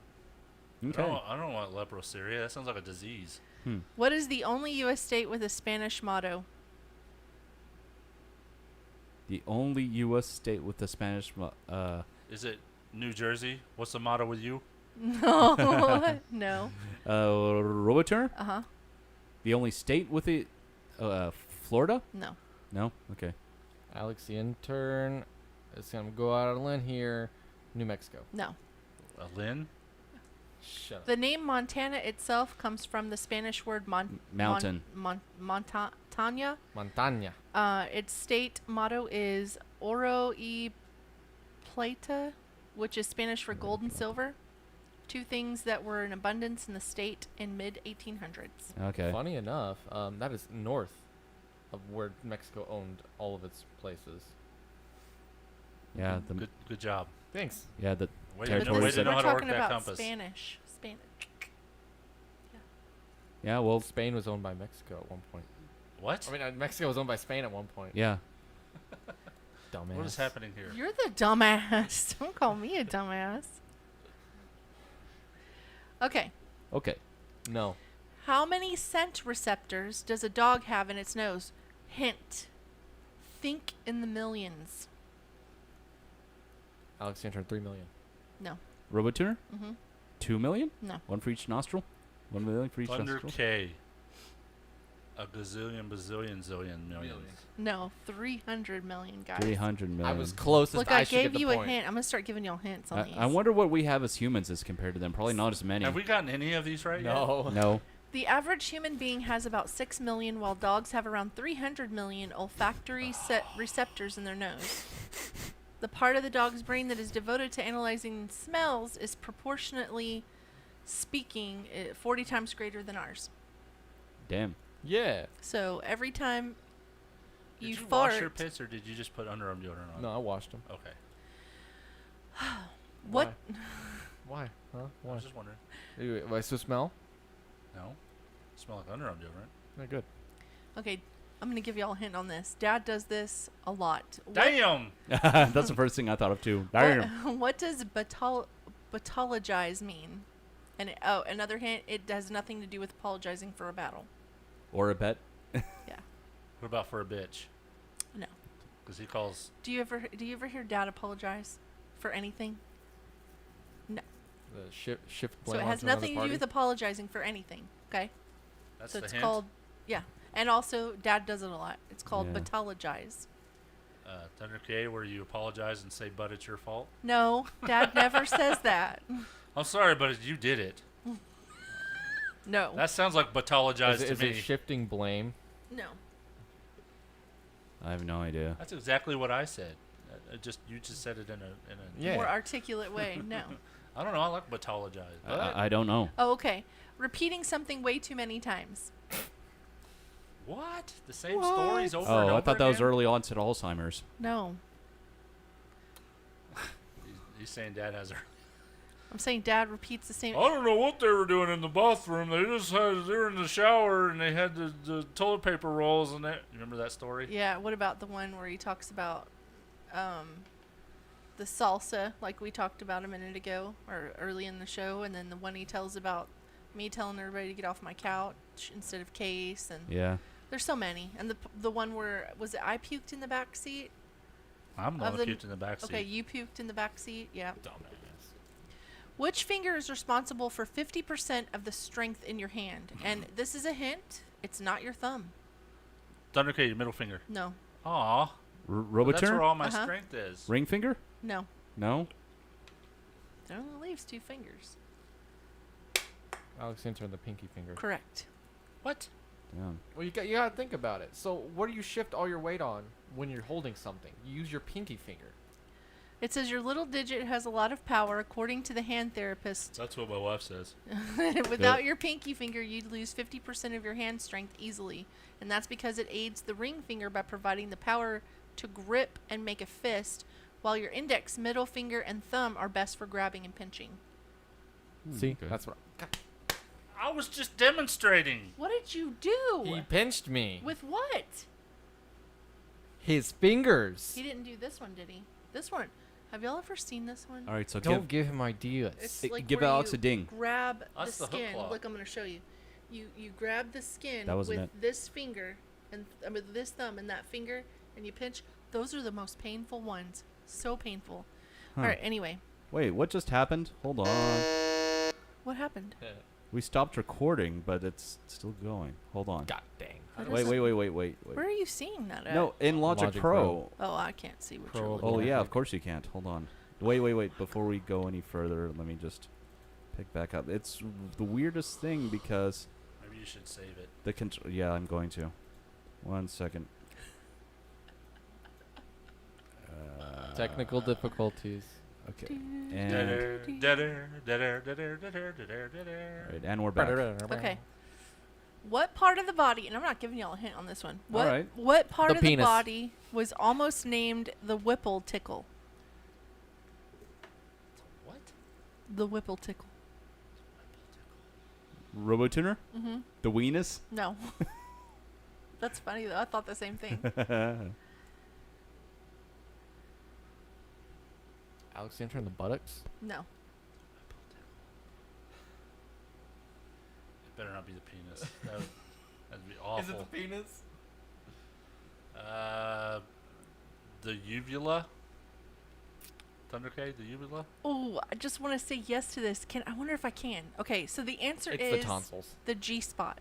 Okay. I don't want leprosyria. That sounds like a disease. What is the only U.S. state with a Spanish motto? The only U.S. state with the Spanish. Is it New Jersey? What's the motto with you? No. No. Robotuner? Uh-huh. The only state with it. Florida? No. No. Okay. Alex the Intern. It's gonna go out on a limb here. New Mexico. No. A Lynn? Shut up. The name Montana itself comes from the Spanish word mountain. Montaña. Montaña. Its state motto is Oro y Plata, which is Spanish for gold and silver. Two things that were in abundance in the state in mid-1800s. Okay. Funny enough, that is north of where Mexico owned all of its places. Yeah. Good job. Thanks. Yeah. The Way territories. to know We're how to work talking that about compass. Spanish. Yeah. Well. Spain was owned by Mexico at one point. What? I mean, Mexico was owned by Spain at one point. Yeah. Dumbass. What is happening here? You're the dumbass. Don't call me a dumbass. Okay. Okay. No. How many scent receptors does a dog have in its nose? Hint. Think in the millions. Alex the Intern, 3 million. No. Robotuner? Mm-hmm. 2 million? No. One for each nostril? 1 million for each Thunder nostril? K. A gazillion, bazillion, zillion, millions. No, 300 million, guys. 300 million. I was closest. Look, I gave you a hint. I'm going to start giving y'all hints on these. I wonder what we have as humans as compared to them. Probably not as many. Have we gotten any of these right No. yet? No. The average human being has about 6 million, while dogs have around 300 million olfactory receptors in their nose. The part of the dog's brain that is devoted to analyzing smells is proportionately speaking 40 times greater than ours. Damn. Yeah. So every time Did you fart, wash your pits, or did you just put underarm deodorant on? No, I washed them. Okay. what? Why? Huh? I Why? was just wondering. Am I supposed to smell? No. Smell like underarm deodorant. No, good. Okay, I'm gonna give y'all a hint on this. Dad does this a lot. Damn. That's the first thing I thought of too. Damn. What does batologize mean? And another hint. It has nothing to do with apologizing for a battle. Or a bet. Yeah. What about for a bitch? No. Because he calls. Do you ever hear Dad apologize for anything? No. The shift So blame it has onto another nothing to do party? with apologizing for anything. Okay. That's So the it's hint? called and also Dad does it a lot. It's called Yeah. batologize. Thunder K, where you apologize and say, "But it's your fault." No, Dad never says that. I'm sorry, but you did it. No. That sounds like batologize to Is me. it shifting blame? No. I have no idea. That's exactly what I said. You just said it in a More articulate way. No. I don't know. I like batologize. I don't know. Oh, okay. Repeating something way too many times. What? The same stories over and Oh, over I thought that was again? early onset Alzheimer's. No. He's saying Dad has her. I'm saying Dad repeats the same. I don't know what they were doing in the bathroom. They were in the shower and they had the toilet paper rolls and that. You remember that story? Yeah. What about the one where he talks about the salsa, like we talked about a minute ago, or early in the show, and then the one he tells about me telling everybody to get off my couch instead of Case, and Yeah. there's so many. And the one where I puked in the back seat. I'm the one who puked in the back seat. Okay, you puked in the back seat. Yeah. Dumbass. Which finger is responsible for 50% of the strength in your hand? And this is a hint. It's not your thumb. Thunder K, your middle finger. No. Aw. Robotuner? That's where all my strength is. Ring finger? No. No? It only leaves 2 fingers. Alex answered the pinky finger. Correct. What? Damn. Well, you got to think about it. So, what do you shift all your weight on when you're holding something? You use your pinky finger. It says your little digit has a lot of power, according to the hand therapist. That's what my wife says. Without your pinky finger, you'd lose 50% of your hand strength easily. And that's because it aids the ring finger by providing the power to grip and make a fist, while your index, middle finger, and thumb are best for grabbing and pinching. See? Okay. That's what. I was just demonstrating. What did you do? He pinched me. With what? His fingers. He didn't do this one, did he? This one. Have y'all ever seen this one? All right, so Don't give him ideas. It's Hey, like give where Alex you a ding. Grab That's the the hook skin. claw. Look, I'm going to show you. You grab the skin That wasn't with it. this finger and with this thumb and that finger, and you pinch. Those are the most painful ones. So painful. Huh. All right. Anyway, Wait, what just happened? Hold on. what happened? We stopped recording, but it's still going. Hold on. God dang. That Wait, is- wait. Where are you seeing that at? No, in Logic, Logic Pro. Pro. Oh, I can't see what Pro you're looking Oh, at. yeah, of course you can't. Hold on. Wait. Before we go any further, let me just pick back up. It's the weirdest thing because Maybe you should save it. the control. Yeah, I'm going to. 1 second. Technical difficulties. Okay. And, right, and we're back. Okay. What part of the body, and I'm not giving y'all a hint on this one. What, right. what part The of penis. the body was almost named the Whipple Tickle? What? The Whipple Tickle. Robotuner? Mm-hmm. The weenus? No. That's funny, though. I thought the same thing. Alexander in the buttocks? No. It better not be the penis. That'd be awful. Is it the penis? The uvula? Thunder K, the uvula? Oh, I just want to say yes to this. I wonder if I can. Okay, so the answer It's is the tonsils. the G spot.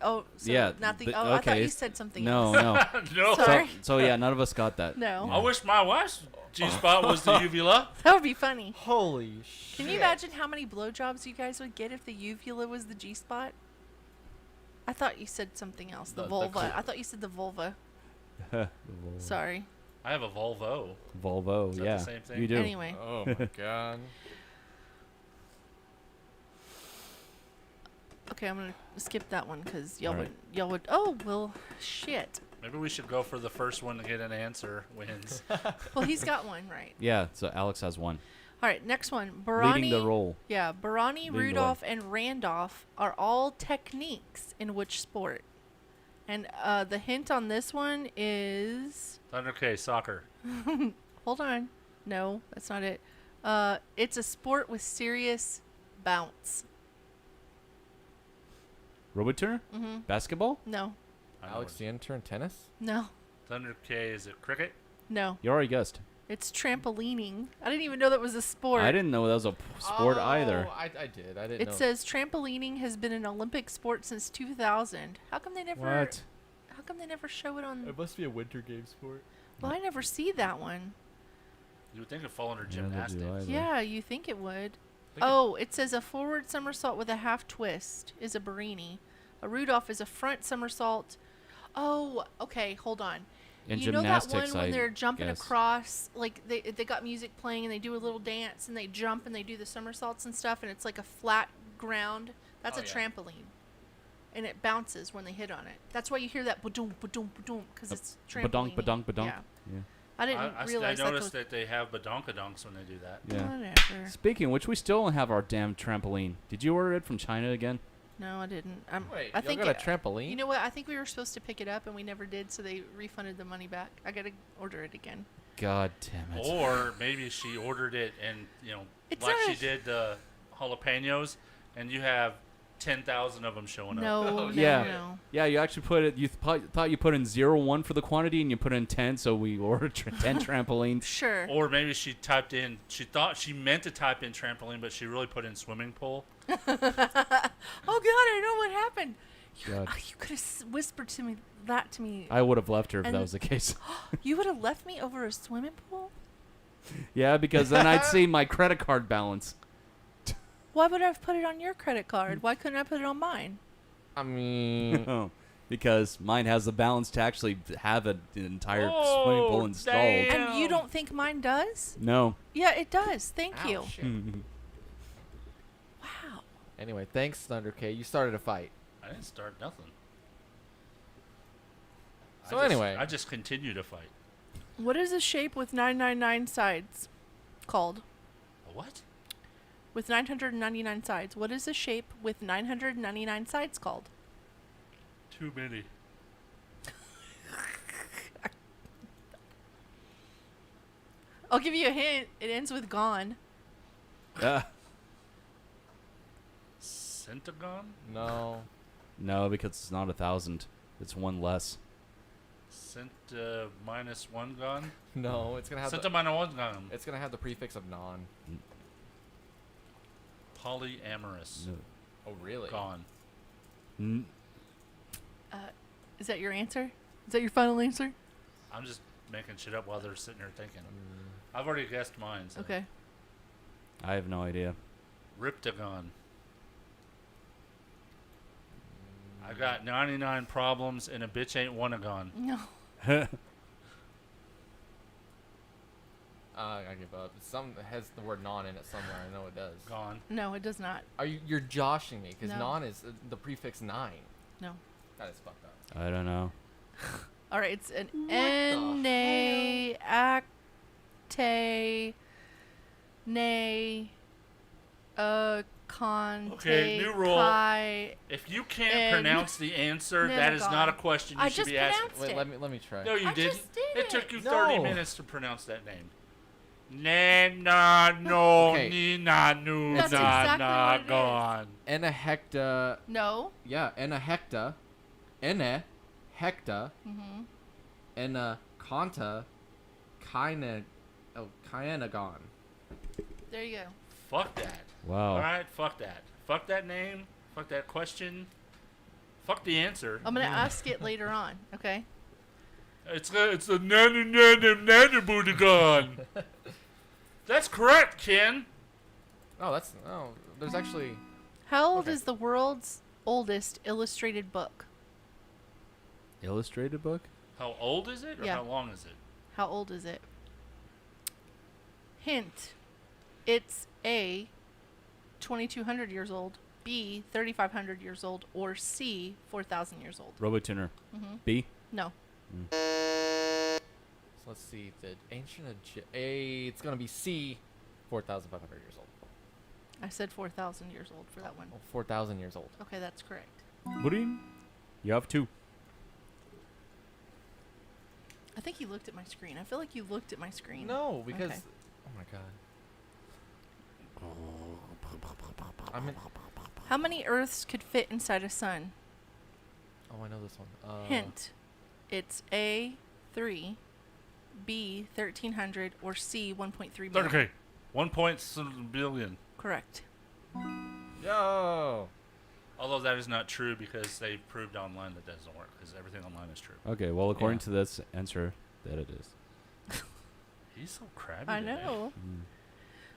Oh, so Yeah, not the. the- Oh, I thought okay, you said something no, else. no. No. Sorry. So yeah, none of us got that. No. Yeah. I wish my wife's G-spot was the uvula. That would be funny. Holy shit. Can you imagine how many blowjobs you guys would get if the uvula was the G spot? I thought you said something else. The vulva. I thought you said the vulva. Sorry. I have a Volvo. Volvo, Is that yeah. the same thing? You do. Anyway. Oh my god. Okay, I'm gonna skip that one because y'all Alright. would. Oh well, shit. Maybe we should go for the first one to get an answer wins. Well, he's got one right. Yeah, so Alex has one. All right, next one. Barani, Leading the roll. Yeah, Barani, Leading the Rudolph, and Randolph are all techniques in which sport? And the hint on this one is. Thunder K, soccer. Hold on. No, that's not it. It's a sport with serious bounce. Roboturner? Mm-hmm. Basketball? No. Alex, the intern, tennis? No. Thunder K, is it cricket? No. You already guessed. It's trampolining. I didn't even know that was a sport. I didn't know that was a sport either. I did. I didn't It know. says trampolining has been an Olympic sport since 2000. How come they never? What? How come they never show it on? It must be a winter game sport. Well, I never see that one. You would think it'd fall under Yeah, they do gymnastics. either. Yeah, you think it would. Think Oh, it says a forward somersault with a half twist is a Barini. A Rudolph is a front somersault. Oh, okay, hold on. In You know that gymnastics, one when I they're jumping guess. across, like they got music playing and they do a little dance and they jump and they do the somersaults and stuff and it's like a flat ground. That's Oh, a yeah. trampoline. And it bounces when they hit on it. That's why you hear that ba-doom, ba-doom, ba-doom, because it's trampoline. Badonk, badonk, badonk. Yeah. Yeah. I didn't realize I that noticed was... that they have badonkadonks when they do that. Yeah. Whatever. Speaking of which, we still don't have our damn trampoline. Did you order it from China again? No, I didn't. Wait, I y'all think got a it- trampoline? You know what? I think we were supposed to pick it up and we never did, so they refunded the money back. I gotta order it again. God damn it. Or maybe she ordered it and, It's like not she did the jalapenos, and you have 10,000 of them showing up. No, yeah. no. Yeah, you actually put it. You thought you put in 0-1 for the quantity, and you put in 10, so we ordered 10 trampolines. Sure. Or maybe she typed in, she thought she meant to type in trampoline, but she really put in swimming pool. Oh God, I know what happened. God. You could have whispered to me that to me. I would have left her if And- that was the case. You would have left me over a swimming pool? Yeah, because then I'd see my credit card balance. Why would I have put it on your credit card? Why couldn't I put it on mine? I mean, No, because mine has the balance to actually have an entire swimming Oh, pool installed. damn. And you don't think mine does? No. Yeah, it does. Thank Ow, you. shit. Wow. Anyway, thanks, Thunder K. You started a fight. I didn't start nothing. So anyway. I just continue to fight. What is a shape with 999 sides called? A what? With 999 sides. What is a shape with 999 sides called? Too many. I'll give you a hint. It ends with gone. Centagon? No. No, because it's not 1,000. It's one less. Centa minus one gone? No, it's gonna have. Centa minus one gone. It's gonna have the prefix of non. Polyamorous. No. Oh, really? Gone. Is that your answer? Is that your final answer? I'm just making shit up while they're sitting there thinking. I've already guessed mine. So. Okay. I have no idea. Riptagon. I got 99 problems and a bitch ain't one a gone. No. I give up. Some has the word non in it somewhere. I know it does. Gone. No, it does not. You're joshing me because No. non is the prefix 9. No. That is fucked up. I don't know. All right, it's an What the N-A acte nay conte Okay, new rule. chi If you can't and pronounce the answer, that is not a question you I should just be asking. pronounced Wait, it. let me try. No, you I didn't. just did It took you No. 30 minutes to pronounce that name. Na no Okay. ni na nu That's na exactly na what it is. gone. Enahecta. No. Yeah, enahecta. Enahecta. Mm-hmm. Enaconta. Oh, Kyanegon. There you go. Fuck that. Wow. All right, fuck that. Fuck that name. Fuck that question. Fuck the answer. I'm gonna ask it later on. Okay. It's a nanobootagon. That's correct, Ken. Oh, there's actually. How old is the world's oldest illustrated book? Illustrated book? How old is it, or Yeah. how long is it? How old is it? Hint. It's A, 2,200 years old, B, 3,500 years old, or C, 4,000 years old. RoboTuner. Mhm. B? No. So let's see. The ancient it's gonna be C, 4,500 years old. I said 4,000 years old for that one. Oh, 4,000 years old. Okay, that's correct. Boing. You have 2. I think you looked at my screen. I feel like you looked at my screen. No, because Okay. oh my god. I mean, How many Earths could fit inside a sun? oh, I know this one. Hint. It's A, 3, B, 1,300, or C, 1.3 billion. Okay. 1 billion. Correct. Yo. Although that is not true because they proved online that doesn't work because everything online is true. Okay, well, according to this answer, that it is. He's so crabby. I today. know.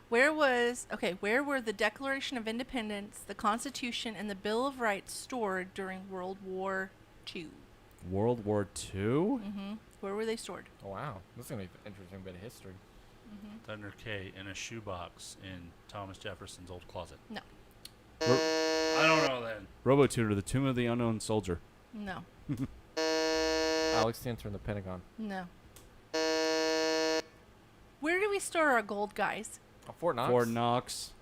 Where were the Declaration of Independence, the Constitution, and the Bill of Rights stored during World War II? World War II? Mm-hmm. Where were they stored? Oh wow, this is gonna be an interesting bit of history. Mm-hmm. Thunder K in a shoebox in Thomas Jefferson's old closet. No. I don't know then. RoboTuner, the Tomb of the Unknown Soldier. No. Alex the Intern, the Pentagon. No. Where do we store our gold, guys? Fort Knox. Fort Knox.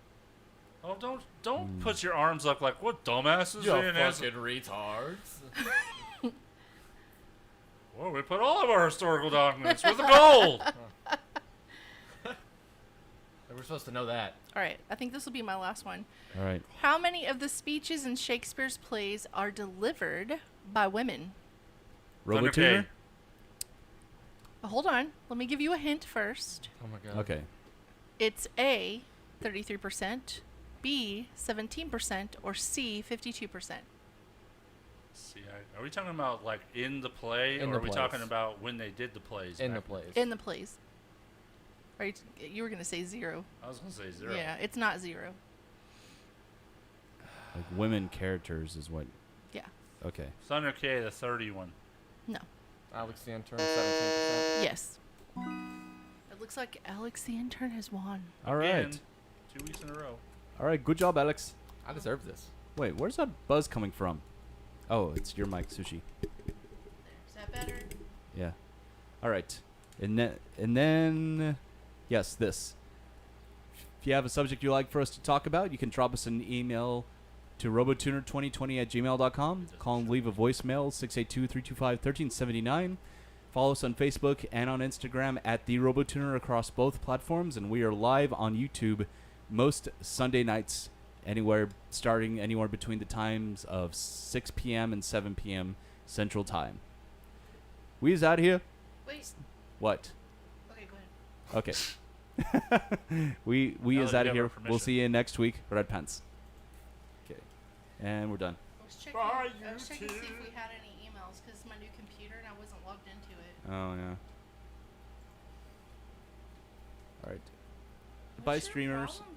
Oh, don't put your arms up like what dumbasses You in as- fucking retards. Well, we put all of our historical documents with the gold. We're supposed to know that. All right. I think this will be my last one. All right. How many of the speeches in Shakespeare's plays are delivered by women? Thunder RoboTuner? K. Hold on. Let me give you a hint first. Oh my god. Okay. It's A, 33%, B, 17%, or C, 52%. See, are we talking about like in the play, In or the are we plays. talking about when they did the plays? In the back- plays. In the plays. Right? You were going to say 0. I was gonna say 0. Yeah, it's not 0. Like women characters is what. Yeah. Okay. Thunder K, the 31. No. Alex the Intern, 17%. Yes. It looks like Alex the Intern has won. All right. Again, 2 weeks in a row. All right. Good job, Alex. I deserve this. Wait, where's that buzz coming from? Oh, it's your mic, Sushi. Is that better? Yeah. All right. And then, yes, this. If you have a subject you'd like for us to talk about, you can drop us an email to robotuner2020@gmail.com. Call and leave a voicemail, 682-325-1379. Follow us on Facebook and on Instagram at The RoboTuner across both platforms. And we are live on YouTube most Sunday nights, starting anywhere between the times of 6 p.m. and 7 p.m. Central Time. We is out here. Wait. What? Okay, go ahead. Okay. we Now is that out of you here. have our We'll permission. see you next week. Red Pants. Okay. And we're done. I was checking, I was checking to see if we had any emails because it's my new computer and I wasn't logged into it. Oh, yeah. All right. Goodbye, What's your streamers. problem